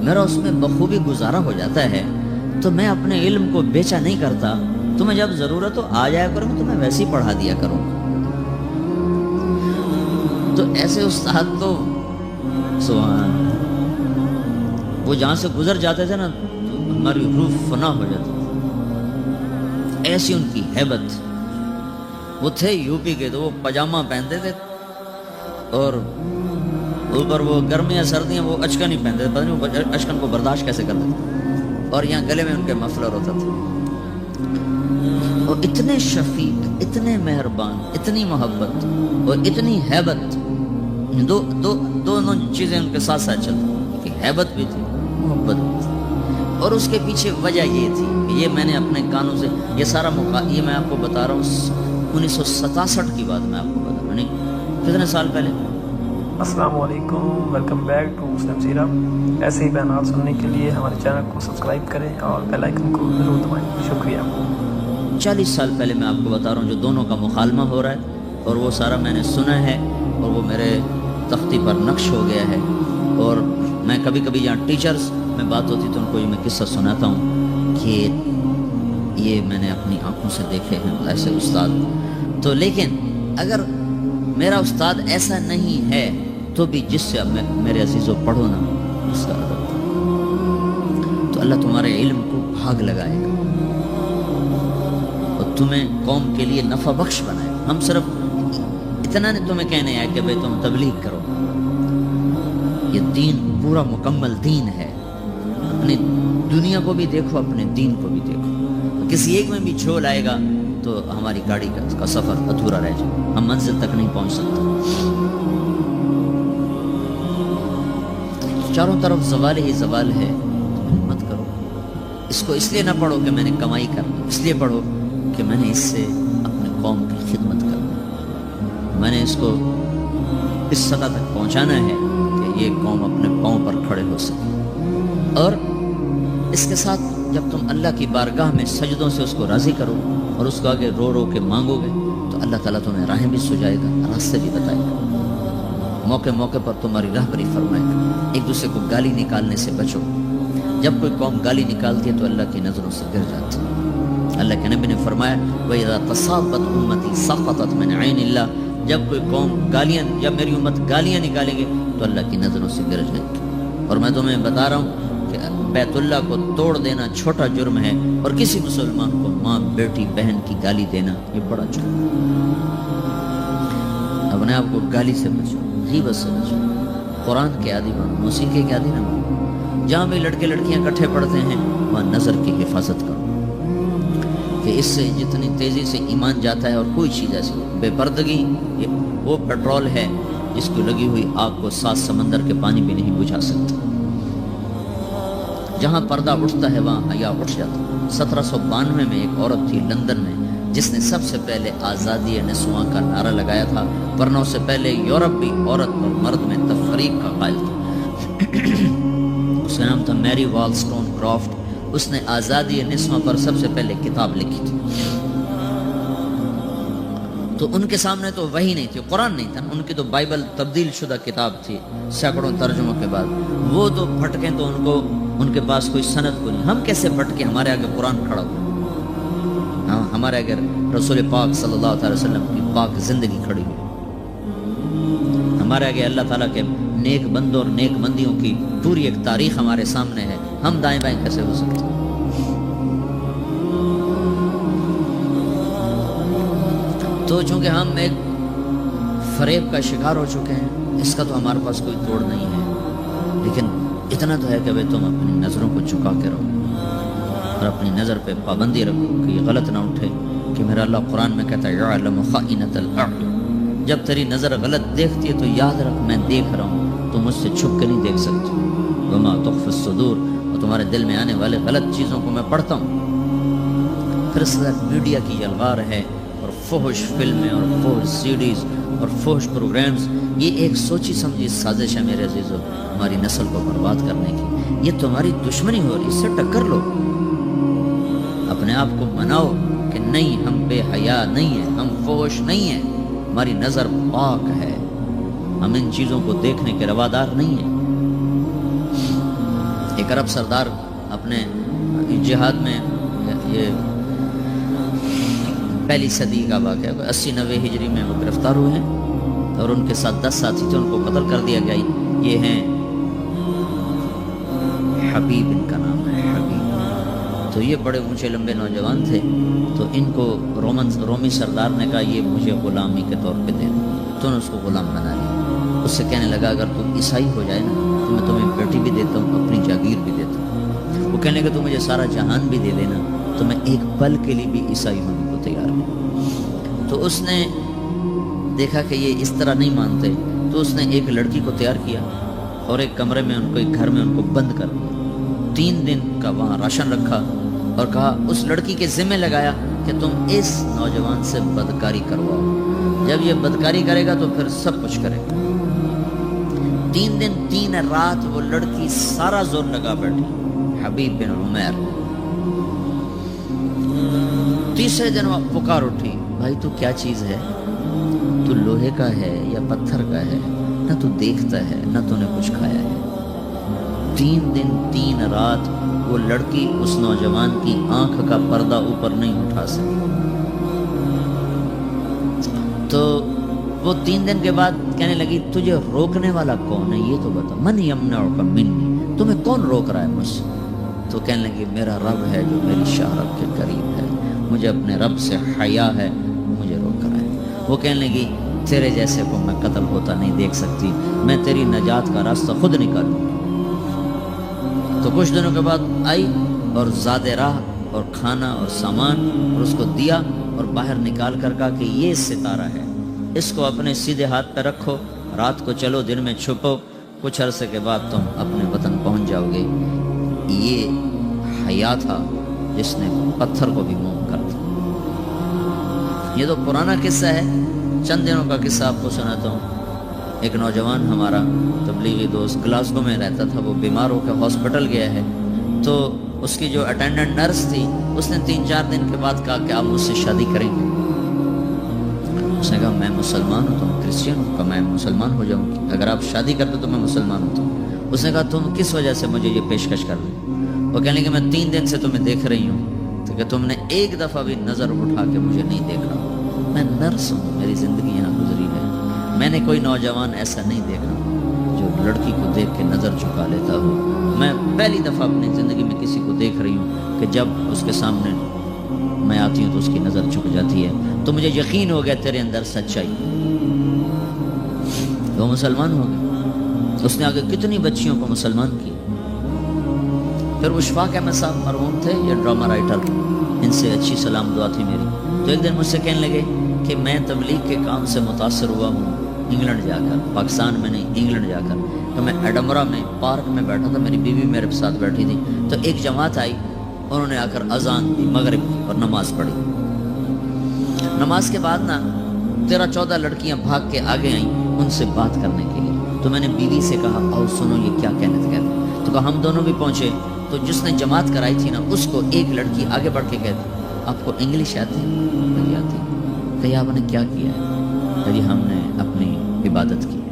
میرا اس میں بخوبی گزارا ہو جاتا ہے, تو میں اپنے علم کو بیچا نہیں کرتا. تمہیں جب ضرورت ہو آ جایا کروں, تو میں ویسے ہی پڑھا دیا کروں. تو ایسے استاد تو سبحان, وہ جہاں سے گزر جاتے تھے نا تو ہماری روح فنا ہو جاتی تھی, ایسی ان کی ہیبت. وہ تھے یو پی کے, تو وہ پاجامہ پہنتے تھے اور اوپر وہ گرمیاں سردیاں وہ اچکن نہیں پہنتے تھے. پتہ نہیں وہ اچکن کو برداشت کیسے کرتے تھے. اور یہاں گلے میں ان کے مفلر ہوتا تھا. اور اتنے شفیق, اتنے مہربان, اتنی محبت اور اتنی ہیبت, دونوں چیزیں ان کے ساتھ ساتھ چلتی کہ ہیبت بھی تھی, محبت بھی تھی. اور اس کے پیچھے وجہ یہ تھی کہ یہ میں نے اپنے کانوں سے یہ سارا یہ میں آپ کو بتا رہا ہوں 1967 کی بات میں آپ کو بتا رہا ہوں, نہیں کتنے سال پہلے. السلام علیکم, ویلکم بیک ٹو مسلم سیرہ. ایسے ہی بیانات سننے کے لیے ہمارے چینل کو سبسکرائب کریں اور بیل آئکن کو ضرور دبائیں. شکریہ. 40 سال پہلے میں آپ کو بتا رہا ہوں جو دونوں کا مکالمہ ہو رہا ہے, اور وہ سارا میں نے سنا ہے اور وہ میرے تختی پر نقش ہو گیا ہے. اور میں کبھی کبھی یہاں ٹیچرز میں بات ہوتی تو ان کو یہ میں قصہ سناتا ہوں کہ یہ میں نے اپنی آنکھوں سے دیکھے ہیں ایسے استاد. تو لیکن اگر میرا استاد ایسا نہیں ہے تو بھی جس سے اب میرے عزیزوں پڑھو نا اس کا ادب, تو اللہ تمہارے علم کو بھاگ لگائے گا اور تمہیں قوم کے لیے نفع بخش بنائے گا. ہم صرف اتنا نہیں تمہیں کہنے آئے کہ بھئی تم تبلیغ کرو, یہ دین پورا مکمل دین ہے. اپنی دنیا کو بھی دیکھو، اپنے دین کو بھی دیکھو. کسی ایک میں بھی جھول آئے گا تو ہماری گاڑی کا سفر ادھورا رہ جائے، ہم منزل تک نہیں پہنچ سکتے. چاروں طرف زوال ہی زوال ہے. مت کرو اس کو. اس لیے نہ پڑھو کہ میں نے کمائی کرنی، اس لیے پڑھو کہ میں نے اس سے اپنے قوم کی خدمت کرنی، میں نے اس کو اس سطح تک پہنچانا ہے کہ یہ قوم اپنے پاؤں پر کھڑے ہو سکے. اور اس کے ساتھ جب تم اللہ کی بارگاہ میں سجدوں سے اس کو راضی کرو اور اس کو آگے رو رو کے مانگو گے تو اللہ تعالیٰ تمہیں راہیں بھی سجائے گا، راستے بھی بتائے گا، موقع موقع پر تمہاری راہبری فرمائے گا. ایک دوسرے کو گالی نکالنے سے بچو. جب کوئی قوم گالی نکالتی ہے تو اللہ کی نظروں سے گر جاتی ہے. اللہ کے نبی نے فرمایا وَإِذَا تَصَابَتْ أُمَّتِي سَقَطَتْ مِنْ عَيْنِ اللَّهِ. جب کوئی قوم گالیاں، جب میری امت گالیاں نکالیں گے تو اللہ کی نظروں سے گر جائے گی. اور میں تمہیں بتا رہا ہوں کہ بیت اللہ کو توڑ دینا چھوٹا جرم ہے، اور کسی مسلمان کو ماں، بیٹی، بہن کی گالی دینا یہ بڑا جرم ہے. اپنے آپ کو گالی سے بچو، غیبت سے بچو، قرآن کے عادی بنو، موسیقی کے عادی نہ بنو. جہاں بھی لڑکے لڑکیاں اکٹھے پڑھتے ہیں وہاں نظر کی حفاظت کرو، کہ اس سے جتنی تیزی سے ایمان جاتا ہے. اور کوئی چیز ایسی بے پردگی وہ پیٹرول ہے جس کو لگی ہوئی آگ کو 7 سمندر کے پانی بھی نہیں بجھا سکتا. جہاں پردہ اٹھتا ہے وہاں حیا اٹھ جاتا. 1792 میں ایک عورت تھی لندن میں جس نے سب سے پہلے آزادی نسواں کا نعرہ لگایا تھا، ورنہ اس سے پہلے یورپ بھی عورت اور مرد میں تفریق کا قائل تھا. اس کا نام تھا میری والسٹون کرافٹ. اس نے آزادی نسواں پر سب سے پہلے کتاب لکھی تھی. تو ان کے سامنے تو وحی نہیں تھی، قرآن نہیں تھا، ان کی تو بائبل تبدیل شدہ کتاب تھی سینکڑوں ترجموں کے بعد. وہ تو پھٹکیں تو ان کے پاس کوئی سند کو نہیں. ہم کیسے پھٹکے؟ ہمارے آگے قرآن کھڑا ہوا، ہمارے آگے رسول پاک صلی اللہ علیہ وسلم کی پاک زندگی کھڑی ہوئی، ہمارے آگے اللہ تعالیٰ کے نیک بندوں اور نیک بندیوں کی پوری ایک تاریخ ہمارے سامنے ہے. ہم دائیں بائیں کیسے ہو سکتے؟ تو چونکہ ہم ایک فریب کا شکار ہو چکے ہیں، اس کا تو ہمارے پاس کوئی توڑ نہیں ہے. لیکن اتنا تو ہے کہ بھائی تم اپنی نظروں کو جھکا کے رہو اور اپنی نظر پہ پابندی رکھو کہ یہ غلط نہ اٹھے. کہ میرا اللہ قرآن میں کہتا ہے یعلم خائنۃ الاعین. جب تیری نظر غلط دیکھتی ہے تو یاد رکھ میں دیکھ رہا ہوں، تم مجھ سے چھپ کے نہیں دیکھ سکتی. وما تخفی الصدور. اور تمہارے دل میں آنے والے غلط چیزوں کو میں پڑھتا ہوں. پھر اس طرح میڈیا کی یلغار ہے اور فحش فلمیں اور فحش سیڈیز اور فحش پروگرامز. یہ ایک سوچی سمجھی سازش ہے میرے عزیزو ہماری نسل کو برباد کرنے کی. یہ تمہاری دشمنی ہو رہی، اس سے ٹکر لو. اپنے آپ کو مناؤ کہ نہیں، ہم بے حیا نہیں ہیں، ہم فحش نہیں ہیں، ہماری نظر پاک ہے، ہم ان چیزوں کو دیکھنے کے روادار نہیں ہیں. ایک عرب سردار اپنے جہاد میں، یہ پہلی صدی کا واقعہ، 80-90 ہجری میں وہ گرفتار ہوئے ہیں اور ان کے ساتھ 10 ساتھی تھے، ان کو قتل کر دیا گیا. یہ ہیں حبیب، ان کا نام ہے حبیب. تو یہ بڑے اونچے لمبے نوجوان تھے. تو ان کو رومی سردار نے کہا یہ مجھے غلامی کے طور پہ دے دو. تو نے اس کو غلام بنا لیا. اس سے کہنے لگا اگر تم عیسائی ہو جائے نا تو میں تمہیں بیٹی بھی دیتا ہوں، اپنی جاگیر بھی دیتا ہوں. وہ کہنے لگا تو مجھے سارا جہان بھی دے دینا تو میں ایک پل کے لیے بھی عیسائی ہونے کو تیار ہوں. تو اس نے دیکھا کہ یہ اس طرح نہیں مانتے، تو اس نے ایک لڑکی کو تیار کیا اور ایک کمرے میں ان کو، ایک گھر میں ان کو بند کر دیا. 3 دن کا وہاں راشن رکھا اور کہا، اس لڑکی کے ذمہ لگایا کہ تم اس نوجوان سے بدکاری کرواؤ، جب یہ بدکاری کرے گا تو پھر سب کچھ کرے گا. 3 دن 3 رات وہ لڑکی سارا زور لگا بیٹھی، حبیب بن عمیر. تیسرے دن وہ پکار اٹھی، بھائی تو کیا چیز ہے؟ تو لوہے کا ہے یا پتھر کا ہے؟ نہ تو دیکھتا ہے نہ تو نے کچھ کھایا ہے. 3 دن 3 رات وہ لڑکی اس نوجوان کی آنکھ کا پردہ اوپر نہیں اٹھا سکی. تو وہ 3 دن کے بعد کہنے لگی تجھے روکنے والا کون ہے یہ تو بتا، من یمنعک منی، تمہیں کون روک رہا ہے مجھ سے؟ تو کہنے لگی میرا رب ہے جو میری شہرت کے قریب ہے، مجھے اپنے رب سے حیا ہے، مجھے روک رہا ہے. وہ کہنے لگی تیرے جیسے کو میں قتل ہوتا نہیں دیکھ سکتی، میں تیری نجات کا راستہ خود نکالوں. تو کچھ دنوں کے بعد آئی اور زاد راہ اور کھانا اور سامان اور اس کو دیا اور باہر نکال کر کہا کہ یہ ستارہ ہے، اس کو اپنے سیدھے ہاتھ پہ رکھو، رات کو چلو دن میں چھپو، کچھ عرصے کے بعد تم اپنے وطن پہنچ جاؤ گے۔ یہ حیا تھا جس نے پتھر کو بھی موم کر دیا۔ یہ تو پرانا قصہ ہے، چند دنوں کا قصہ آپ کو سناتا ہوں۔ ایک نوجوان ہمارا تبلیغی دوست گلاسگو میں رہتا تھا، وہ بیمار ہو کے ہاسپٹل گیا ہے، تو اس کی جو اٹینڈنٹ نرس تھی اس نے 3-4 دن کے بعد کہا کہ آپ مجھ سے شادی کریں گے؟ اس نے کہا میں مسلمان ہوں، تم کرسچن ہو؟ کہا میں مسلمان ہو جاؤں گی، اگر آپ شادی کرتے تو میں مسلمان ہوتا ہوں۔ اس نے کہا تم کس وجہ سے مجھے یہ پیشکش کر رہے ہو؟ وہ کہنے کہ میں 3 دن سے تمہیں دیکھ رہی ہوں، تو کہ تم نے ایک دفعہ بھی نظر اٹھا کے مجھے نہیں دیکھا، میں نرس ہوں، میری زندگی یہاں گزری ہے، میں نے کوئی نوجوان ایسا نہیں دیکھا جو لڑکی کو دیکھ کے نظر جھکا لیتا ہو۔ میں پہلی دفعہ اپنی زندگی میں کسی کو دیکھ رہی ہوں کہ جب اس کے سامنے میں آتی ہوں تو اس کی نظر جھک جاتی ہے، تو مجھے یقین ہو گیا تیرے اندر سچائی۔ وہ مسلمان ہو گئے، اس نے آگے کتنی بچیوں کو مسلمان کیا۔ پھر اشفاق احمد صاحب مرحوم تھے، یہ ڈرامہ رائٹر، ان سے اچھی سلام دعا تھی میری، تو ایک دن مجھ سے کہنے لگے کہ میں تبلیغ کے کام سے متاثر ہوا ہوں انگلینڈ جا کر، پاکستان میں نہیں انگلینڈ جا کر۔ تو میں ایڈمبرا میں پارک میں بیٹھا تھا، میری بیوی میرے ساتھ بیٹھی تھی، تو ایک جماعت آئی، انہوں نے آ کر اذان دی مغرب کی اور نماز پڑھی۔ نماز کے بعد نا 13-14 لڑکیاں بھاگ کے آگے آئیں ان سے بات کرنے کے لیے، تو میں نے بیوی سے کہا آؤ سنو یہ کیا کہنے تھے، تو کہا ہم دونوں بھی پہنچے، تو جس نے جماعت کرائی تھی نا اس کو ایک لڑکی آگے بڑھ کے کہتی آپ کو انگلش آتی ہے؟ آتی ہے۔ کہا آپ نے کیا کیا ہے؟ کہا ہم نے اپنی عبادت کی ہے۔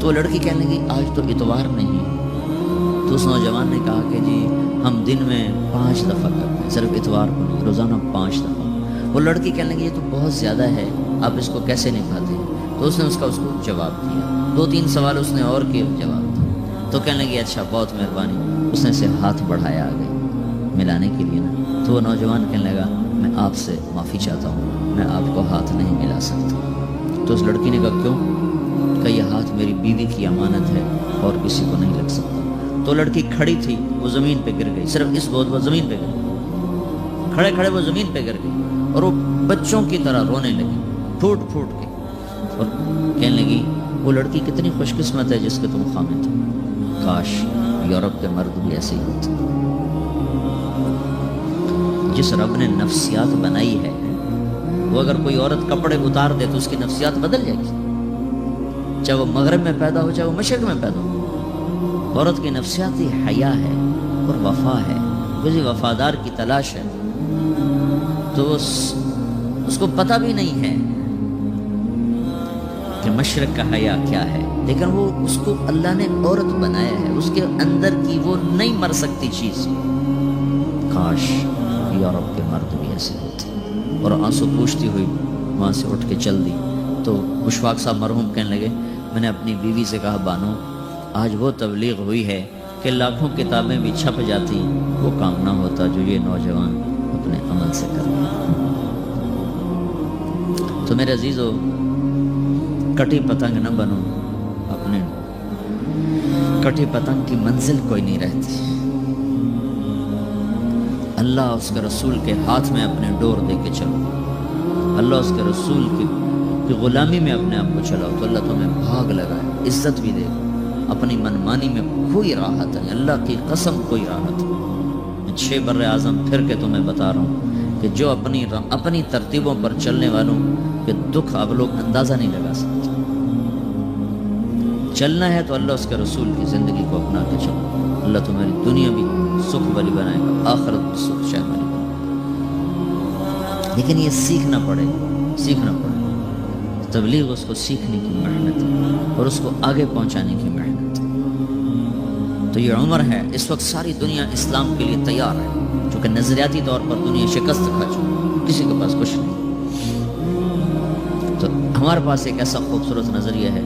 تو لڑکی کہنے لگی آج تو اتوار نہیں ہے، تو اس نوجوان نے کہا کہ جی ہم دن میں 5 دفعہ کرتے ہیں، صرف اتوار کو نہیں، روزانہ 5 دفعہ۔ وہ لڑکی کہنے لگی یہ تو بہت زیادہ ہے، آپ اس کو کیسے نبھاتے ہیں؟ تو اس نے اس کو جواب دیا، 2-3 سوال اس نے اور کیے، جواب دیا، تو کہنے لگی اچھا بہت مہربانی۔ اس نے سے ہاتھ بڑھایا آگے ملانے کے لیے نا، تو وہ نوجوان کہنے لگا میں آپ سے معافی چاہتا ہوں، میں آپ کو ہاتھ نہیں ملا سکتا۔ تو اس لڑکی نے کہا کیوں؟ کہ یہ ہاتھ میری بیوی کی امانت ہے اور کسی کو نہیں لگ سکتا۔ تو لڑکی کھڑی تھی، وہ زمین پہ گر گئی، صرف اس بہت زمین پہ گر گئی، کھڑے کھڑے وہ زمین پہ گر گئی اور وہ بچوں کی طرح رونے لگی پھوٹ پھوٹ کے، اور کہنے لگی وہ لڑکی کتنی خوش قسمت ہے جس کے تم خامد ہو، کاش یورپ کے مرد بھی ایسے ہی ہوتے۔ جس رب نے نفسیات بنائی ہے وہ اگر کوئی عورت کپڑے اتار دے تو اس کی نفسیات بدل جائے گی، چاہے وہ مغرب میں پیدا ہو چاہے وہ مشرق میں پیدا ہو۔ عورت کی نفسیات ہی حیا ہے اور وفا ہے، کسی وفادار کی تلاش ہے، تو اس کو پتہ بھی نہیں ہے کہ مشرق کا حیا کیا ہے، لیکن وہ اس کو اللہ نے عورت بنایا ہے، اس کے اندر کی وہ نہیں مر سکتی چیز۔ کاش یورپ کے مرد بھی ایسے ہوتے۔ اور آنسو پوچھتی ہوئی وہاں سے اٹھ کے چل دی۔ تو اشفاق صاحب مرحوم کہنے لگے میں نے اپنی بیوی سے کہا بانو آج وہ تبلیغ ہوئی ہے کہ لاکھوں کتابیں بھی چھپ جاتی، وہ کام نہ ہوتا جو یہ نوجوان اپنے عمل سے کر رہا۔ تو میرے عزیزو کٹی پتنگ نہ بنو، اپنے کٹی پتنگ کی منزل کوئی نہیں رہتی۔ اللہ اس کے رسول کے ہاتھ میں اپنے ڈور دے کے چلو، اللہ اس کے رسول کی غلامی میں اپنے آپ کو چلاؤ تو اللہ تمہیں بھاگ لگائے، عزت بھی دے گا۔ اپنی منمانی میں کوئی راحت ہے، اللہ کی قسم کوئی راحت ہے۔ میں 6 بر اعظم پھر کے تمہیں بتا رہا ہوں کہ جو اپنی ترتیبوں پر چلنے والوں کے دکھ آپ لوگ اندازہ نہیں لگا سکتے۔ چلنا ہے تو اللہ اس کے رسول کی زندگی کو اپنا کے چلو، اللہ تمہاری دنیا بھی سکھ والی بنائے گا، آخرت بھی سکھ شاید والی بنائے گا۔ لیکن یہ سیکھنا پڑے، سیکھنا پڑے۔ تبلیغ اس کو سیکھنے کی محنت ہے اور اس کو آگے پہنچانے کی محنت ہے۔ تو یہ عمر ہے، اس وقت ساری دنیا اسلام کے لیے تیار ہے، چونکہ نظریاتی طور پر دنیا شکست کھا چکی، کسی کے پاس کچھ نہیں۔ تو ہمارے پاس ایک ایسا خوبصورت نظریہ ہے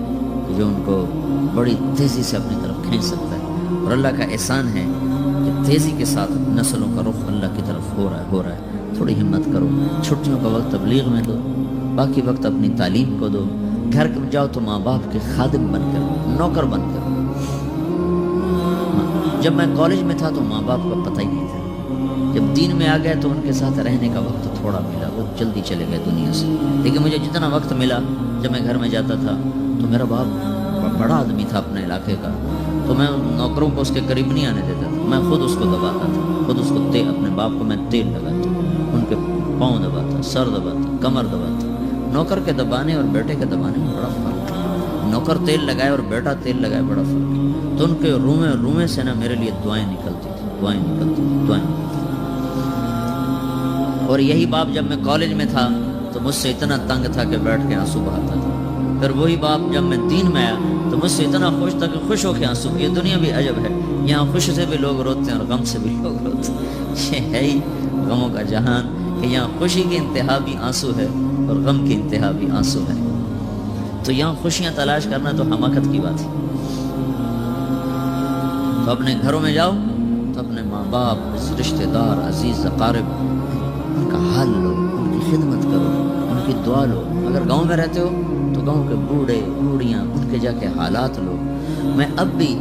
جو ان کو بڑی تیزی سے اپنی طرف کھینچ سکتا ہے، اور اللہ کا احسان ہے کہ تیزی کے ساتھ نسلوں کا رخ اللہ کی طرف ہو رہا ہے۔ تھوڑی ہمت کرو، چھٹیوں کا وقت تبلیغ میں دو، باقی وقت اپنی تعلیم کو دو، گھر جاؤ تو ماں باپ کے خادم بن کر، نوکر بن کر، جب میں کالج میں تھا تو ماں باپ کا پتہ ہی نہیں تھا، جب دین میں آ گئے تو ان کے ساتھ رہنے کا وقت تھوڑا ملا، وہ جلدی چلے گئے دنیا سے، لیکن مجھے جتنا وقت ملا جب میں گھر میں جاتا تھا تو میرا باپ بڑا آدمی تھا اپنے علاقے کا، تو میں نوکروں کو اس کے قریب نہیں آنے دیتا تھا، میں خود اس کو دباتا تھا، خود اس کو اپنے باپ کو میں تیل لگاتا، ان کے پاؤں دباتا، سر دباتا، کمر دباتا۔ نوکر کے دبانے اور بیٹے کے دبانے میں بڑا فرق ہے، نوکر تیل لگائے اور بیٹا تیل لگائے بڑا فرق ہے، تو ان کے رومے سے نا میرے لیے دعائیں نکلتی تھیں۔ اور یہی باپ جب میں کالج میں تھا تو مجھ سے اتنا تنگ تھا کہ بیٹھ کے آنسو بہاتا تھا، پھر وہی باپ جب میں دین میں آیا تو مجھ سے اتنا خوش تھا کہ خوش ہو کے آنسو۔ یہ دنیا بھی عجب ہے، یہاں خوش سے بھی لوگ روتے ہیں اور غم سے بھی لوگ روتے ہیں، یہ ہے ہی غموں کا جہان کہ یہاں خوشی کی انتہا بھی آنسو ہے اور غم کی انتہا بھی آنسو ہے، تو یہاں خوشیاں تلاش کرنا تو حماقت کی بات ہے۔ تو اپنے گھروں میں جاؤ تو اپنے ماں باپ، رشتہ دار، عزیز اقارب، ان کا حال لو، ان کی خدمت کرو، ان کی دعا لو۔ اگر گاؤں میں رہتے ہو تو گاؤں کے بوڑھے بوڑھیاں ان کے جا کے حالات لو۔ میں اب بھی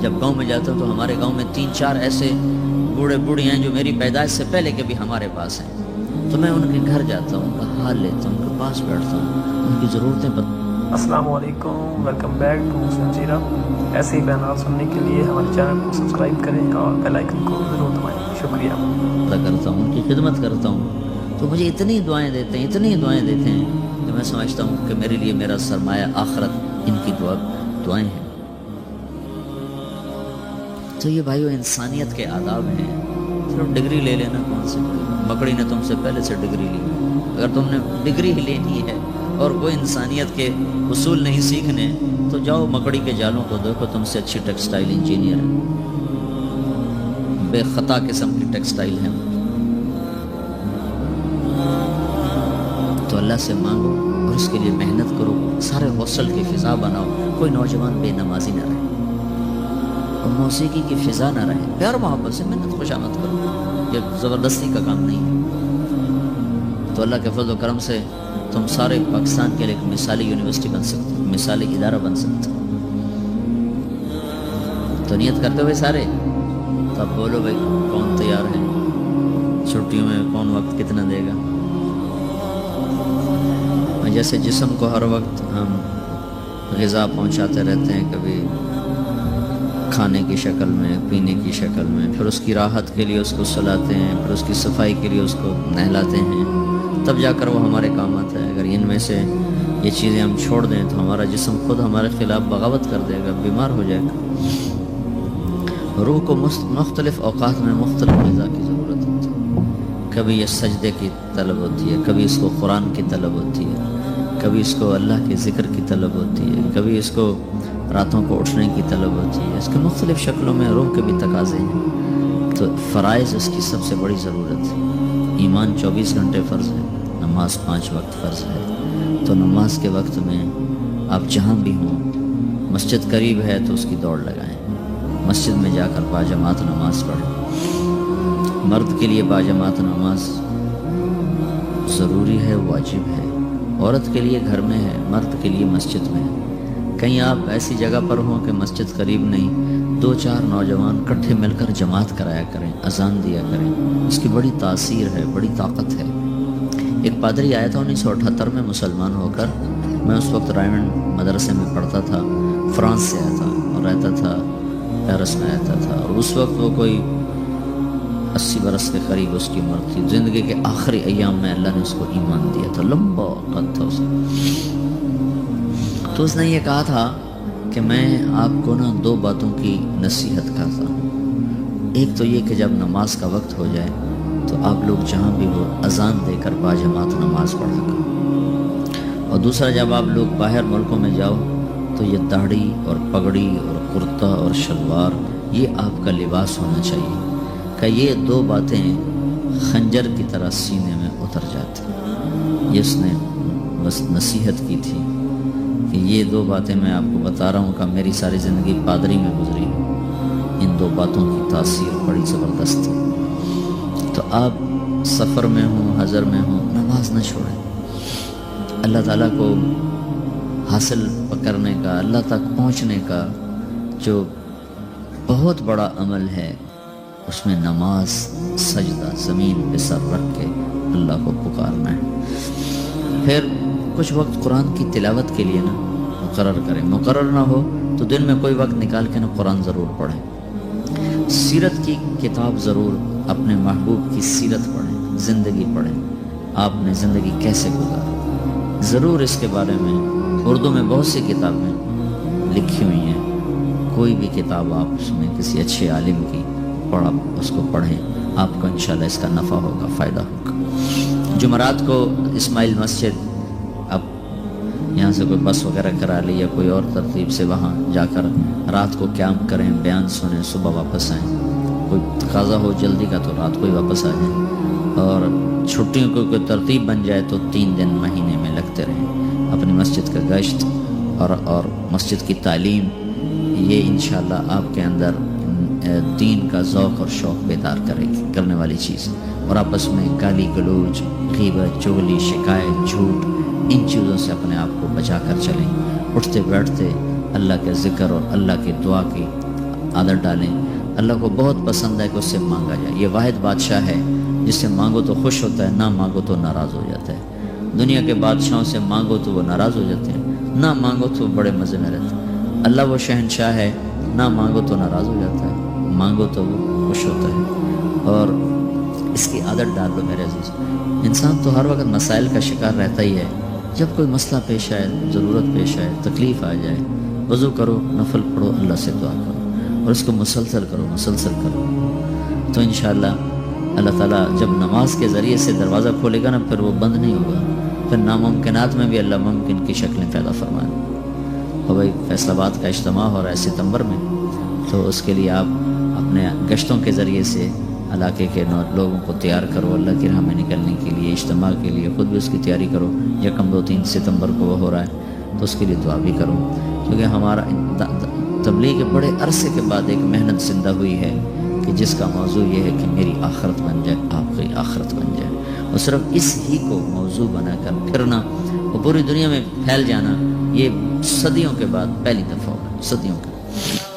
جب گاؤں میں جاتا ہوں تو ہمارے گاؤں میں 3-4 ایسے بوڑھے بوڑھیاں ہیں جو میری پیدائش سے پہلے کے بھی ہمارے پاس ہیں، تو میں ان کے گھر جاتا ہوں، ان کا حال لیتا ہوں، ان کے پاس بیٹھتا ہوں، ان کی ضرورتیں السلام علیکم، ویلکم بیک ٹو مسلم سیرہ۔ ایسے ہی بیانات سننے کے لیے ہمارے چینل کو سبسکرائب کریں اور بیل آئکن کو ضرور دبائیں۔ شکریہ۔ کرتا ہوں، ان کی خدمت کرتا ہوں، تو مجھے اتنی دعائیں دیتے ہیں کہ میں سمجھتا ہوں کہ میرے لیے میرا سرمایہ آخرت ان کی دعائیں ہیں۔ تو یہ بھائیو انسانیت کے آداب ہیں۔ صرف ڈگری لے لینا کون سے مکڑی نے تم سے پہلے سے ڈگری لی، اگر تم نے ڈگری ہی لینی ہے اور کوئی انسانیت کے اصول نہیں سیکھنے تو جاؤ مکڑی کے جالوں کو دیکھو، تم سے اچھی ٹیکسٹائل انجینئر ہے، بے خطا قسم کی ٹیکسٹائل ہے۔ تو اللہ سے مانگو اور اس کے لیے محنت کرو، سارے ہاسٹل کی فضا بناؤ، کوئی نوجوان بے نمازی نہ رہے اور موسیقی کی فضا نہ رہے، پیار محبت سے محنت خوشامد کرو، یہ زبردستی کا کام نہیں ہے۔ تو اللہ کے فضل و کرم سے تم سارے پاکستان کے لیے ایک مثالی یونیورسٹی بن سکتے ہو، مثالی ادارہ بن سکتے ہو۔ تو نیت کرتے ہوئے سارے تو اب بولو بھائی کون تیار ہے، چھٹیوں میں کون وقت کتنا دے گا۔ جیسے جسم کو ہر وقت ہم غذا پہنچاتے رہتے ہیں، کبھی کھانے کی شکل میں، پینے کی شکل میں، پھر اس کی راحت کے لیے اس کو سلاتے ہیں، پھر اس کی صفائی کے لیے اس کو نہلاتے ہیں، تب جا کر وہ ہمارے کام آتا ہے۔ اگر ان میں سے یہ چیزیں ہم چھوڑ دیں تو ہمارا جسم خود ہمارے خلاف بغاوت کر دے گا، بیمار ہو جائے گا۔ روح کو مختلف اوقات میں مختلف غذا کی ضرورت ہوتی ہے، کبھی یہ سجدے کی طلب ہوتی ہے، کبھی اس کو قرآن کی طلب ہوتی ہے، کبھی اس کو اللہ کے ذکر کی طلب ہوتی ہے، کبھی اس کو راتوں کو اٹھنے کی طلب ہوتی ہے۔ اس کے مختلف شکلوں میں روح کے بھی تقاضے ہیں۔ تو فرائض اس کی سب سے بڑی ضرورت ہے۔ ایمان 24 گھنٹے فرض ہے، نماز 5 وقت فرض ہے۔ تو نماز کے وقت میں آپ جہاں بھی ہوں، مسجد قریب ہے تو اس کی دوڑ لگائیں، مسجد میں جا کر باجماعت نماز پڑھیں۔ مرد کے لیے باجماعت نماز ضروری ہے، واجب ہے، عورت کے لیے گھر میں ہے، مرد کے لیے مسجد میں ہے۔ کہیں آپ ایسی جگہ پر ہوں کہ مسجد قریب نہیں، 2-4 نوجوان کٹھے مل کر جماعت کرایا کریں، اذان دیا کریں، اس کی بڑی تاثیر ہے، بڑی طاقت ہے۔ ایک پادری آیا تھا 1978 میں مسلمان ہو کر، میں اس وقت رائمنڈ مدرسے میں پڑھتا تھا، فرانس سے آیا تھا اور رہتا تھا پیرس میں رہتا تھا، اور اس وقت وہ کوئی 80 برس کے قریب اس کی عمر تھی۔ زندگی کے آخری ایام میں اللہ نے اس کو ایمان دیا تھا، لمبا قد تھا اس تو اس نے یہ کہا تھا کہ میں آپ کو 2 باتوں کی نصیحت کرتا ہوں۔ ایک تو یہ کہ جب نماز کا وقت ہو جائے تو آپ لوگ جہاں بھی ہو اذان دے کر باجماعت نماز پڑھا کرو، اور دوسرا جب آپ لوگ باہر ملکوں میں جاؤ تو یہ داڑھی اور پگڑی اور کرتا اور شلوار یہ آپ کا لباس ہونا چاہیے، کہ یہ 2 باتیں خنجر کی طرح سینے میں اتر جاتی۔ یہ اس نے بس نصیحت کی تھی کہ یہ 2 باتیں میں آپ کو بتا رہا ہوں کہ میری ساری زندگی پادری میں گزری، ان 2 باتوں کی تاثیر بڑی زبردست ہے۔ تو آپ سفر میں ہوں، حضر میں ہوں، نماز نہ چھوڑیں۔ اللہ تعالیٰ کو حاصل کرنے کا، اللہ تک پہنچنے کا جو بہت بڑا عمل ہے اس میں نماز سجدہ زمین پہ سر رکھ کے اللہ کو پکارنا ہے. پھر کچھ وقت قرآن کی تلاوت کے لیے نا مقرر کریں. مقرر نہ ہو تو دن میں کوئی وقت نکال کے نا قرآن ضرور پڑھیں. سیرت کی کتاب ضرور، اپنے محبوب کی سیرت پڑھیں، زندگی پڑھیں. آپ نے زندگی کیسے گزاری ضرور اس کے بارے میں اردو میں بہت سی کتابیں لکھی ہوئی ہیں. کوئی بھی کتاب آپ اس میں کسی اچھے عالم کی پڑھا اس کو پڑھیں، آپ کو انشاءاللہ اس کا نفع ہوگا، فائدہ ہوگا. جمعرات کو اسماعیل مسجد، اب یہاں سے کوئی بس وغیرہ کرا لی یا کوئی اور ترتیب سے وہاں جا کر رات کو قیام کریں، بیان سنیں، صبح واپس آئیں. کوئی تقاضا ہو جلدی کا تو رات کو ہی واپس آ جائیں. اور چھٹیوں کو کوئی ترتیب بن جائے تو 3 دن مہینے میں لگتے رہیں. اپنی مسجد کا گشت اور مسجد کی تعلیم، یہ انشاءاللہ آپ کے اندر دین کا ذوق اور شوق بیدار کرنے والی چیز. اور آپس میں گالی گلوچ، غیبت، چغلی، شکایت، جھوٹ، ان چیزوں سے اپنے آپ کو بچا کر چلیں. اٹھتے بیٹھتے اللہ کے ذکر اور اللہ کی دعا کی عادت ڈالیں. اللہ کو بہت پسند ہے کہ اس سے مانگا جائے. یہ واحد بادشاہ ہے جس سے مانگو تو خوش ہوتا ہے، نہ مانگو تو ناراض ہو جاتا ہے. دنیا کے بادشاہوں سے مانگو تو وہ ناراض ہو جاتے ہیں، نہ مانگو تو بڑے مزے میں رہتے ہیں. اللہ وہ شہنشاہ ہے، نہ مانگو تو ناراض ہو جاتا ہے، مانگو تو وہ خوش ہوتا ہے. اور اس کی عادت ڈال لو میرے عزیز. انسان تو ہر وقت مسائل کا شکار رہتا ہی ہے. جب کوئی مسئلہ پیش آئے، ضرورت پیش آئے، تکلیف آ جائے، وضو کرو، نفل پڑھو، اللہ سے دعا کرو اور اس کو مسلسل کرو. تو انشاءاللہ اللہ تعالیٰ جب نماز کے ذریعے سے دروازہ کھولے گا نا، پھر وہ بند نہیں ہوگا. پھر ناممکنات میں بھی اللہ ممکن کی شکلیں پیدا فرمائیں. اور بھائی فیصل آباد کا اجتماع ہو رہا ہے ستمبر میں، تو اس کے لیے آپ اپنے گشتوں کے ذریعے سے علاقے کے لوگوں کو تیار کرو اللہ کی راہ میں نکلنے کے لیے، اجتماع کے لیے. خود بھی اس کی تیاری کرو. 1, 2, 3 ستمبر کو وہ ہو رہا ہے تو اس کے لیے دعا بھی کرو. کیونکہ ہمارا تبلیغ کے بڑے عرصے کے بعد ایک محنت زندہ ہوئی ہے کہ جس کا موضوع یہ ہے کہ میری آخرت بن جائے، آپ کی آخرت بن جائے. اور صرف اس ہی کو موضوع بنا کر پھرنا اور پوری دنیا میں پھیل جانا، یہ صدیوں کے بعد پہلی دفعہ ہو رہا ہے، صدیوں کے.